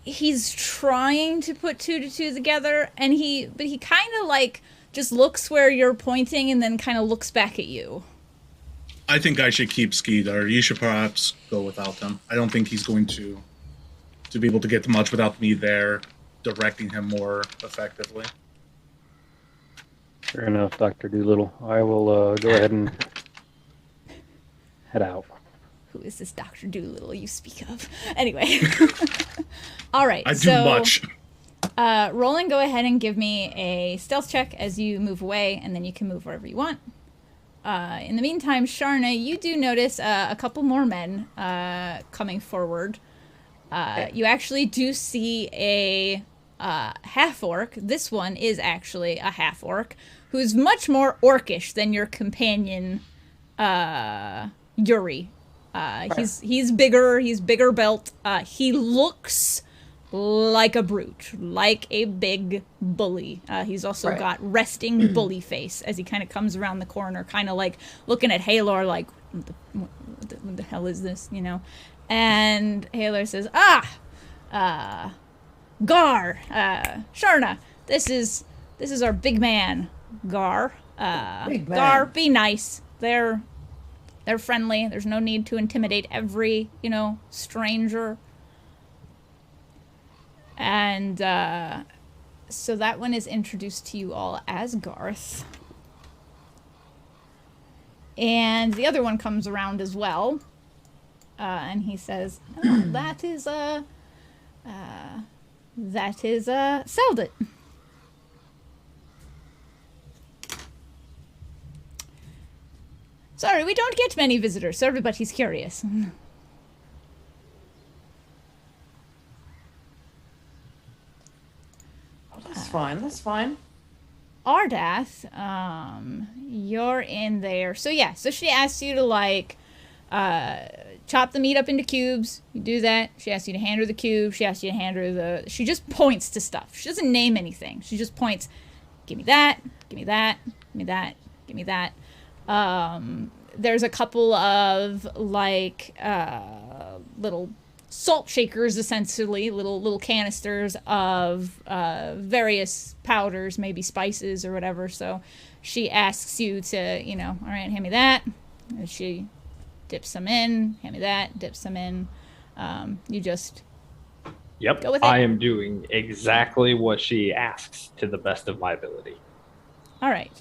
he's trying to put 2 to 2 together, but he kind of like just looks where you're pointing and then kind of looks back at you. I think I should keep Skeeter. You should perhaps go without him. I don't think he's going to be able to get much without me there directing him more effectively. Fair enough, Dr. Doolittle. I will go ahead and head out. Who is this Dr. Doolittle you speak of? Anyway. All right. I do much. Roland, go ahead and give me a stealth check as you move away, and then you can move wherever you want. In the meantime, Sharna, you do notice a couple more men coming forward. You actually do see a half-orc. This one is actually a half-orc who's much more orcish than your companion, Yuri. He's bigger built. He looks like a brute, like a big bully. He's also got resting bully face as he kind of comes around the corner, kind of like looking at Halor like, what the hell is this, you know? And Halor says, Gar, Sharna, this is our big man, Gar. Big man. Gar, be nice. They're friendly. There's no need to intimidate every, stranger. And so that one is introduced to you all as Garth. And the other one comes around as well. And he says, that is Seldit. Sorry, we don't get many visitors, so everybody's curious. That's fine. Ardath, you're in there. So yeah, so she asks you to like chop the meat up into cubes. You do that. She asks you to hand her the cube. She asks you to hand her the... She just points to stuff. She doesn't name anything. She just points. Give me that. Give me that. Give me that. Give me that. There's a couple of like little salt shakers, essentially, little canisters of various powders, maybe spices or whatever. So she asks you to, you know, all right, hand me that. And she dips some in, hand me that, dips some in. You just Yep, go with it. I am doing exactly what she asks to the best of my ability. All right.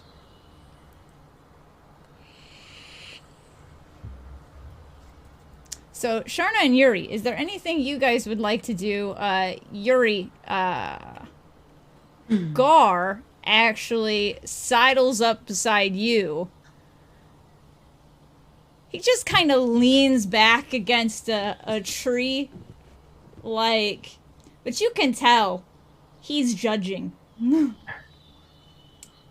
So, Sharna and Yuri, is there anything you guys would like to do? Yuri, Gar actually sidles up beside you. He just kind of leans back against a tree, like, but you can tell he's judging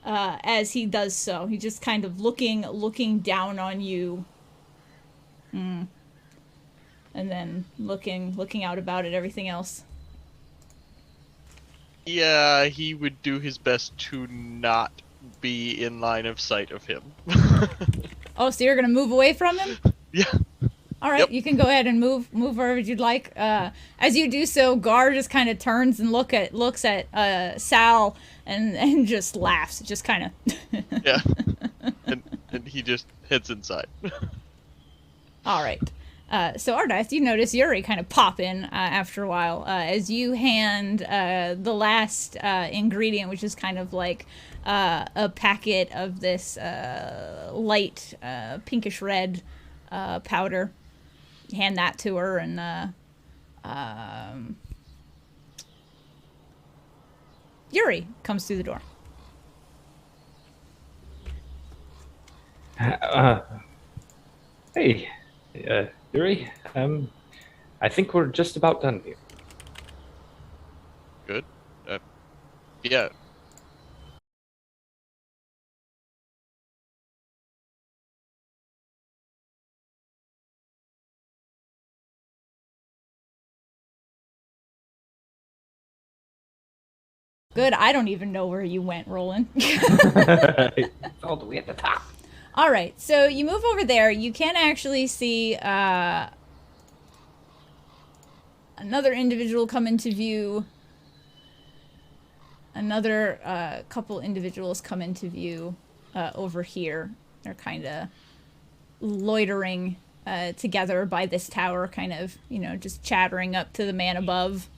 as he does so. He just kind of looking down on you. And then looking out about at everything else. Yeah, he would do his best to not be in line of sight of him. Oh, so you're gonna move away from him? Yeah. All right, Yep. You can go ahead and move wherever you'd like. As you do so, Gar just kind of turns and looks at Sal and just laughs. Just kind of. Yeah. And he just heads inside. All right. So Ardath, you notice Yuri kind of pop in after a while as you hand the last ingredient, which is kind of like a packet of this light pinkish red powder. You hand that to her, and Yuri comes through the door. Hey, Yuri, I think we're just about done here. Good. Yeah. Good, I don't even know where you went, Roland. It's all the way at the top. All right, so you move over there. You can actually see another individual come into view. Another couple individuals come into view over here. They're kind of loitering together by this tower, kind of, you know, just chattering up to the man above.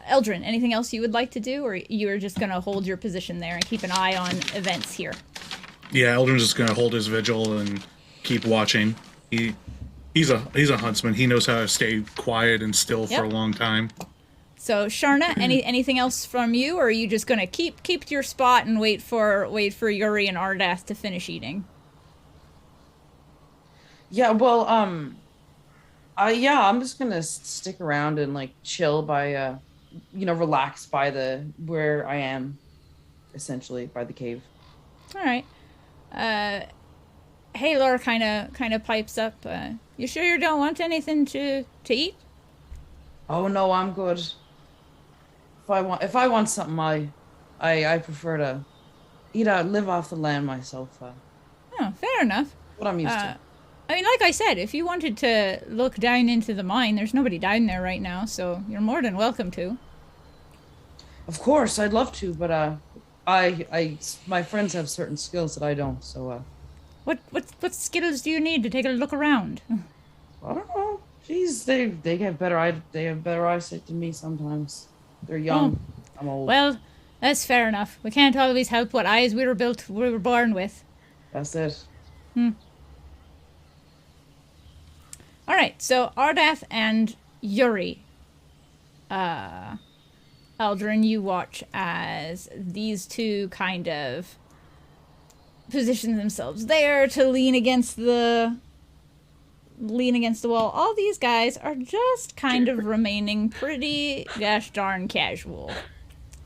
Eldrin, anything else you would like to do, or you are just going to hold your position there and keep an eye on events here? Yeah, Eldrin's just gonna hold his vigil and keep watching. He's a huntsman. He knows how to stay quiet and still for a long time. So Sharna, anything else from you, or are you just gonna keep to your spot and wait for Yuri and Ardath to finish eating? Yeah, well, I'm just gonna stick around and like chill by, relax by where I am, essentially by the cave. All right. Halar kind of pipes up. You sure you don't want anything to eat? Oh no, I'm good. If I want something, I prefer to live off the land myself. Oh, fair enough. What I'm used to. I mean, like I said, if you wanted to look down into the mine, there's nobody down there right now, so you're more than welcome to. Of course, I'd love to, but my friends have certain skills that I don't. So what skills do you need to take a look around? I don't know. Jeez, they have better eyesight than me sometimes. They're young. I'm old. Well, that's fair enough. We can't always help what eyes we were born with. That's it. All right, so Ardath and Yuri. Eldrin, you watch as these two kind of position themselves there to lean against the lean against the wall. All these guys are just kind of remaining pretty gosh darn casual.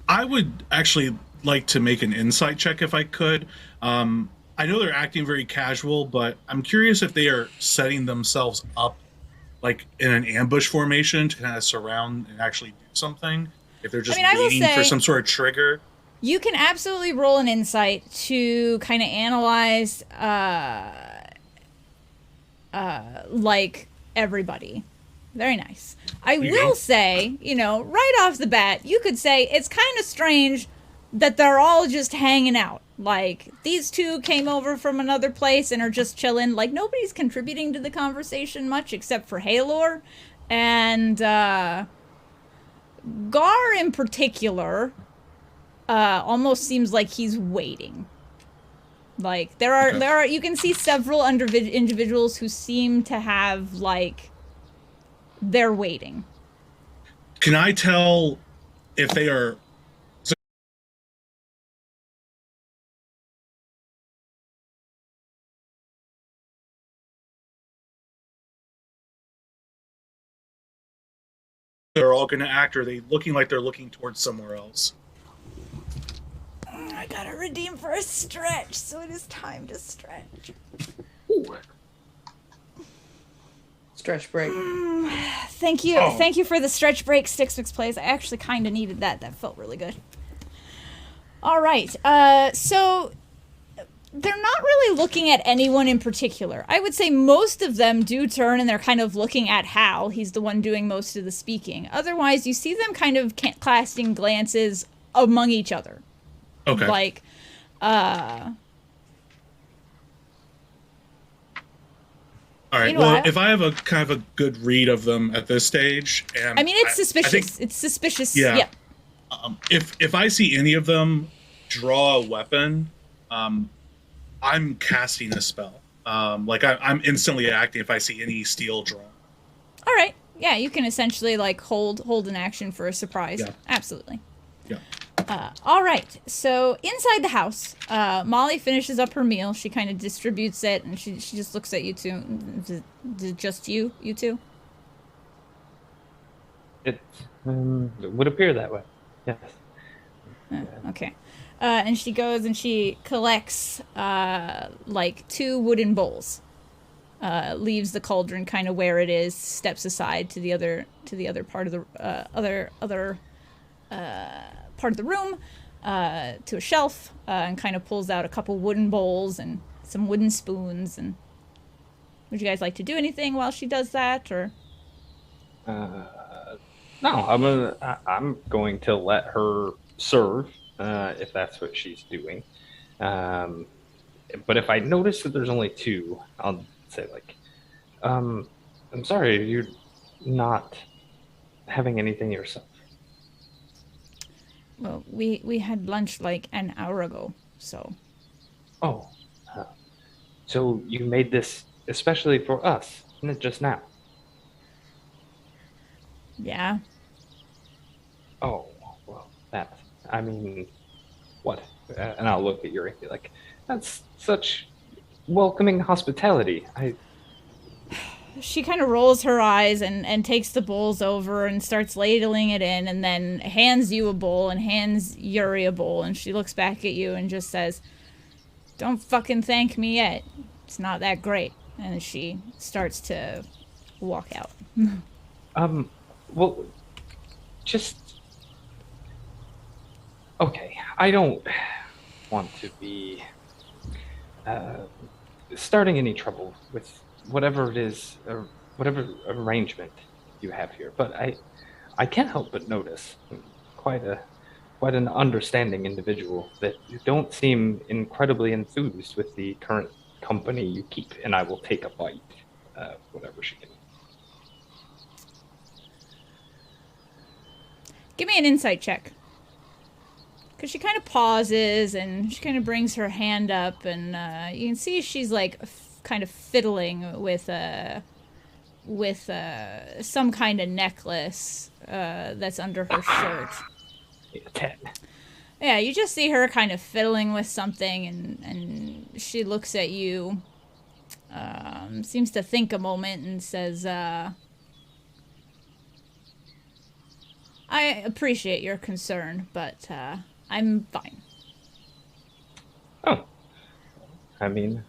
I would actually like to make an insight check if I could. I know they're acting very casual, but I'm curious if they are setting themselves up like in an ambush formation to kind of surround and actually do something. If they're just waiting for some sort of trigger. You can absolutely roll an insight to kind of analyze like everybody. Very nice. I will say, right off the bat, you could say it's kind of strange that they're all just hanging out. Like, these two came over from another place and are just chilling. Like, nobody's contributing to the conversation much except for Halor. And Gar in particular almost seems like he's waiting. Like, there are you can see several individuals who seem to have, like, they're waiting. Can I tell if they are... they're all going to act, or are they looking like they're looking towards somewhere else? I gotta redeem for a stretch, so it is time to stretch. Ooh. Stretch break. Thank you. Oh. Thank you for the stretch break, Stixfix Plays. I actually kind of needed that. That felt really good. All right. So they're not really looking at anyone in particular. I would say most of them do turn and they're kind of looking at Hal. He's the one doing most of the speaking. Otherwise, you see them kind of casting glances among each other. Okay. Like, all right. Well, if I have a kind of a good read of them at this stage, and I mean, it's suspicious. It's suspicious. Yeah. If I see any of them draw a weapon, I'm casting a spell. Like I'm instantly acting if I see any steel drawn. All right. Yeah, you can essentially like hold an action for a surprise. Yeah. Absolutely. Yeah. All right. So inside the house, Molly finishes up her meal. She kind of distributes it, and she just looks at you two. Is it just you two? It would appear that way. Yes. Okay. And she goes and she collects like 2 wooden bowls. Leaves the cauldron kind of where it is. Steps aside to the other part of the other part of the room, to a shelf, and kind of pulls out a couple wooden bowls and some wooden spoons. And would you guys like to do anything while she does that, or? No, I'm going to let her serve if that's what she's doing. But if I notice that there's only 2, I'll say like, I'm sorry, you're not having anything yourself. Well, we had lunch like an hour ago, so. Oh, so you made this especially for us, not just now? Yeah. Oh, well, I mean, what? And I'll look at Yuri and be like, that's such welcoming hospitality. She kind of rolls her eyes and takes the bowls over and starts ladling it in, and then hands you a bowl and hands Yuri a bowl, and she looks back at you and just says, "Don't fucking thank me yet. It's not that great." And she starts to walk out. Well, just... Okay, I don't want to be starting any trouble with whatever it is, or whatever arrangement you have here, but I can't help but notice quite an understanding individual that you don't seem incredibly enthused with the current company you keep, and I will take a bite, whatever she can. Give me an insight check. Because she kind of pauses and she kind of brings her hand up, and you can see she's like kind of fiddling with some kind of necklace that's under her shirt. 10. Yeah, you just see her kind of fiddling with something, and she looks at you seems to think a moment and says, I appreciate your concern, but I'm fine. Oh. I mean,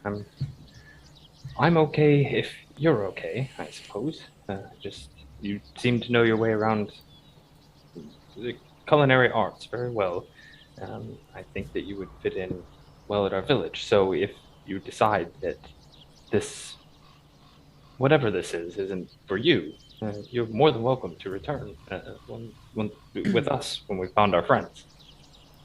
I'm okay if you're okay, I suppose. Just, you seem to know your way around the culinary arts very well. I think that you would fit in well at our village. So if you decide that this, whatever this is, isn't for you, you're more than welcome to return with us when we found our friends.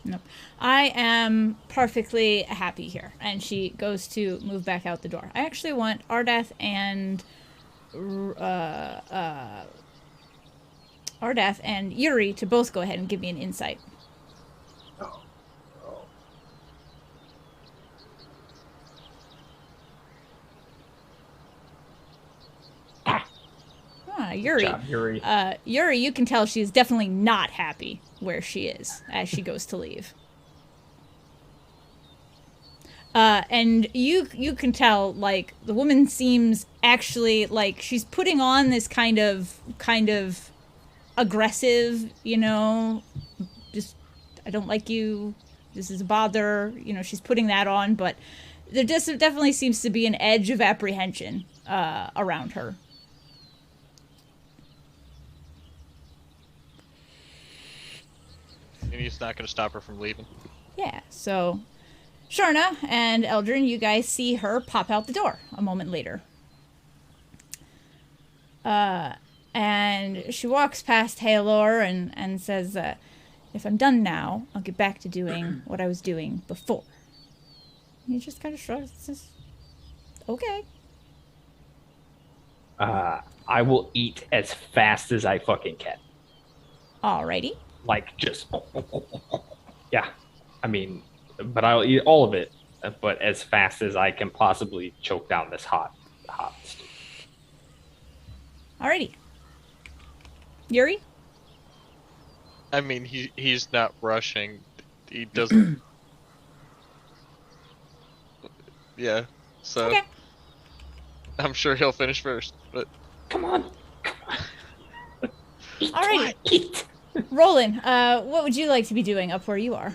No, I am perfectly happy here. And she goes to move back out the door. I actually want Ardath and Yuri to both go ahead and give me an insight. Yuri. Good job, Yuri. Yuri, you can tell she's definitely not happy where she is as she goes to leave. And you can tell, like, the woman seems actually like she's putting on this kind of aggressive, you know, just, I don't like you, this is a bother, you know, she's putting that on, but there definitely seems to be an edge of apprehension around her. Maybe it's not going to stop her from leaving. Yeah, so Sharna and Eldrin, you guys see her pop out the door a moment later. And she walks past Halor and says, if I'm done now, I'll get back to doing what I was doing before. He just kind of shrugs and says, okay. I will eat as fast as I fucking can. Alrighty. Like, just... Yeah. I mean, but I'll eat all of it, but as fast as I can possibly choke down this hot stew. Alrighty. Yuri? I mean, he's not rushing. He doesn't... Yeah, so... Okay. I'm sure he'll finish first, but... Come on. Alrighty. Eat. Roland, what would you like to be doing up where you are?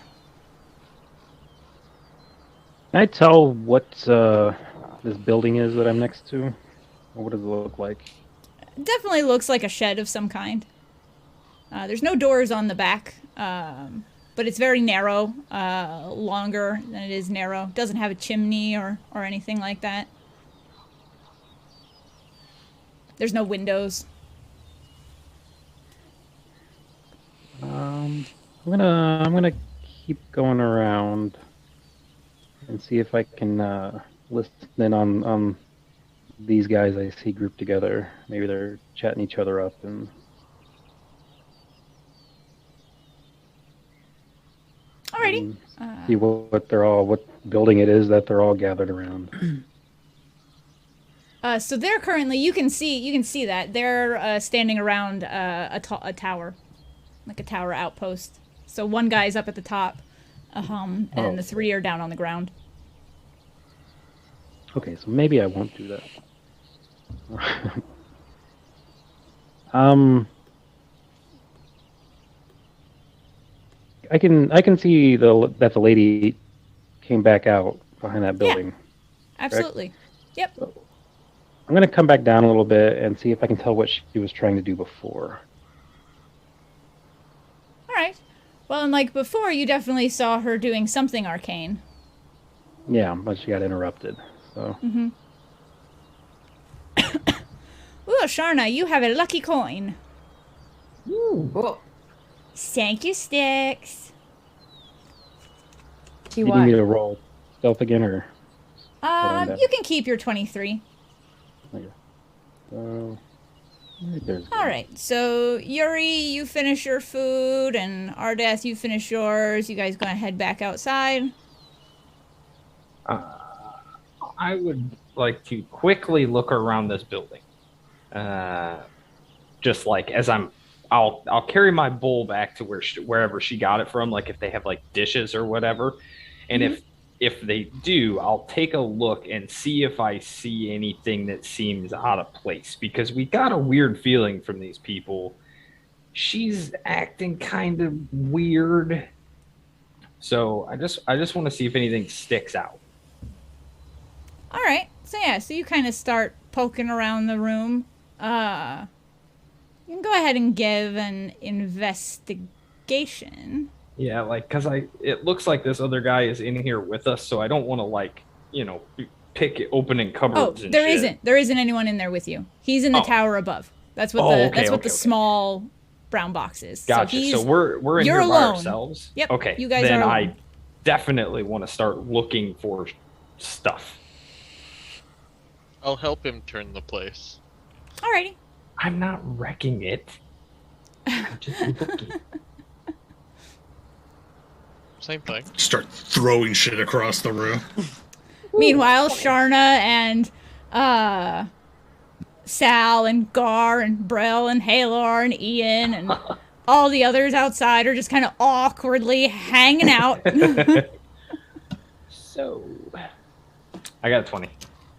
Can I tell what this building is that I'm next to? Or what does it look like? It definitely looks like a shed of some kind. There's no doors on the back, but it's very narrow, longer than it is narrow. Doesn't have a chimney or anything like that. There's no windows. I'm gonna keep going around and see if I can listen in on these guys I see grouped together. Maybe they're chatting each other up and. Alrighty. See what building it is that they're all gathered around. So they're currently, you can see that they're standing around a tower, like a tower outpost. So one guy's up at the top, and the three are down on the ground. Okay, so maybe I won't do that. I can see that the lady came back out behind that building. Yeah, absolutely. Correct? Yep. So I'm gonna come back down a little bit and see if I can tell what she was trying to do before. All right. Well, and like before, you definitely saw her doing something arcane. Yeah, but she got interrupted. So. Mm-hmm. Ooh, Sharna, you have a lucky coin. Ooh. Oh. Thank you, Sticks. Do you need me to roll stealth again, or? You can keep your 23. Okay. All right. So Yuri, you finish your food, and Ardath, you finish yours. You guys gonna head back outside? I would like to quickly look around this building. Just like as I'll carry my bowl back to wherever she got it from, like if they have like dishes or whatever. And if they do, I'll take a look and see if I see anything that seems out of place, because we got a weird feeling from these people. She's acting kind of weird. So I just want to see if anything sticks out. All right. So yeah, so you kind of start poking around the room. You can go ahead and give an investigation. Yeah, like, because it looks like this other guy is in here with us, so I don't want to, like, pick opening cupboards and shit. There isn't anyone in there with you. He's in the tower above. That's what the small brown box is. Gotcha. So we're in here by ourselves? Yep. Okay. You guys then are alone. I definitely want to start looking for stuff. I'll help him turn the place. Alrighty. I'm not wrecking it. I'm just looking. Same thing. Start throwing shit across the room. Meanwhile, Sharna and Sal and Gar and Brell and Halor and Ian and all the others outside are just kind of awkwardly hanging out. So, I got a 20.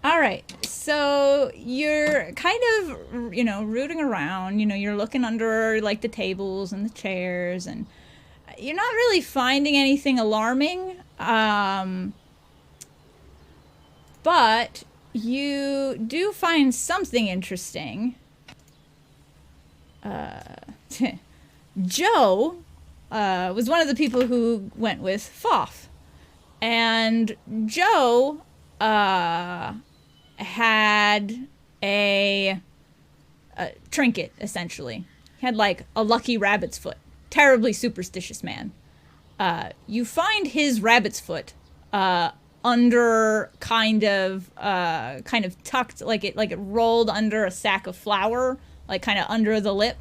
All right. So you're kind of, rooting around. You're looking under, like, the tables and the chairs, and you're not really finding anything alarming. But you do find something interesting. Joe was one of the people who went with Foff. And Joe had a trinket, essentially. He had, like, a lucky rabbit's foot. Terribly superstitious man. You find his rabbit's foot under kind of tucked, like it rolled under a sack of flour, like kind of under the lip,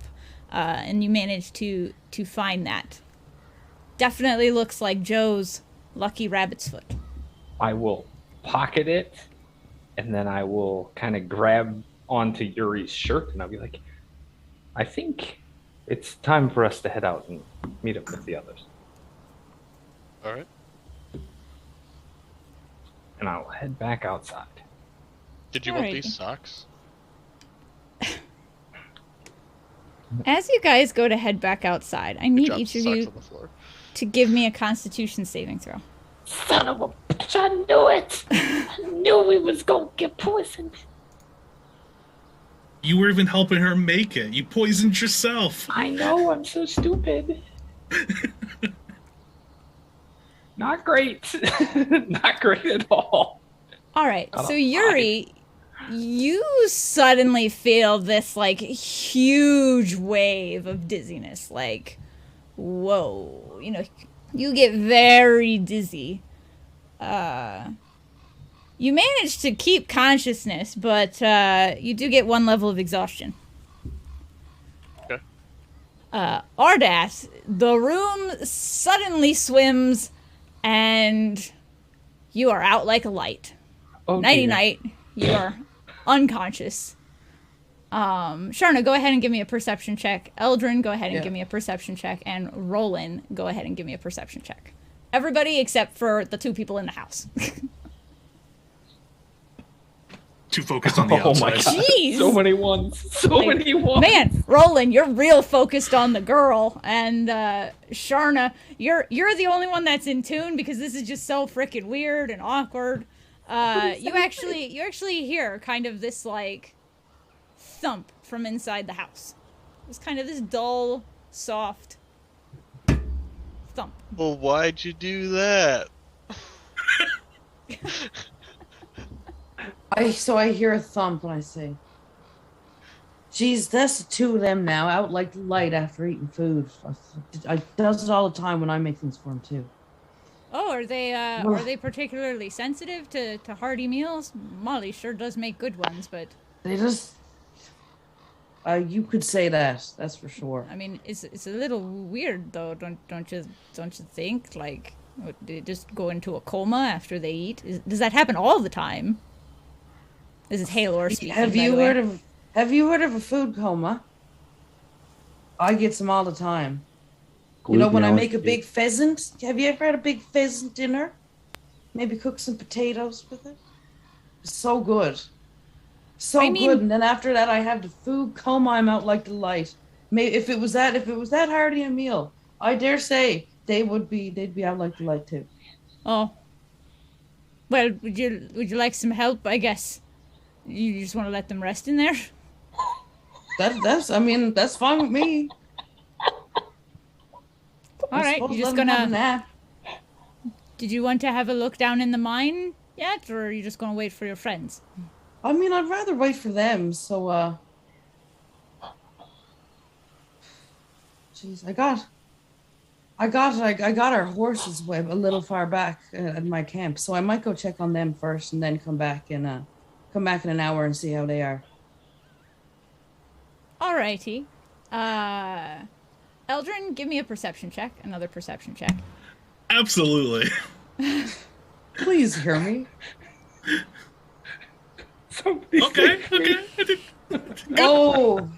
and you managed to find that. Definitely looks like Joe's lucky rabbit's foot. I will pocket it, and then I will kind of grab onto Yuri's shirt, and I'll be like, I think it's time for us to head out and meet up with the others. All right. And I'll head back outside. Did you want these socks? As you guys go to head back outside, I need each of you to give me a Constitution saving throw. Son of a bitch, I knew it! I knew we was gonna get poisoned. You were even helping her make it. You poisoned yourself. I know, I'm so stupid. Not great. Not great at all. All right, so Yuri, you suddenly feel this, like, huge wave of dizziness. Like, whoa. You get very dizzy. You manage to keep consciousness, but you do get 1 level of exhaustion. Okay. Ardas, the room suddenly swims, and you are out like a light. Oh, Nighty-night, you are unconscious. Sharna, go ahead and give me a perception check. Eldrin, go ahead and give me a perception check. And Roland, go ahead and give me a perception check. Everybody except for the 2 people in the house. Too focused on the outside. Oh my god. Jeez. So many ones. Many ones. Man, Roland, you're real focused on the girl. And Sharna, you're the only one that's in tune because this is just so freaking weird and awkward. You actually hear kind of this, like, thump from inside the house. It's kind of this dull, soft thump. Well, why'd you do that? I hear a thump and I say, geez, that's the 2 of them now, out like the light after eating food. I does it all the time when I make things for them too. Oh, are they particularly sensitive to hearty meals? Molly sure does make good ones, but they just you could say that's for sure. I mean, it's a little weird though, don't you think? Like, what, they just go into a coma after they eat? Does that happen all the time? This is Halor speaking. Have you heard of a food coma? I get some all the time. When I make a big pheasant. Have you ever had a big pheasant dinner? maybe cook some potatoes with it. It's so good. So I mean, good. And then after that, I have the food come I'm out like delight. Maybe if it was that hearty a meal, I dare say they'd be out like delight too. Oh. Well, would you like some help? I guess you just want to let them rest in there. That's fine with me. All right, you're just gonna. Did you want to have a look down in the mine yet, or are you just gonna wait for your friends? I mean, I'd rather wait for them. So, jeez, I got our horses a little far back at my camp, so I might go check on them first, and then come back in an hour and see how they are. Alrighty. Eldrin, give me a perception check. Another perception check. Absolutely. Please hear me. Okay. Oh.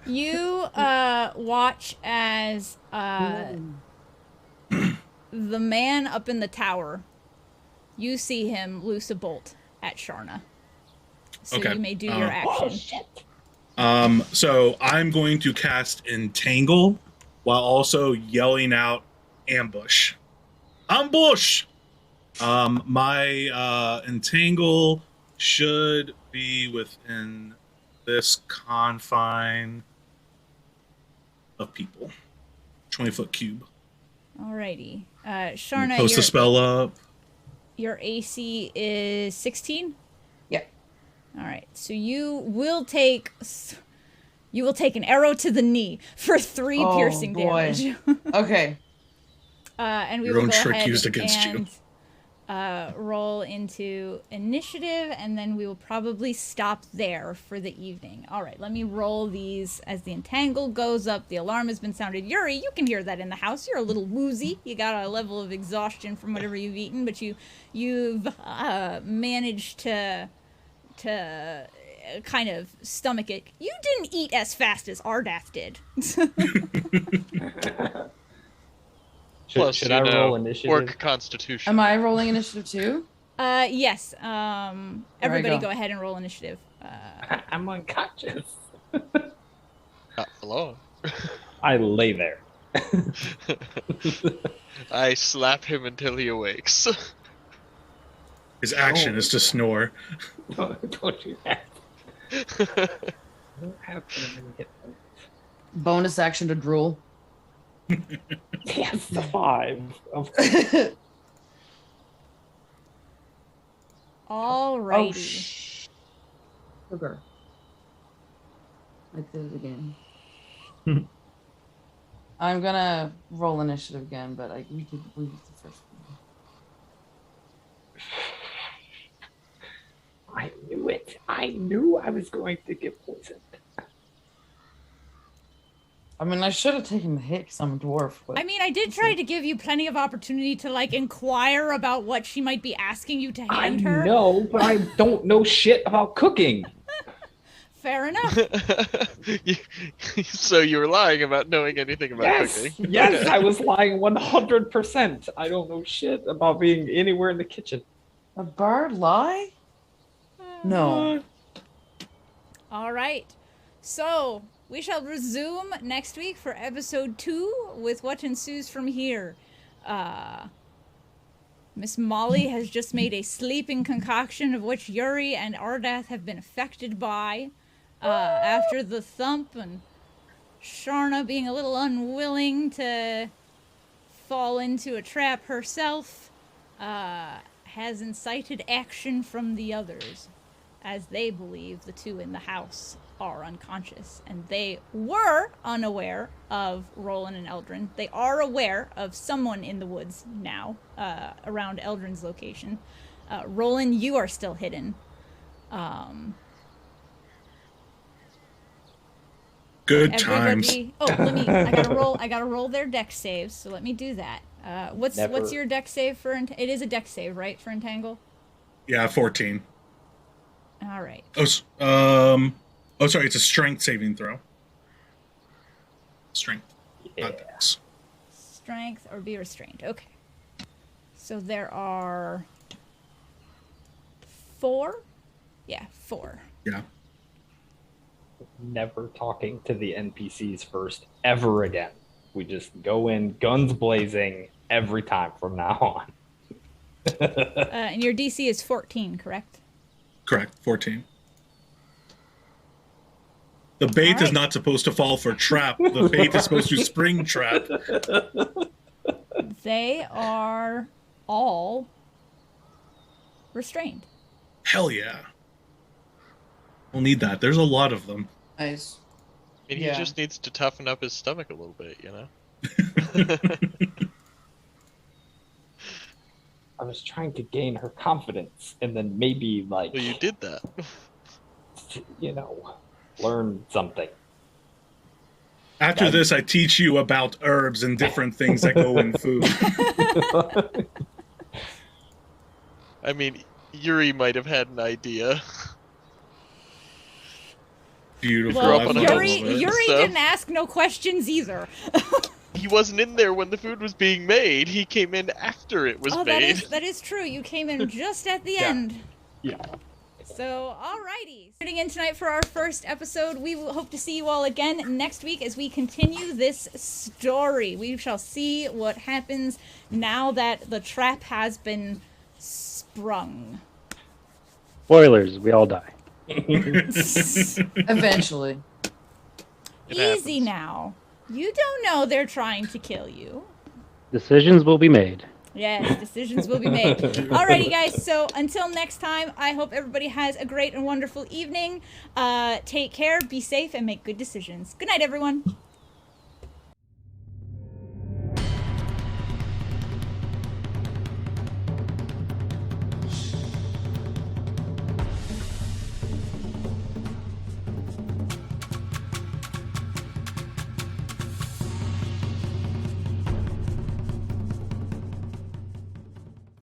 You watch as the man up in the tower, you see him loose a bolt at Sharna. So Okay. you may do your action. So I'm going to cast Entangle while also yelling out ambush. Ambush! My Entangle should be within this confine of people. 20-foot cube. Alrighty. Sharna, Post a spell up. your AC is 16? Yeah. Alright, so you will take an arrow to the knee for 3 piercing damage. Okay. And we Your will own go trick ahead used against you. Roll into initiative, and then we will probably stop there for the evening. All right, let me roll these as the entangle goes up. The alarm has been sounded. Yuri, you can hear that in the house. You're a little woozy. You got a level of exhaustion from whatever you've eaten, but you've managed to kind of stomach it. You didn't eat as fast as Ardath did. Should I roll initiative? Orc constitution. Am I rolling initiative too? Yes. Everybody go ahead and roll initiative. I'm unconscious. Not for long. I lay there. I slap him until he awakes. His action is to snore. Don't do that. Bonus action to drool. Yes, the 5. Of course. Alrighty. Sugar. I did it again. I'm gonna roll initiative again, but we did the first one. I knew it. I knew I was going to get poisoned. I mean, I should have taken the hit because I'm a dwarf. But I mean, I did try to give you plenty of opportunity to, like, inquire about what she might be asking you to hand her. I know, but I don't know shit about cooking. Fair enough. So you were lying about knowing anything about cooking. Yes, I was lying 100%. I don't know shit about being anywhere in the kitchen. A bard lie? No. All right. So we shall resume next week for episode 2 with what ensues from here. Miss Molly has just made a sleeping concoction of which Yuri and Ardath have been affected by after the thump, and Sharna being a little unwilling to fall into a trap herself has incited action from the others, as they believe the two in the house are unconscious, and they were unaware of Roland and Eldrin. They are aware of someone in the woods now, around Eldrin's location. Roland, you are still hidden. Good times. Oh, I gotta roll their dex saves, so let me do that. What's your dex save for? It is a dex save, right, for Entangle? Yeah, 14. All right. Oh, sorry, it's a strength saving throw. Strength, not dex. Strength or be restrained. Okay. So there are 4? Yeah, 4. Yeah. Never talking to the NPCs first ever again. We just go in guns blazing every time from now on. And your DC is 14, correct? Correct. 14. The bait is not supposed to fall for trap. The bait is supposed to spring trap. They are all restrained. Hell yeah. We'll need that. There's a lot of them. Nice. I mean, Yeah. he just needs to toughen up his stomach a little bit, you know? I was trying to gain her confidence and then maybe, like, Well, you did that. you know, learn something. After this, I teach you about herbs and different things that go in food. I mean, Yuri might have had an idea. Beautiful. Grew up Well, on a Yuri homestead, so- didn't ask no questions either. He wasn't in there when the food was being made. He came in after it was made. That is true. You came in just at the end. Yeah. So, alrighty. Tuning in tonight for our first episode. We will hope to see you all again next week as we continue this story. We shall see what happens now that the trap has been sprung. Spoilers, we all die. Eventually. Easy happens. now. You don't know they're trying to kill you. Decisions will be made. Yes, decisions will be made. Alrighty, guys. So until next time, I hope everybody has a great and wonderful evening. Take care, be safe, and make good decisions. Good night, everyone.